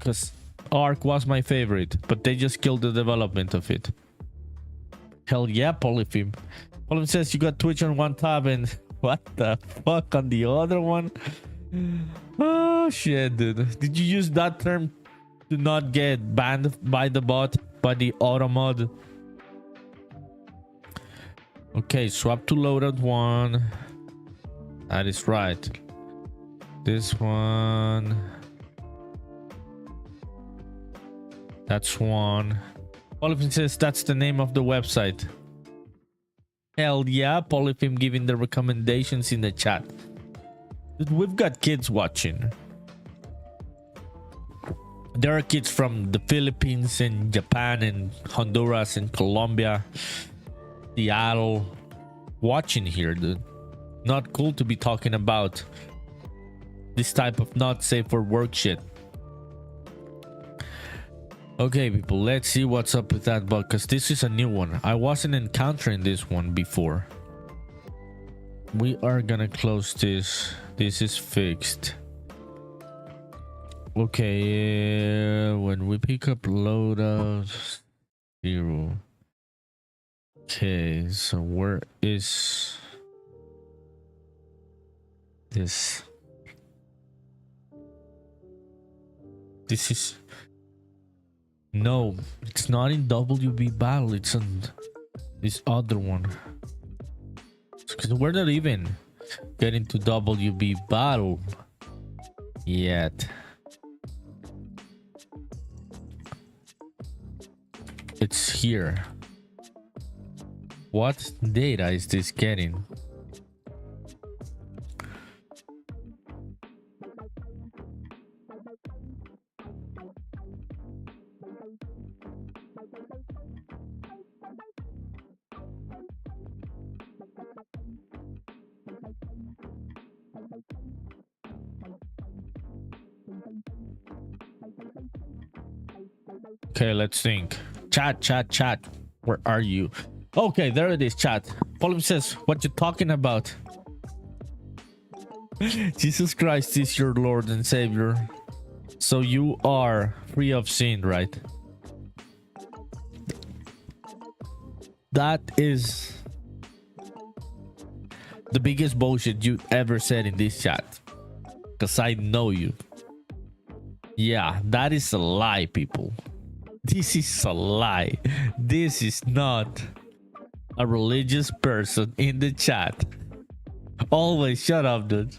because Ark was my favorite, but they just killed the development of it. Hell yeah, Polyphim. Polyphim says you got Twitch on one tab and what the fuck on the other one? Oh shit, dude. Did you use that term to not get banned by the bot, by the auto mod? Okay, swap to loaded one. That is right. This one. That's one. Polyphim says that's the name of the website. Hell yeah, Polyphim giving the recommendations in the chat. Dude, we've got kids watching. There are kids from the Philippines and Japan and Honduras and Colombia, Seattle, watching here, dude. Not cool to be talking about this type of not safe for work shit. Okay, people, let's see what's up with that bug, because this is a new one. I wasn't encountering this one before. We are gonna close this. This is fixed. Okay, when we pick up loadout 0. Okay, so where is this? This is... No, it's not in WB battle. It's on this other one. Because we're not even getting to WB battle yet. It's here. What data is this getting? Okay, let's think. Chat. Where are you? Okay, there it is, chat. Polyphim says, what you talking about? Jesus Christ is your Lord and Savior. So you are free of sin, right? That is the biggest bullshit you ever said in this chat. Because I know you. Yeah, that is a lie, people. This is a lie. This is not a religious person in the chat. Always shut up, dude.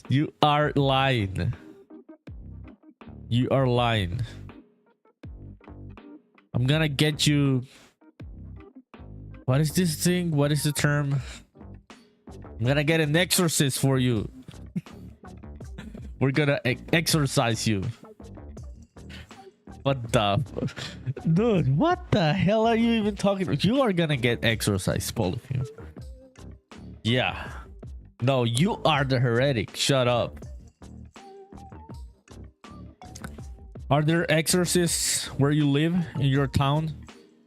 You are lying. You are lying. I'm gonna get you. What is this thing? What is the term? I'm gonna get an exorcist for you. We're gonna exorcise you. What the dude, what the hell are you even talking about? You are gonna get exorcised, Polyphim. Yeah. No, you are the heretic. Shut up. Are there exorcists where you live in your town?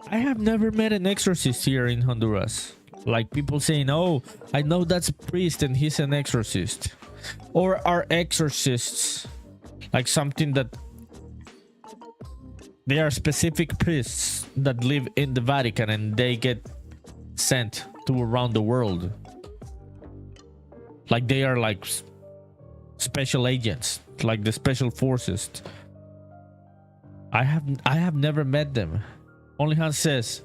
I have never met an exorcist here in Honduras. Like people saying, oh, I know that's a priest and he's an exorcist. Or are exorcists like something that they are specific priests that live in the Vatican and they get sent to around the world? Like they are like special agents, like the special forces. I have never met them. Only Han says,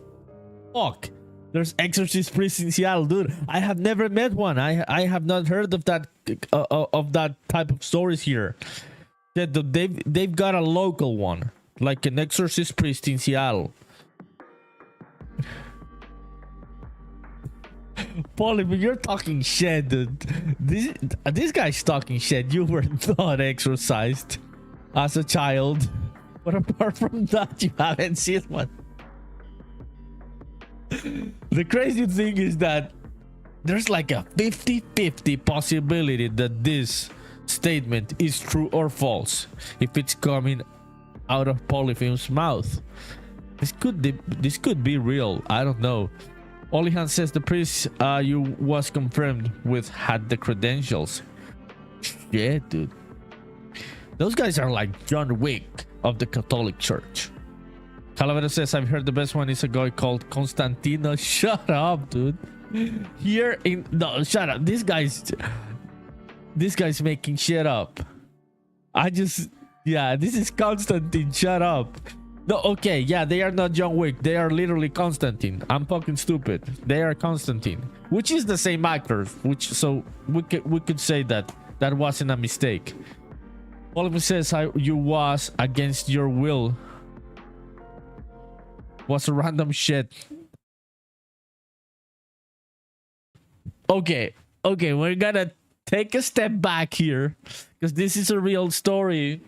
fuck, there's exorcist priests in Seattle, dude. I have never met one. I have not heard of that type of stories here. They've got a local one, like an exorcist priest in Seattle. Paulie, you're talking shit, dude. This guy's talking shit. You were not exorcised as a child. But apart from that, you haven't seen one. The crazy thing is that there's like a 50-50 possibility that this statement is true or false if it's coming out of Polyphim's mouth. This could be real. I don't know. Olihan says the priest you was confirmed with had the credentials. Yeah, dude. Those guys are like John Wick. of the Catholic Church. Calavera says, I've heard the best one is a guy called Constantino. Shut up, dude. Here in... No, shut up. This guy's making shit up. Yeah, this is Constantine. Shut up. No, okay, yeah, they are not John Wick. They are literally Constantine. I'm fucking stupid. They are Constantine, which is the same actor. So we could say that wasn't a mistake. Oliver says, you was against your will. Was a random shit. Okay, we're gonna take a step back here because this is a real story.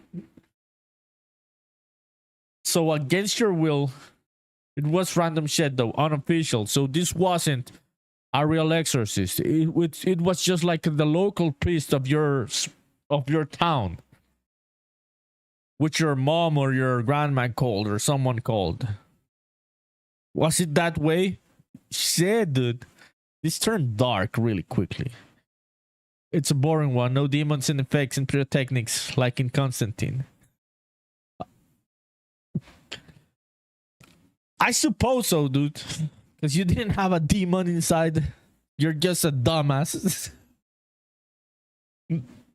So against your will, it was random shit though, unofficial. So this wasn't a real exorcist. It was just like the local priest of your town, which your mom or your grandma called or someone called. Was it that way? Shit, dude. This turned dark really quickly. It's a boring one. No demons and effects and pyrotechnics like in Constantine. I suppose so, dude. Because you didn't have a demon inside. You're just a dumbass.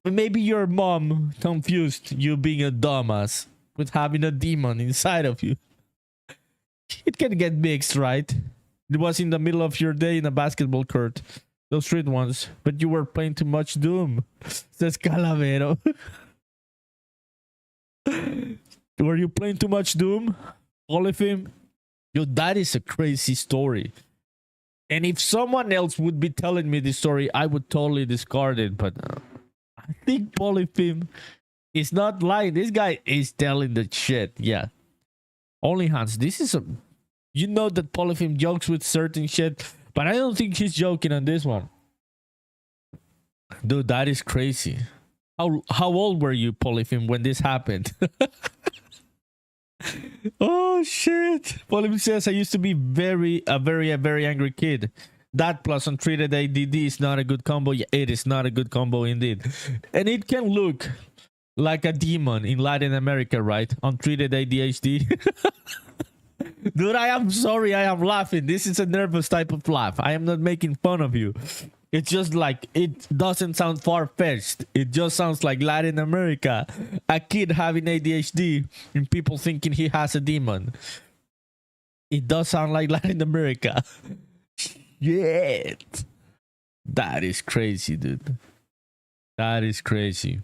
Maybe your mom confused you being a dumbass with having a demon inside of you. It can get mixed, right? It was in the middle of your day in a basketball court. Those street ones. But you were playing too much Doom. Says Calavero. Were you playing too much Doom? All of him? Yo, that is a crazy story. And if someone else would be telling me this story, I would totally discard it. But I think Polyphim is not lying. This guy is telling the shit. Yeah. Only Hans, this is a... You know that Polyphim jokes with certain shit, but I don't think he's joking on this one. Dude, that is crazy. How old were you, Polyphim, when this happened? Oh shit. Polyphim says, I used to be a very angry kid. That plus untreated ADD is not a good combo. Yeah, it is not a good combo indeed. And it can look like a demon in Latin America, right? Untreated ADHD. Dude, I am sorry, I am laughing. This is a nervous type of laugh. I am not making fun of you. It's just like, it doesn't sound far-fetched. It just sounds like Latin America. A kid having ADHD and people thinking he has a demon. It does sound like Latin America. Shit. That is crazy, dude. That is crazy.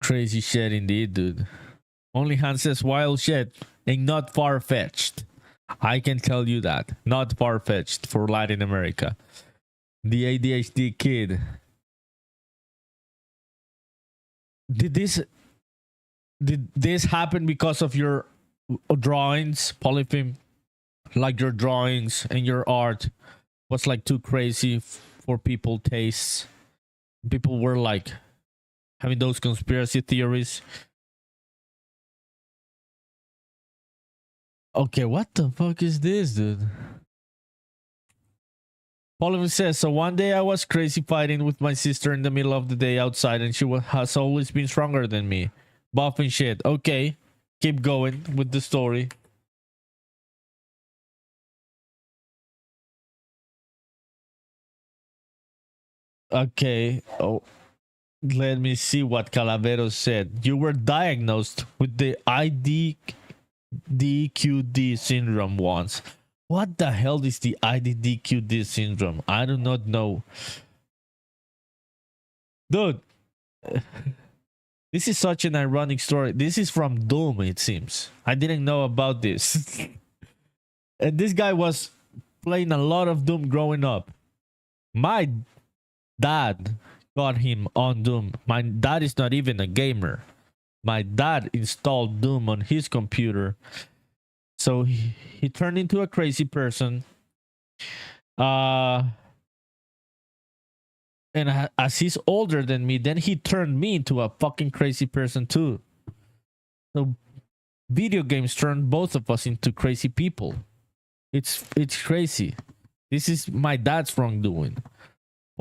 Crazy shit indeed, dude. Only Hans says wild shit and not far-fetched. I can tell you that. Not far-fetched for Latin America. The ADHD kid. Did this happen because of your drawings, Polyphim? Like your drawings and your art was like too crazy for people's tastes. People were like having those conspiracy theories. Okay, what the fuck is this, dude? Polyphim says, so one day I was crazy fighting with my sister in the middle of the day outside and she has always been stronger than me. Buff and shit. Okay, keep going with the story. Okay, oh, let me see what Calavero said. You were diagnosed with the IDDQD syndrome once. What the hell is the IDDQD syndrome? I do not know. Dude, this is such an ironic story. This is from Doom, it seems. I didn't know about this. And this guy was playing a lot of Doom growing up. My dad got him on Doom. My dad is not even a gamer. My dad installed Doom on his computer. So he turned into a crazy person. And as he's older than me, then he turned me into a fucking crazy person too. So video games turned both of us into crazy people. It's crazy. This is my dad's wrongdoing.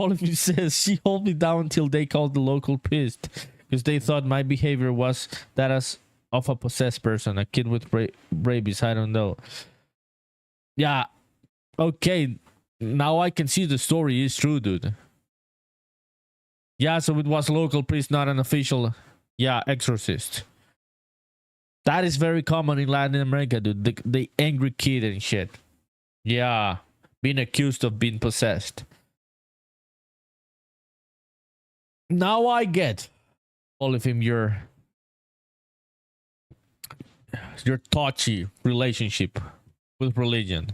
Polyphony says she held me down until they called the local priest because they thought my behavior was that as of a possessed person, a kid with rabies. I don't know. Yeah, okay. Now I can see the story is true, dude. Yeah, so it was local priest, not an official, exorcist. That is very common in Latin America, dude. The angry kid and shit. Yeah, being accused of being possessed. Now I get, Polypheme, your touchy relationship with religion.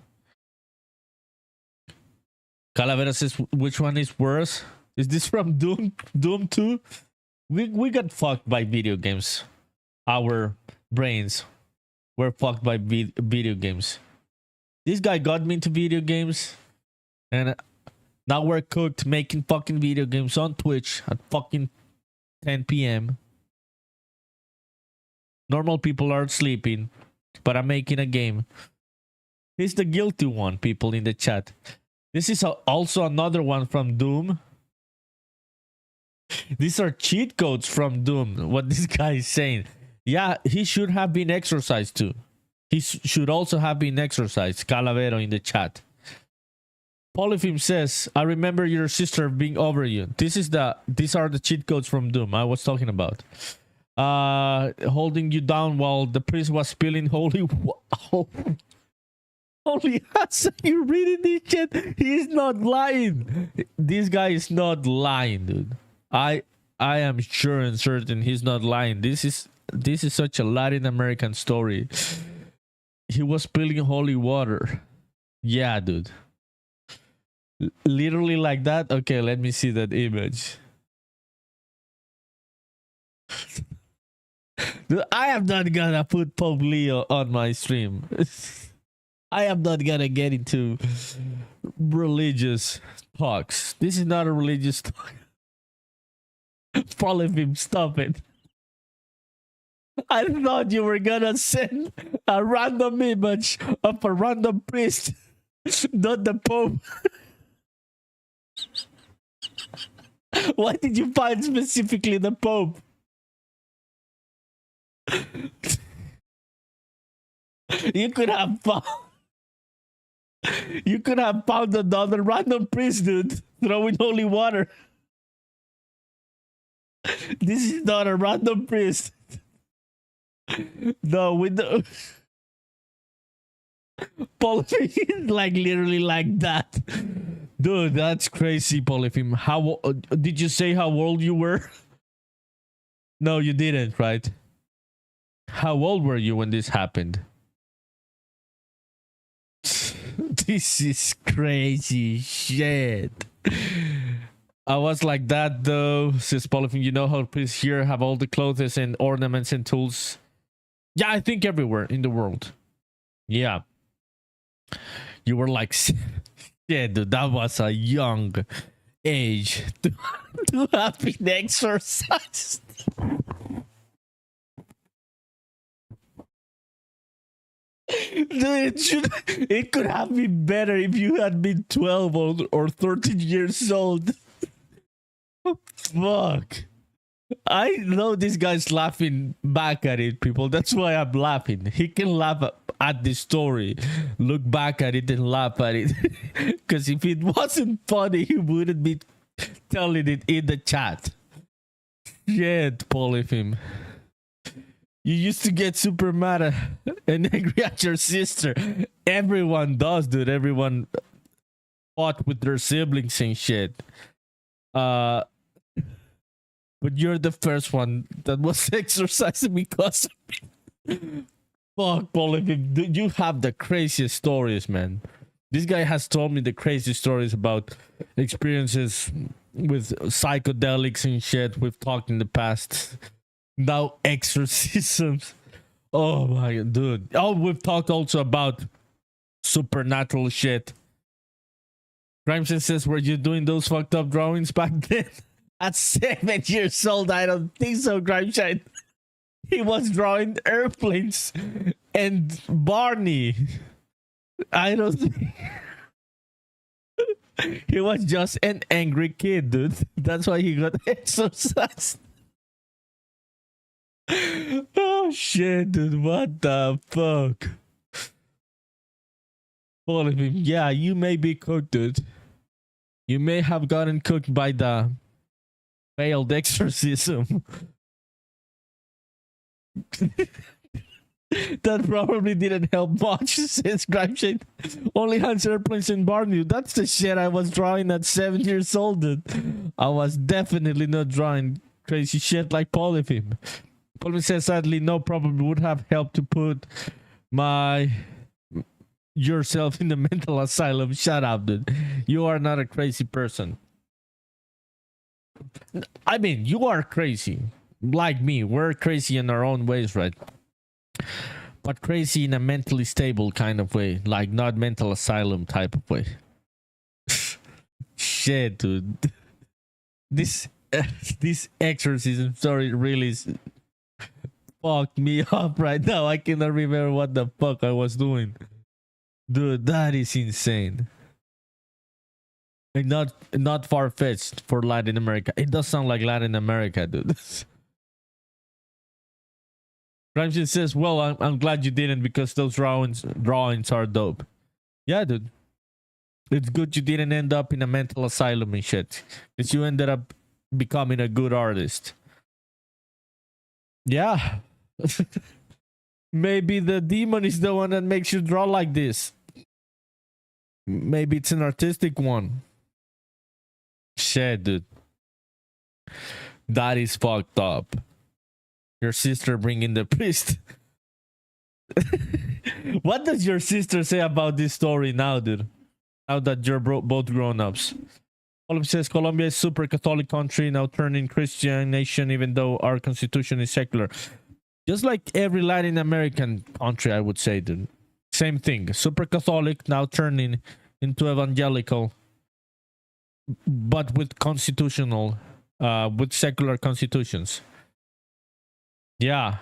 Calavera says, which one is worse? Is this from Doom 2? We got fucked by video games. Our brains were fucked by video games. This guy got me into video games, and now we're cooked making fucking video games on Twitch at fucking 10 p.m. Normal people are sleeping, but I'm making a game. He's the guilty one, people in the chat. This is also another one from Doom. These are cheat codes from Doom, what this guy is saying. Yeah, he should have been exorcised too. He should also have been exorcised. Calavero in the chat. Polypheme says, I remember your sister being over you. These are the cheat codes from Doom I was talking about. Holding you down while the priest was spilling holy holy ass. You reading this shit? He's not lying. This guy is not lying, dude. I am sure and certain he's not lying. This is such a Latin American story. He was spilling holy water. Yeah, dude. Literally like that. Okay, let me see that image. Dude, I am not gonna put Pope Leo on my stream. I am not gonna get into religious talks. This is not a religious talk. Follow him, stop it. I thought you were gonna send a random image of a random priest, not the Pope. Why did you find specifically the Pope? You could have found another random priest, dude, throwing holy water. This is not a random priest. No, with the Polypheme is like literally like that. Dude, that's crazy, Polypheme. How did you say how old you were? No, you didn't, right? How old were you when this happened? This is crazy shit. I was like that though, says Polypheme. You know how priests here have all the clothes and ornaments and tools? Yeah, I think everywhere in the world. Yeah. You were like, yeah, dude, that was a young age to have been exorcised. Dude, it could have been better if you had been 12 or 13 years old. Fuck. I know this guy's laughing back at it, people. That's why I'm laughing. He can laugh at the story, look back at it and laugh at it. Because if it wasn't funny, he wouldn't be telling it in the chat. Shit, Polypheme. You used to get super mad and angry at your sister. Everyone does, dude. Everyone fought with their siblings and shit. But you're the first one that was exercising because of me. Fuck, Polypheme. You have the craziest stories, man. This guy has told me the craziest stories about experiences with psychedelics and shit. We've talked in the past. Now exorcisms. Oh my god, dude. Oh, we've talked also about supernatural shit. Grimson says, were you doing those fucked up drawings back then? At 7 years old, I don't think so, Grimeshine. He was drawing airplanes and Barney. I don't think... He was just an angry kid, dude. That's why he got exorcised. Oh shit, dude. What the fuck? All of him. Yeah, you may be cooked, dude. You may have gotten cooked by the failed exorcism. That probably didn't help much since Grimeshade only has airplanes and Barnew. That's the shit I was drawing at 7 years old, dude. I was definitely not drawing crazy shit like Polyphim. Polyphim says, sadly, no, probably would have helped to put yourself in the mental asylum. Shut up, dude. You are not a crazy person. I mean, you are crazy. Like me, we're crazy in our own ways, right? But crazy in a mentally stable kind of way, like not mental asylum type of way. Shit, dude. This exorcism story really fucked me up right now. I cannot remember what the fuck I was doing. Dude, that is insane. And not far-fetched for Latin America. It does sound like Latin America, dude. Grimeshade says, well, I'm glad you didn't because those drawings are dope. Yeah, dude. It's good you didn't end up in a mental asylum and shit. Because you ended up becoming a good artist. Yeah. Maybe the demon is the one that makes you draw like this. Maybe it's an artistic one. Shit, dude. That is fucked up. Your sister bringing the priest. What does your sister say about this story now, dude? Now that you're both grown-ups. Olive says Colombia is super Catholic country, now turning Christian nation, even though our constitution is secular. Just like every Latin American country, I would say, dude. Same thing. Super Catholic, now turning into evangelical. But with constitutional, with secular constitutions. Yeah.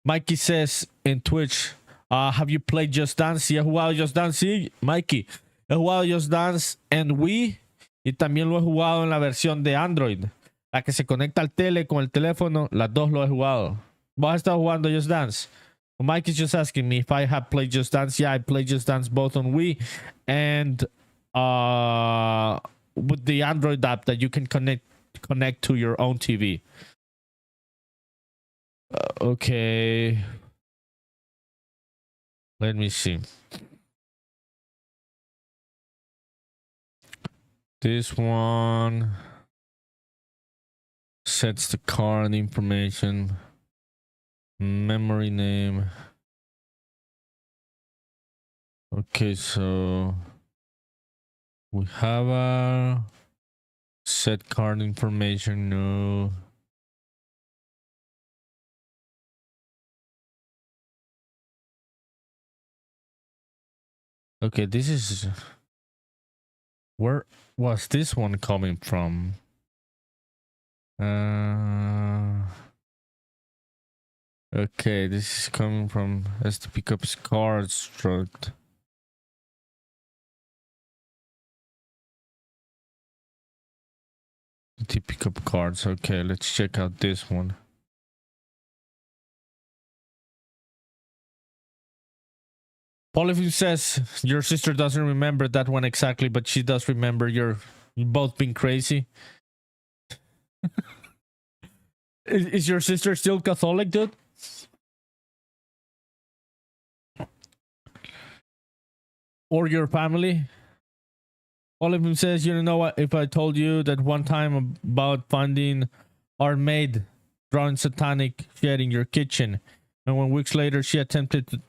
Mikey says in Twitch, have you played Just Dance? Sí, he jugado Just Dance. Sí, Mikey. He jugado Just Dance en Wii y también lo he jugado en la versión de Android. La que se conecta al tele con el teléfono, las dos lo he jugado. ¿Vos has estado jugando Just Dance? Well, Mikey's just asking me if I have played Just Dance. Yeah, I played Just Dance both on Wii and with the Android app that you can connect to your own TV. Okay. Let me see. This one sets the card information, memory name. Okay, so we have a set card information. No. Okay, this is... Where was this one coming from? Okay, this is coming from... Has to pick up his cards. Struct. To pick up cards. Okay, let's check out this one. Polyphone says your sister doesn't remember that one exactly, but she does remember you both being crazy. Is your sister still Catholic, dude? Or your family? Polyphone says, you don't know what if I told you that one time about finding our maid drawing satanic shit in your kitchen, and 1 week later she attempted to...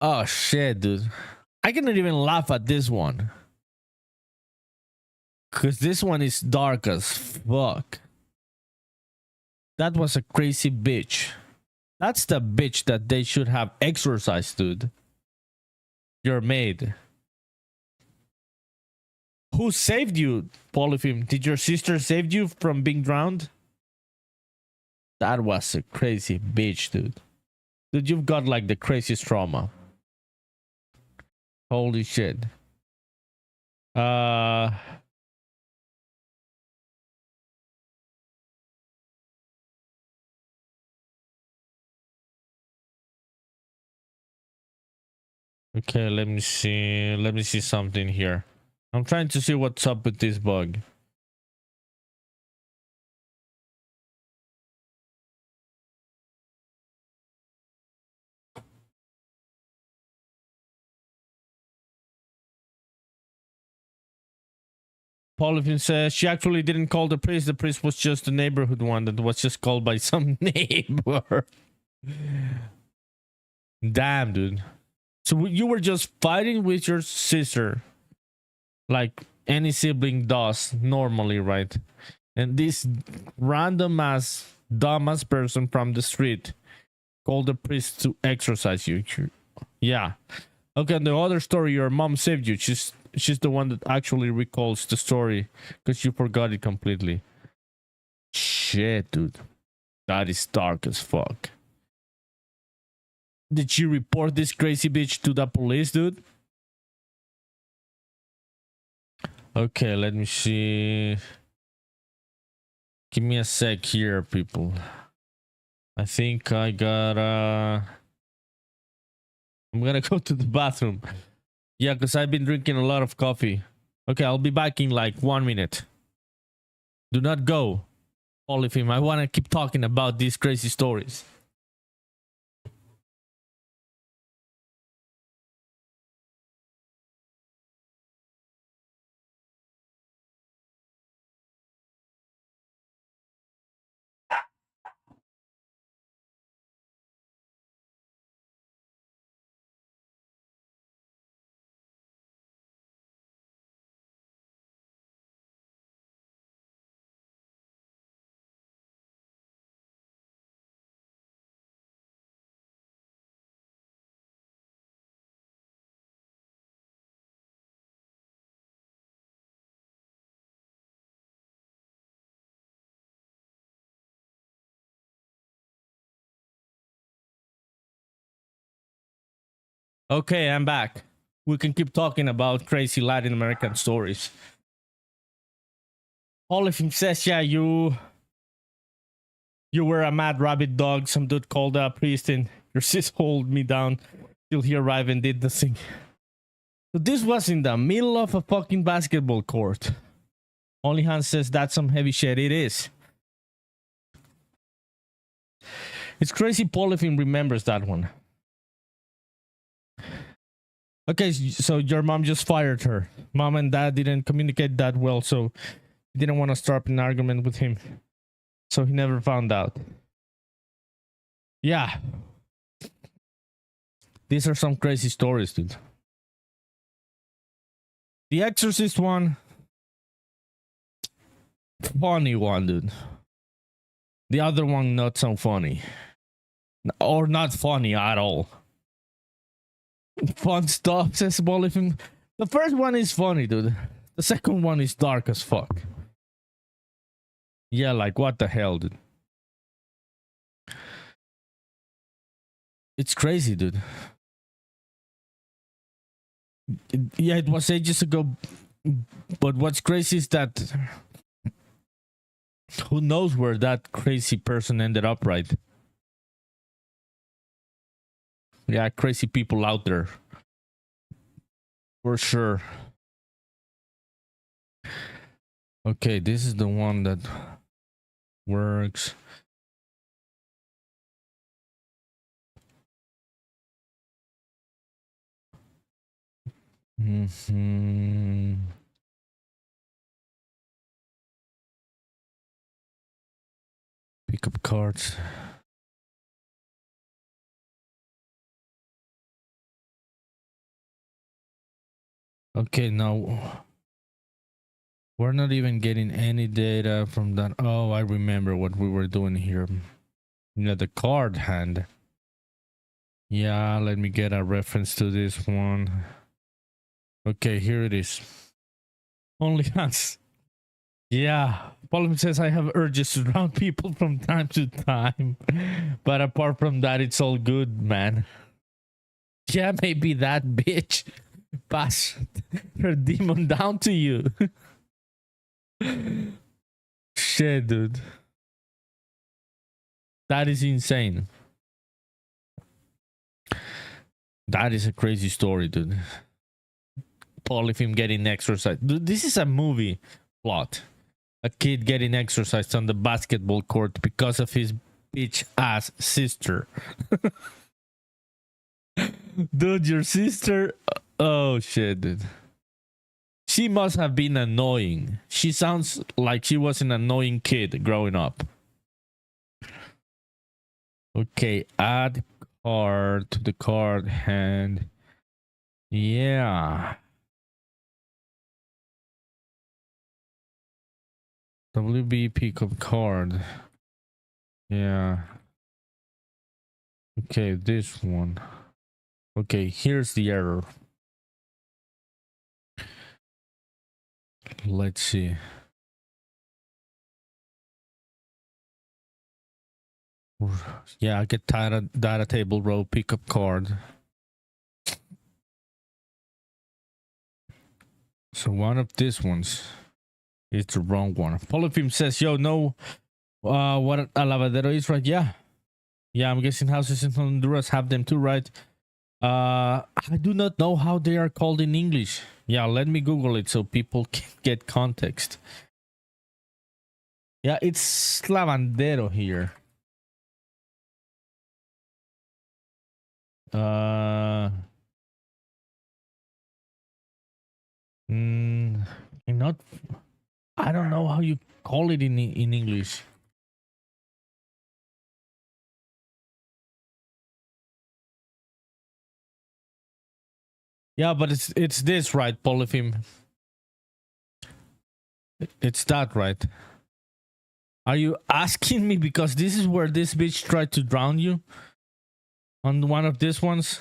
Oh shit, dude. I cannot even laugh at this one. Cause this one is dark as fuck. That was a crazy bitch. That's the bitch that they should have exorcised, dude. Your maid. Who saved you, Polyphone? Did your sister save you from being drowned? That was a crazy bitch, dude. Dude, you've got like the craziest trauma. Holy shit. Uh okay, let me see. Let me see something here. I'm trying to see what's up with this bug. Polyphene says she actually didn't call the priest. The priest was just a neighborhood one that was just called by some neighbor. Damn, dude. So you were just fighting with your sister, like any sibling does normally, right? And this random ass dumbass person from the street called the priest to exorcise you. Yeah. Okay, and the other story, your mom saved you. She's the one that actually recalls the story because you forgot it completely. Shit, dude. That is dark as fuck. Did she report this crazy bitch to the police, dude? Okay, let me see. Give me a sec here, people. I think I gotta... I'm gonna go to the bathroom. Yeah, because I've been drinking a lot of coffee. Okay, I'll be back in like 1 minute. Do not go, Polypheme. I want to keep talking about these crazy stories. Okay, I'm back. We can keep talking about crazy Latin American stories. Polypheme says, yeah, you were a mad rabbit dog. Some dude called a priest and your sis hold me down till he arrived and did the thing. So this was in the middle of a fucking basketball court. Only Hans says that's some heavy shit. It is. It's crazy Polypheme remembers that one. Okay, so your mom just fired her. Mom and dad didn't communicate that well, so he didn't want to start an argument with him. So he never found out. Yeah. These are some crazy stories, dude. The Exorcist one. Funny one, dude. The other one, not so funny. Or not funny at all. Fun stuff, says Polypheme. The first one is funny, dude. The second one is dark as fuck. Yeah, like what the hell, dude? It's crazy, dude. Yeah, it was ages ago. But what's crazy is that who knows where that crazy person ended up, right? Yeah, crazy people out there. For sure. Okay, this is the one that works. Pick up cards. Okay, now we're not even getting any data from that. Oh, I remember what we were doing here. You know, the card hand. Yeah, let me get a reference to this one. Okay, here it is. Only us. Yeah, Polypheme says I have urges to drown people from time to time. But apart from that, it's all good, man. Yeah, maybe that bitch. Pass her demon down to you. Shit, dude. That is insane. That is a crazy story, dude. Polypheme getting exercised. Dude, this is a movie plot. A kid getting exercised on the basketball court because of his bitch ass sister. Dude, your sister. Oh shit, dude. She must have been annoying. She sounds like she was an annoying kid growing up. Okay, add card to the card hand. Yeah. WB pickup card. Yeah. Okay, this one. Okay, here's the error. Let's see. Yeah, I get data table row pickup card. So one of these ones is the wrong one. Polypheme says, yo, no, what a lavadero is, right? Yeah. Yeah, I'm guessing houses in Honduras have them too, right? I do not know how they are called in English. Yeah, let me Google it so people can get context. Yeah, it's lavandero here. Not. I don't know how you call it in English. Yeah, but it's this, right, Polypheme? It's that, right? Are you asking me because this is where this bitch tried to drown you? On one of these ones?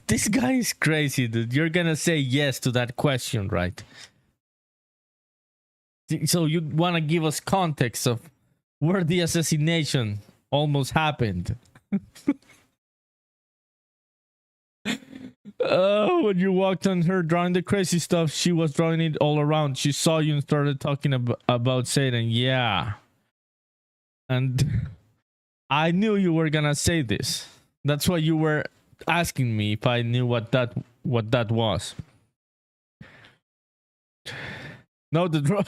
This guy is crazy, dude. You're gonna say yes to that question, right? So you want to give us context of where the assassination almost happened. Oh, when you walked on her drawing the crazy stuff, she was drawing it all around. She saw you and started talking about Satan. Yeah. And I knew you were gonna say this. That's why you were asking me if I knew what that was. No, the draw.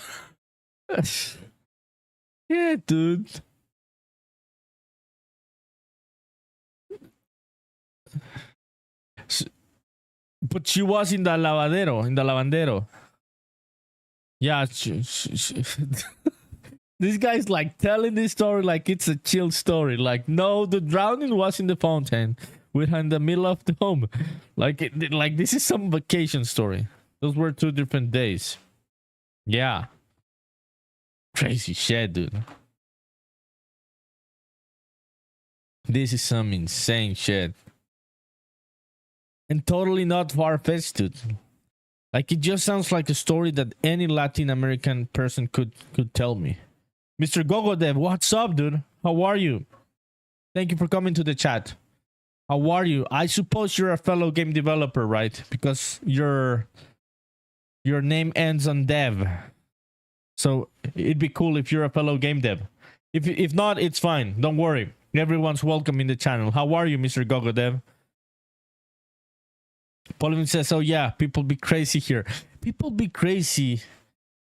Yeah, dude. But she was in the lavandero. Yeah, this guy's like telling this story like it's a chill story. Like, no, the drowning was in the fountain. We're in the middle of the home. Like this is some vacation story. Those were 2 different days. Yeah. Crazy shit, dude. This is some insane shit. And totally not far-fetched, dude. Like, it just sounds like a story that any Latin American person could tell me. Mr. Gogodev, what's up, dude? How are you? Thank you for coming to the chat. How are you? I suppose you're a fellow game developer, right? Because your name ends on dev. So it'd be cool if you're a fellow game dev. If not, it's fine. Don't worry. Everyone's welcome in the channel. How are you, Mr. Gogodev? Polypheme says, oh yeah, people be crazy here. People be crazy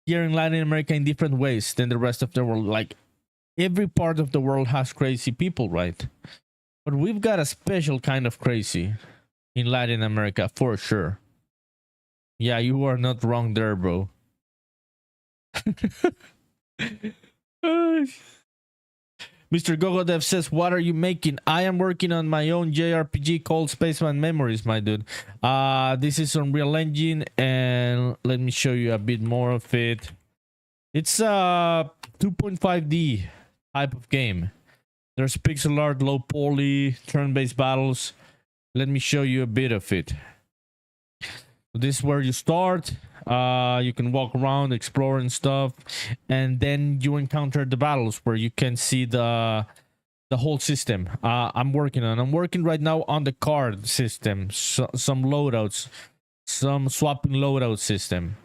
here in Latin America in different ways than the rest of the world. Like, every part of the world has crazy people, right? But we've got a special kind of crazy in Latin America, for sure. Yeah, you are not wrong there, bro. Mr. Gogodev says, what are you making? I am working on my own JRPG called Spaceman Memories, my dude. This is Unreal Engine, and let me show you a bit more of it. It's a 2.5D type of game. There's pixel art, low poly, turn-based battles. Let me show you a bit of it. This is where you start. You can walk around, explore and stuff, and then you encounter the battles where you can see the the whole system. I'm working right now on the card system, some loadouts, some swapping loadout system.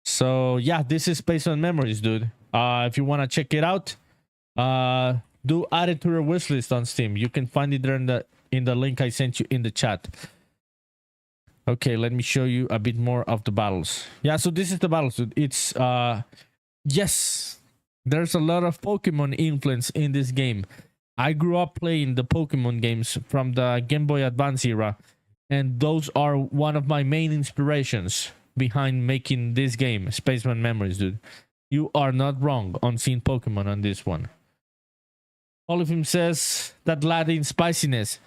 So yeah, this is Spaceman Memories, dude. If you want to check it out, do add it to your wishlist on Steam. You can find it there in the link I sent you in the chat. Okay, let me show you a bit more of the battles. Yeah, so this is the battles, dude. It's yes, there's a lot of Pokemon influence in this game. I grew up playing the Pokemon games from the Game Boy Advance era, and those are one of my main inspirations behind making this game, Spaceman Memories, dude. You are not wrong on seeing Pokemon on this one. Olifim says that Latin spiciness.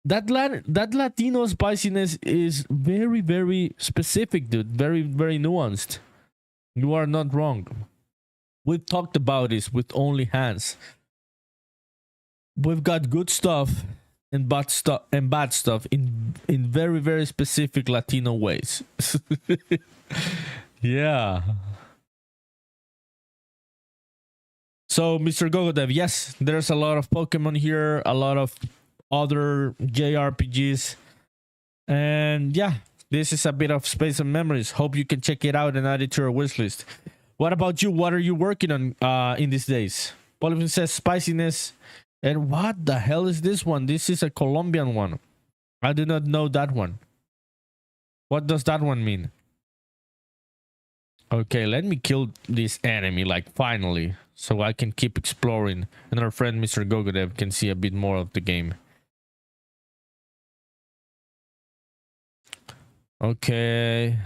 That Latino spiciness is very, very specific, dude. Very, very nuanced. You are not wrong. We've talked about this with Only Hands. We've got good stuff and bad stuff in very, very specific Latino ways. Yeah. So, Mr. GoGoDev, yes, there's a lot of Pokemon here, a lot of other JRPGs, and yeah, this is a bit of Spaceman Memories. Hope you can check it out and add it to your wishlist. What about you? What are you working on in these days? Polyphone says spiciness. And what the hell is this one? This is a Colombian one. I do not know that one. What does that one mean? Okay, let me kill this enemy, like, finally, so I can keep exploring, and our friend Mr. GoGoDev can see a bit more of the game. Okay.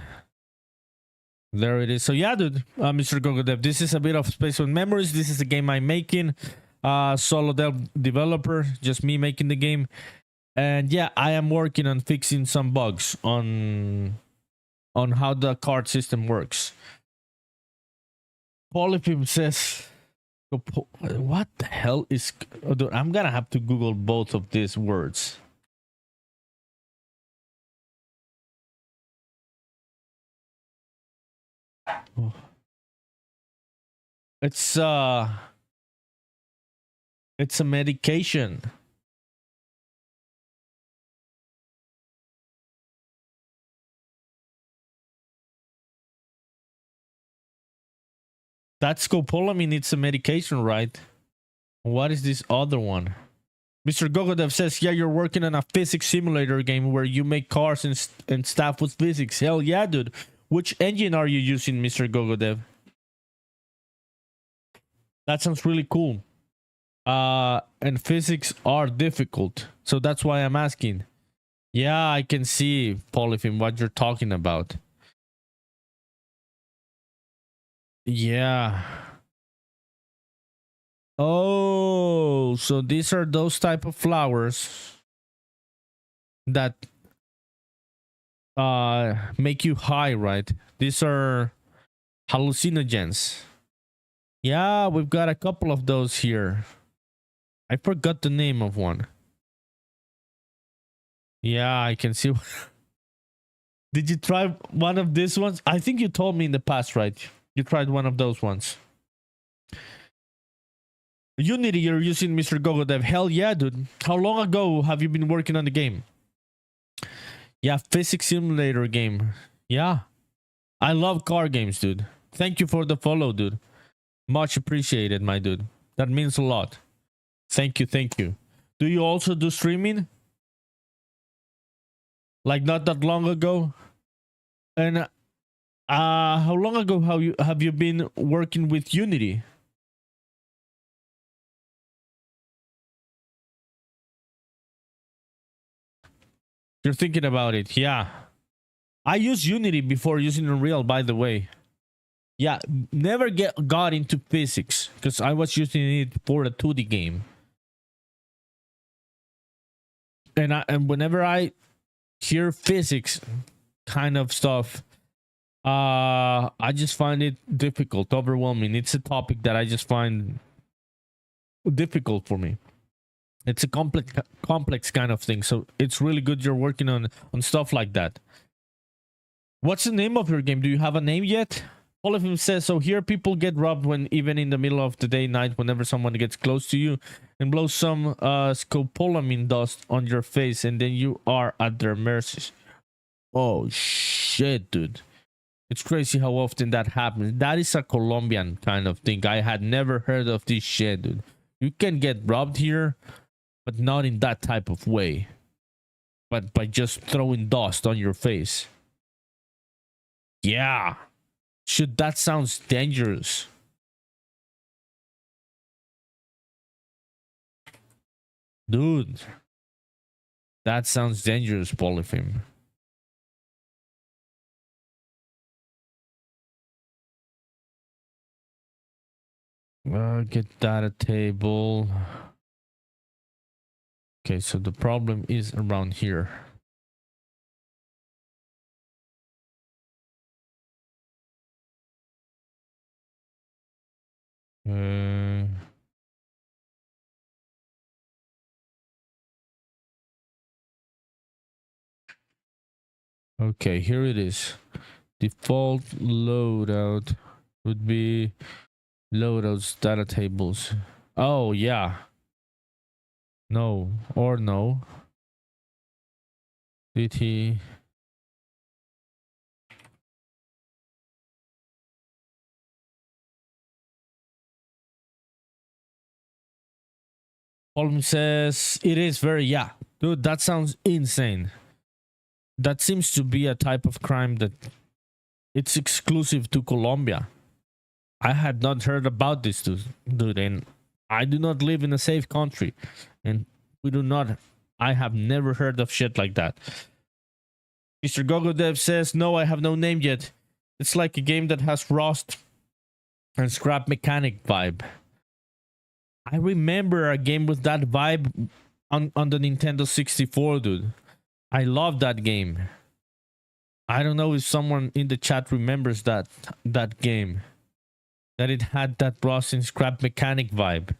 There it is. So yeah, dude, Mr. GoGoDev, this is a bit of Spaceman Memories. This is a game I'm making. Solo developer, just me making the game. And yeah, I am working on fixing some bugs on how the card system works. Polypim says, what the hell is... Oh, dude, I'm gonna have to Google both of these words. Oh. It's a medication. That scopolamine, it's a medication, right? What is this other one? Mr. GoGoDev says, yeah, you're working on a physics simulator game where you make cars and stuff with physics. Hell yeah, dude. Which engine are you using, Mr. GoGoDev? That sounds really cool. And physics are difficult, so that's why I'm asking. Yeah, I can see, Polyphim, what you're talking about. Yeah. Oh, so these are those type of flowers that make you high, right? These are hallucinogens. Yeah, we've got a couple of those here. I forgot the name of one. Yeah, I can see. Did you try one of these ones? I think you told me in the past, right? You tried one of those ones. Unity, you're using, Mr. GoGoDev. Hell yeah, dude. How long ago have you been working on the game? Yeah, physics simulator game. Yeah. I love car games, dude. Thank you for the follow, dude. Much appreciated, my dude. That means a lot. Thank you, thank you. Do you also do streaming? Like not that long ago? And how long ago have you been working with Unity? You're thinking about it, yeah. I used Unity before using Unreal, by the way. Yeah, never got into physics because I was using it for a 2D game. And whenever I hear physics kind of stuff, I just find it difficult, overwhelming. It's a topic that I just find difficult for me. It's a complex kind of thing, so it's really good you're working on stuff like that. What's the name of your game? Do you have a name yet? All of him says, so here people get robbed when even in the middle of the day, night, whenever someone gets close to you and blows some scopolamine dust on your face, and then you are at their mercy. Oh shit, dude. It's crazy how often that happens. That is a Colombian kind of thing. I had never heard of this shit, dude. You can get robbed here, but not in that type of way. But by just throwing dust on your face. Yeah. Shit, that sounds dangerous. Dude. That sounds dangerous, Polyphim. Get data table. Okay, so the problem is around here. Okay, here it is. Default loadout would be loadouts data tables. Oh yeah. No or no. Did he? Holm says it is very, yeah. Dude, that sounds insane. That seems to be a type of crime that it's exclusive to Colombia. I had not heard about this, dude, and I do not live in a safe country, and I have never heard of shit like that. Mr. Gogo Dev says, no, I have no name yet. It's like a game that has Rust and scrap mechanic vibe. I remember a game with that vibe on the Nintendo 64, dude. I love that game. I don't know if someone in the chat remembers that game. That it had that Rust and scrap mechanic vibe.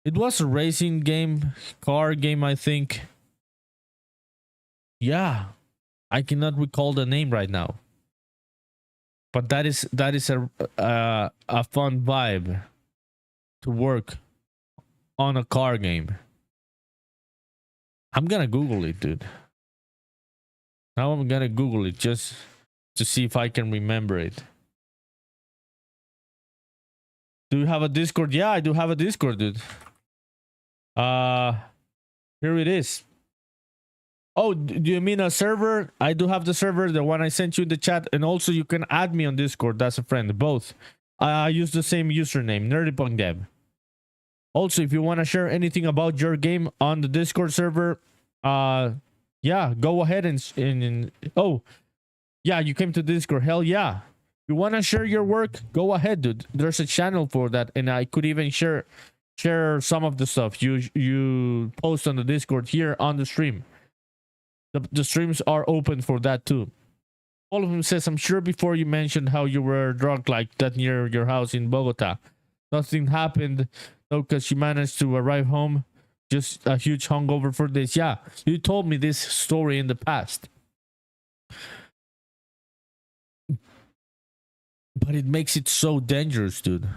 It was a racing game, car game, I think. Yeah, I cannot recall the name right now. But that is a fun vibe to work on a car game. I'm gonna Google it, dude. Now I'm gonna Google it just to see if I can remember it. Do you have a Discord? Yeah, I do have a Discord, dude. Here it is. Oh, do you mean a server? I do have the server, the one I sent you in the chat, and also you can add me on Discord as a friend, both. I use the same username, NerdyPunkDev. Also, if you want to share anything about your game on the Discord server, yeah, go ahead and oh, yeah, you came to Discord. Hell yeah. If you want to share your work, go ahead, dude. There's a channel for that, and I could even share some of the stuff you post on the Discord here on the stream. The streams are open for that too. All of them says, I'm sure before you mentioned how you were drunk like that near your house in Bogota. Nothing happened though, because you managed to arrive home. Just a huge hungover for this. Yeah, you told me this story in the past. But it makes it so dangerous, dude.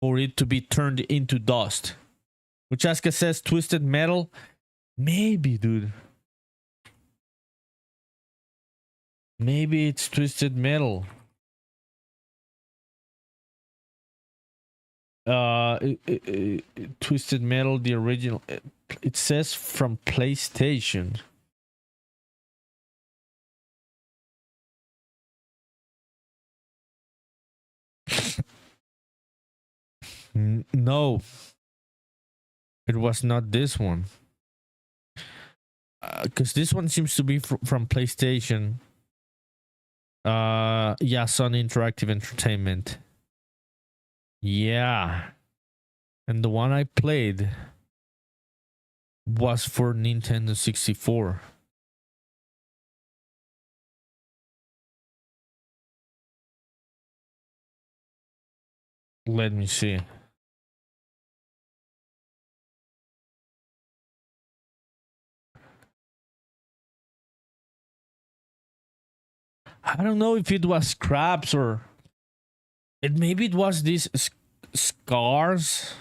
For it to be turned into dust. Muchaska says twisted metal. Maybe, dude. Maybe it's twisted metal. Twisted metal, the original. It says from PlayStation. No, it was not this one. Because this one seems to be from PlayStation. Yeah, Sony Interactive Entertainment. Yeah. And the one I played was for Nintendo 64. Let me see. I don't know if it was scraps or Maybe it was these scars.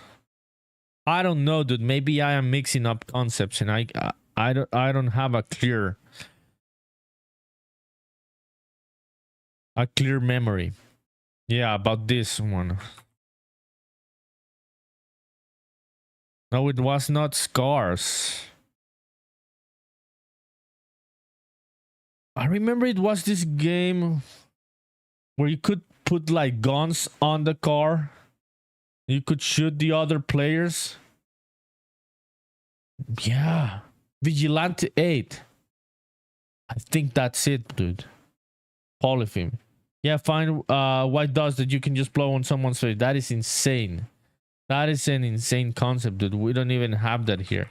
I don't know, dude. Maybe I am mixing up concepts, and I don't have a clear memory. Yeah, about this one. No, it was not scars. I remember it was this game where you could put like guns on the car. You could shoot the other players. Yeah. Vigilante 8. I think that's it, dude. Polythene. Yeah, find white dots that you can just blow on someone's face. That is insane. That is an insane concept, dude. We don't even have that here.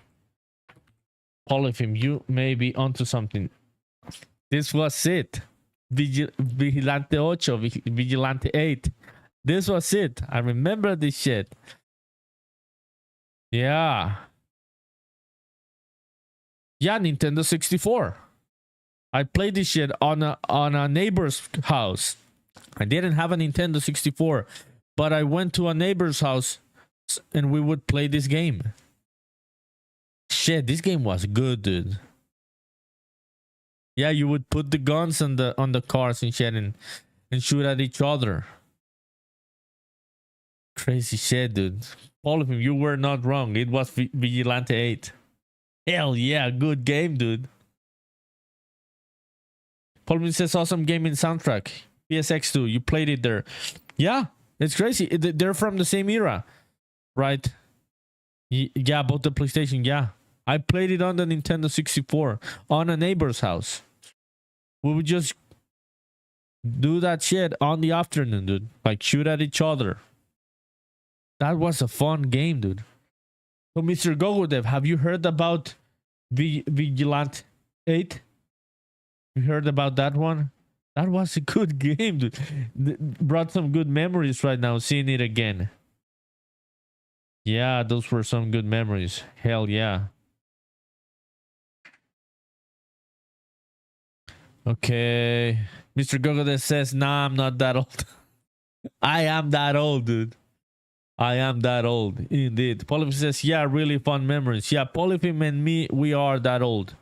Polythene, you may be onto something. This was it. Vigilante 8, Vigilante 8. This was it. I remember this shit. Yeah. Yeah, Nintendo 64. I played this shit on a neighbor's house. I didn't have a Nintendo 64, but I went to a neighbor's house and we would play this game. Shit, this game was good, dude. Yeah, you would put the guns on the cars and shit and shoot at each other. Crazy shit, dude. All of them, you were not wrong. It was Vigilante 8. Hell yeah, good game, dude. Paul says awesome gaming soundtrack. PSX2, you played it there. Yeah, it's crazy. They're from the same era, right? Yeah, both the PlayStation, yeah. I played it on the Nintendo 64 on a neighbor's house. We would just do that shit on the afternoon, dude. Like shoot at each other. That was a fun game, dude. So, Mr. Gogodev, have you heard about Vigilante 8? You heard about that one? That was a good game, dude. Brought some good memories right now, seeing it again. Yeah, those were some good memories. Hell yeah. Okay. Mr. Gogodev says, nah, I'm not that old. I am that old, dude. I am that old, indeed. Polyphim says, yeah, really fun memories. Yeah, Polyphim and me, we are that old.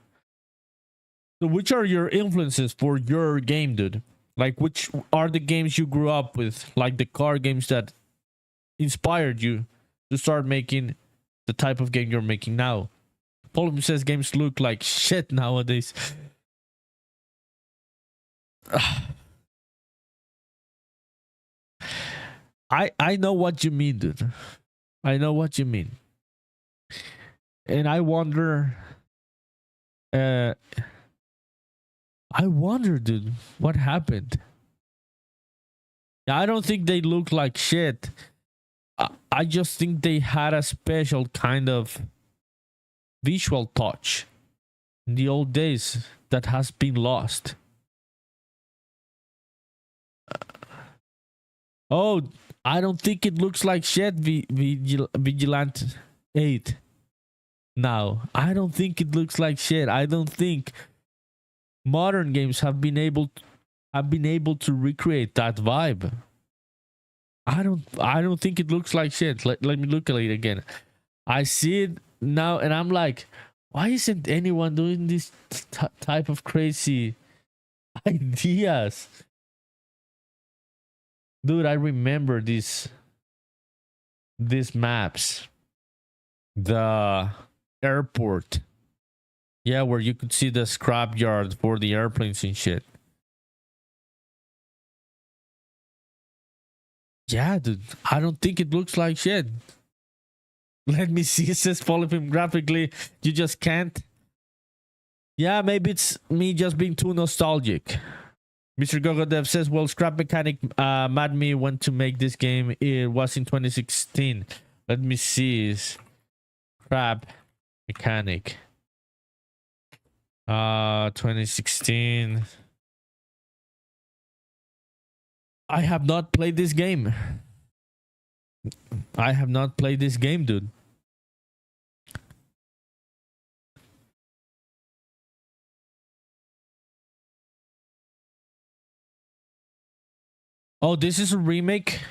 So which are your influences for your game, dude? Like, which are the games you grew up with? Like the car games that inspired you to start making the type of game you're making now? Polyphim says games look like shit nowadays. I know what you mean, dude. I know what you mean. And I wonder, dude, what happened? I don't think they look like shit. I just think they had a special kind of visual touch in the old days that has been lost. Oh, I don't think it looks like shit, Vigilante 8. Now, I don't think it looks like shit. I don't think modern games have been able to recreate that vibe. I don't think it looks like shit. Let me look at it again. I see it now and I'm like, why isn't anyone doing this type of crazy ideas? Dude, I remember these maps. The airport. Yeah, where you could see the scrapyard for the airplanes and shit. Yeah, dude. I don't think it looks like shit. Let me see. It says follow him graphically. You just can't. Yeah, maybe it's me just being too nostalgic. Mr. Gogodev says, well, Scrap Mechanic mad me went to make this game. It was in 2016. Let me see. Scrap Mechanic. 2016. I have not played this game. I have not played this game, dude. Oh, this is a remake.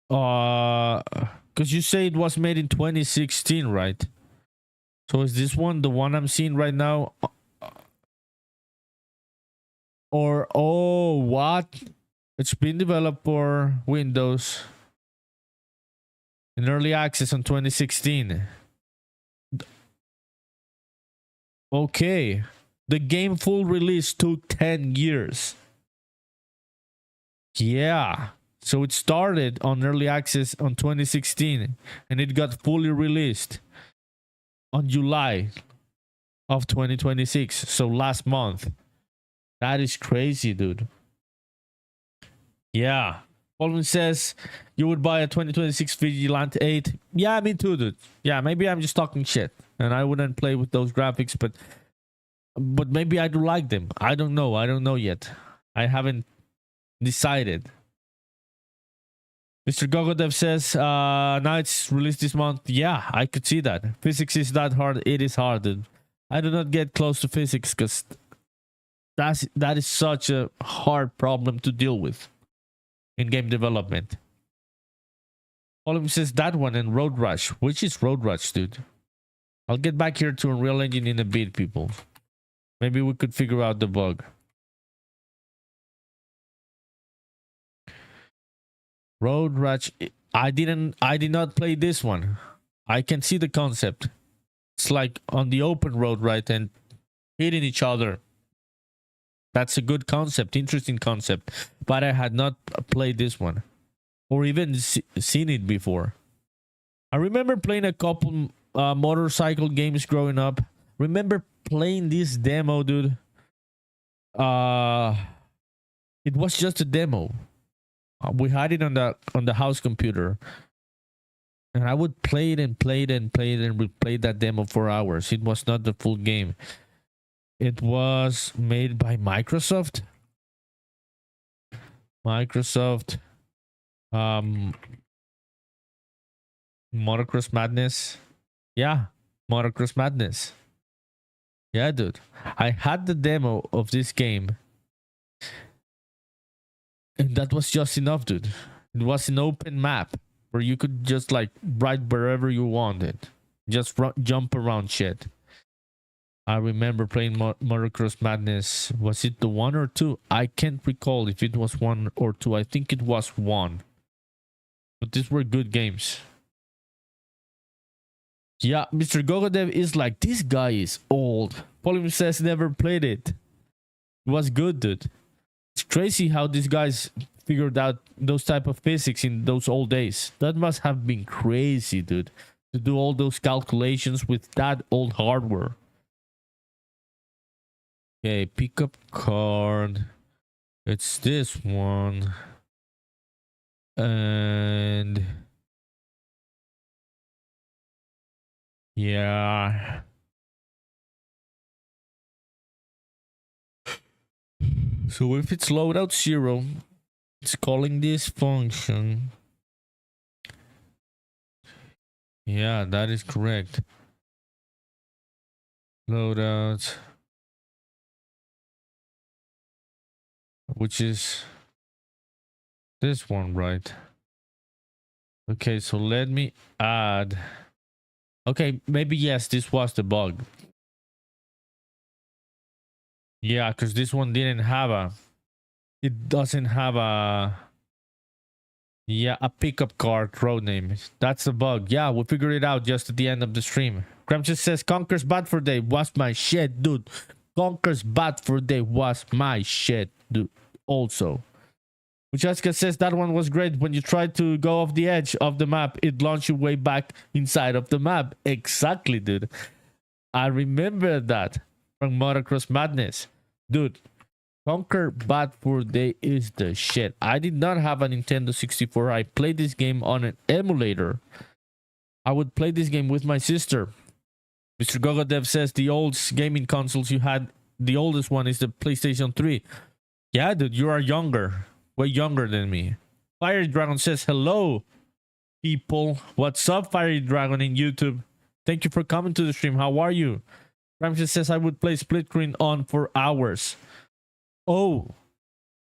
Because you say it was made in 2016, right? So is this one the one I'm seeing right now? Or oh, what? It's been developed for Windows in early access in 2016. Okay. The game full release took 10 years. Yeah. So it started on early access on 2016 and it got fully released on July of 2026. So last month. That is crazy, dude. Yeah. Paulman says you would buy a 2026 Vigilante 8. Yeah, me too, dude. Yeah, maybe I'm just talking shit and I wouldn't play with those graphics, but maybe I do like them. I don't know. I don't know yet. I haven't decided. Mr. Gogodev says now it's released this month. Yeah, I could see that. Physics is that hard. It is hard, dude. I do not get close to physics because that is such a hard problem to deal with in game development. Oliver says that one and Road Rush. Which is Road Rush, dude? I'll get back here to Unreal Engine in a bit, people. Maybe we could figure out the bug. Road Rush. I did not play this one. I can see the concept. It's like on the open road, right? And hitting each other. That's a good concept, interesting concept. But I had not played this one. Or even seen it before. I remember playing a couple motorcycle games growing up. Remember playing this demo, dude. It was just a demo. We had it on the house computer. And I would play it and play it and play it and replay that demo for hours. It was not the full game. It was made by Microsoft. Motocross Madness. Yeah, Motocross Madness. Yeah, dude. I had the demo of this game. And that was just enough, dude. It was an open map where you could just like ride wherever you wanted. Just jump around shit. I remember playing Motocross Madness. Was it the 1 or 2? I can't recall if it was 1 or 2. I think it was 1. But these were good games. Yeah, Mr. Gogodev is like, this guy is old. Polymer says never played it. It was good, dude. It's crazy how these guys figured out those type of physics in those old days. That must have been crazy, dude. To do all those calculations with that old hardware. Okay, pickup card. It's this one. And yeah. So if it's loadout 0, it's calling this function. Yeah, that is correct. Loadout. Which is this one, right? Okay, so let me add. Okay, maybe yes, this was the bug. Yeah, because this one didn't have a. It doesn't have a. Yeah, a pickup card road name. That's a bug. Yeah, we figured it out just at the end of the stream. Graham just says Conker's Bad for Day was my shit, dude. Conker's Bad for Day was my shit, dude. Also, Jessica says that one was great. When you tried to go off the edge of the map, it launched you way back inside of the map. Exactly, dude. I remember that from Motocross Madness. Dude, Conker Bad for Day is the shit. I did not have a Nintendo 64. I played this game on an emulator. I would play this game with my sister. Mr. Gogodev says the old gaming consoles you had, the oldest one is the PlayStation 3. Yeah, dude, you are younger. Way younger than me. Fiery Dragon says, hello, people. What's up, Fiery Dragon in YouTube? Thank you for coming to the stream. How are you? Ramsey says, I would play Split Screen on for hours. Oh,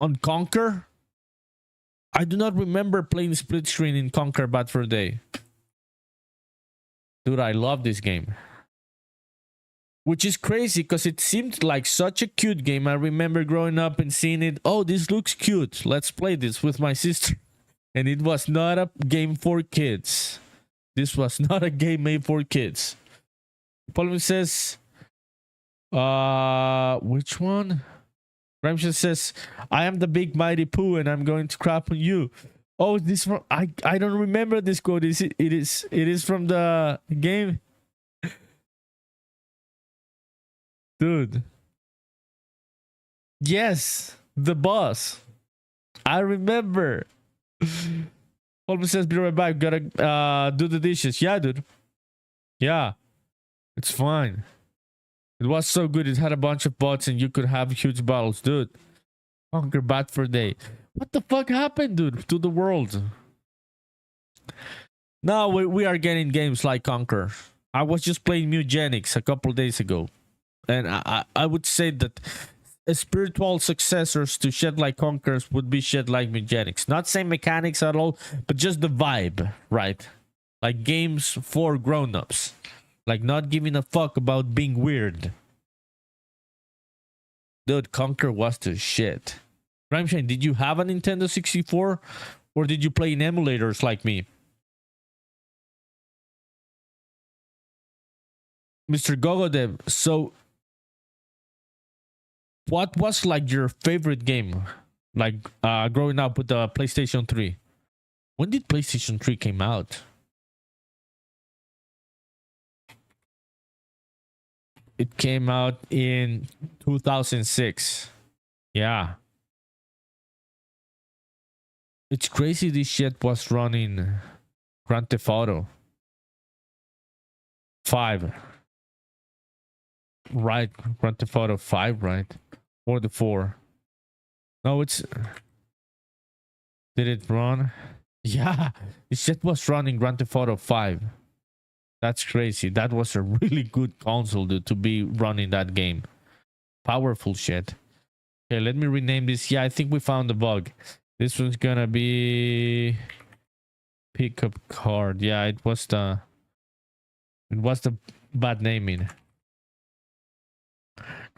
On Conquer? I do not remember playing split screen in Conquer Bad Fur Day. Dude, I love this game. Which is crazy because it seemed like such a cute game. I remember growing up and seeing it. Oh, this looks cute. Let's play this with my sister. And it was not a game for kids. This was not a game made for kids. Paul says, which one? Ramshan says, I am the big mighty poo and I'm going to crap on you. Oh, this from I don't remember this quote. It is from the game. Dude. Yes, the boss. I remember. Paul says, be right back. Gotta do the dishes. Yeah, dude. Yeah. It's fine. It was so good. It had a bunch of bots and you could have huge battles, dude. Conquer Bad Fur Day. What the fuck happened, dude, to the world? Now we are getting games like Conquer. I was just playing Mugenics a couple days ago. And I would say that spiritual successors to Shed Like Conquerors would be Shed Like Mugenics. Not same mechanics at all, but just the vibe, right? Like games for grown-ups. Like not giving a fuck about being weird. Dude, Conquer was the shit. Ramshine, did you have a Nintendo 64? Or did you play in emulators like me? Mr. Gogodev, so what was like your favorite game? Like growing up with the PlayStation 3? When did PlayStation 3 came out? It came out in 2006. Yeah. It's crazy this shit was running Grand Theft Auto 5. Right, Grand Theft Auto 5, right? Or the 4. No, it's... Did it run? Yeah, this shit was running Grand Theft Auto 5. That's crazy. That was a really good console, dude, to be running that game. Powerful shit. Okay, let me rename this. Yeah, I think we found the bug. This one's gonna be pickup card. Yeah, it was the bad naming.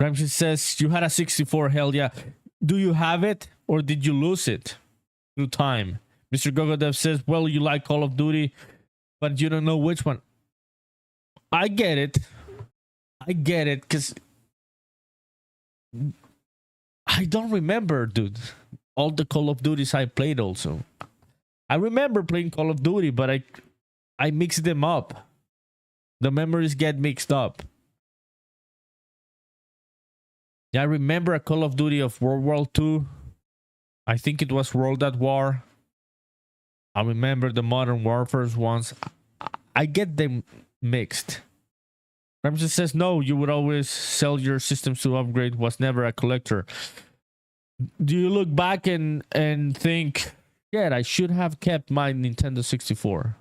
Gramsci says you had a 64. Hell yeah. Do you have it or did you lose it through time? Mr. Gogodev says, well, you like Call of Duty, but you don't know which one. I get it. I get it, because I don't remember, dude. All the Call of Duties I played also. I remember playing Call of Duty, but I mixed them up. The memories get mixed up. Yeah, I remember a Call of Duty of World War II. I think it was World at War. I remember the Modern Warfare ones. I get them mixed. Ramsey says, no, you would always sell your systems to upgrade, was never a collector. Do you look back and think, yeah, I should have kept my Nintendo 64?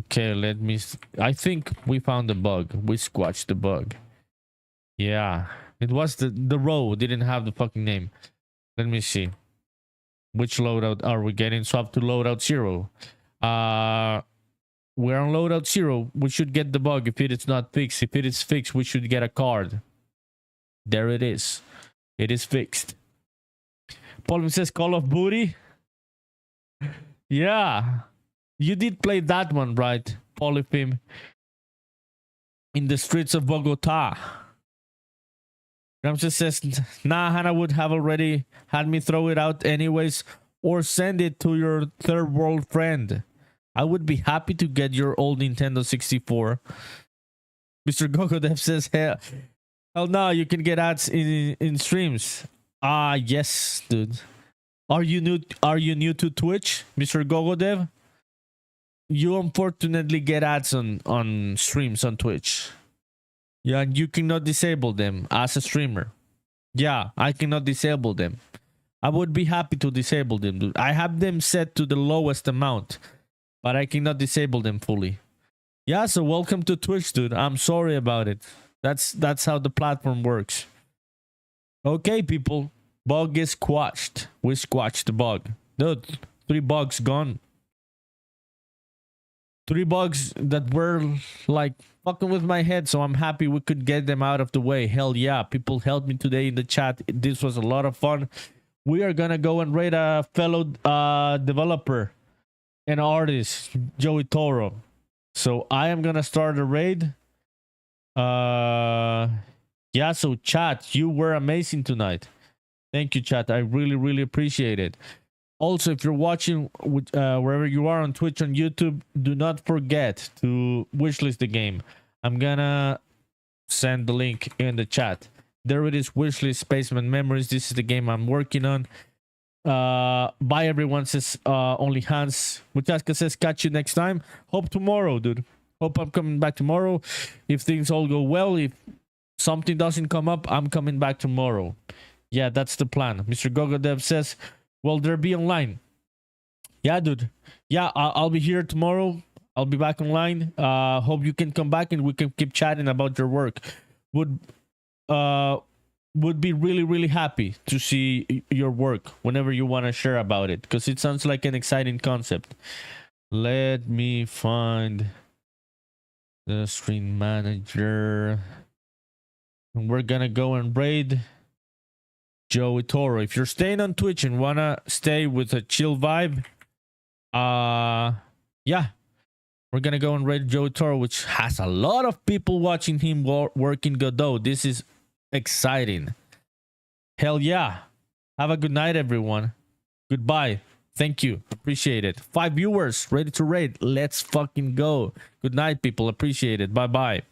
Okay, let me... I think we found the bug. We squashed the bug. Yeah, it was the row. Didn't have the fucking name. Let me see. Which loadout are we getting? Swap to loadout 0. We're on loadout 0. We should get the bug if it is not fixed. If it is fixed, we should get a card. There it is. It is fixed. Paul says Call of Duty. Yeah. You did play that one, right? Polyphim. In the streets of Bogota. Ramses says, nah, Hannah would have already had me throw it out anyways, or send it to your third world friend. I would be happy to get your old Nintendo 64. Mr. Gogodev says, hell no, you can get ads in streams. Ah, yes, dude. Are you new to Twitch, Mr. Gogodev? You unfortunately get ads on streams on Twitch. Yeah, and you cannot disable them as a streamer. Yeah, I cannot disable them. I would be happy to disable them, dude. I have them set to the lowest amount, but I cannot disable them fully. Yeah, so welcome to Twitch, dude. I'm sorry about it. That's how the platform works. Okay, people. Bug is squashed. We squashed the bug. Dude, 3 bugs gone. 3 bugs that were like fucking with my head, so I'm happy we could get them out of the way. Hell yeah. People helped me today in the chat. This was a lot of fun. We are gonna go and raid a fellow developer and artist, Joey Toro. So I am gonna start a raid. Yeah, so chat, you were amazing tonight. Thank you, chat. I really appreciate it. Also, if you're watching wherever you are on Twitch, on YouTube, do not forget to wishlist the game. I'm gonna send the link in the chat. There it is, Wishlist Spaceman Memories. This is the game I'm working on. Bye, everyone, says Only Hans. Muchaska says, catch you next time. Hope tomorrow, dude. Hope I'm coming back tomorrow. If things all go well, if something doesn't come up, I'm coming back tomorrow. Yeah, that's the plan. Mr. Gogodev says, will there be online? Yeah, dude. Yeah, I'll be here tomorrow. I'll be back online. Hope you can come back and we can keep chatting about your work. Would be really happy to see your work whenever you want to share about it, because it sounds like an exciting concept. Let me find the stream manager. And we're gonna go and raid Joey Toro. If you're staying on Twitch and wanna stay with a chill vibe, yeah, we're gonna go and raid Joey Toro, which has a lot of people watching him work in Godot. This is exciting. Hell yeah. Have a good night, everyone. Goodbye. Thank you. Appreciate it. 5 viewers ready to raid. Let's fucking go. Good night, people. Appreciate it. Bye bye.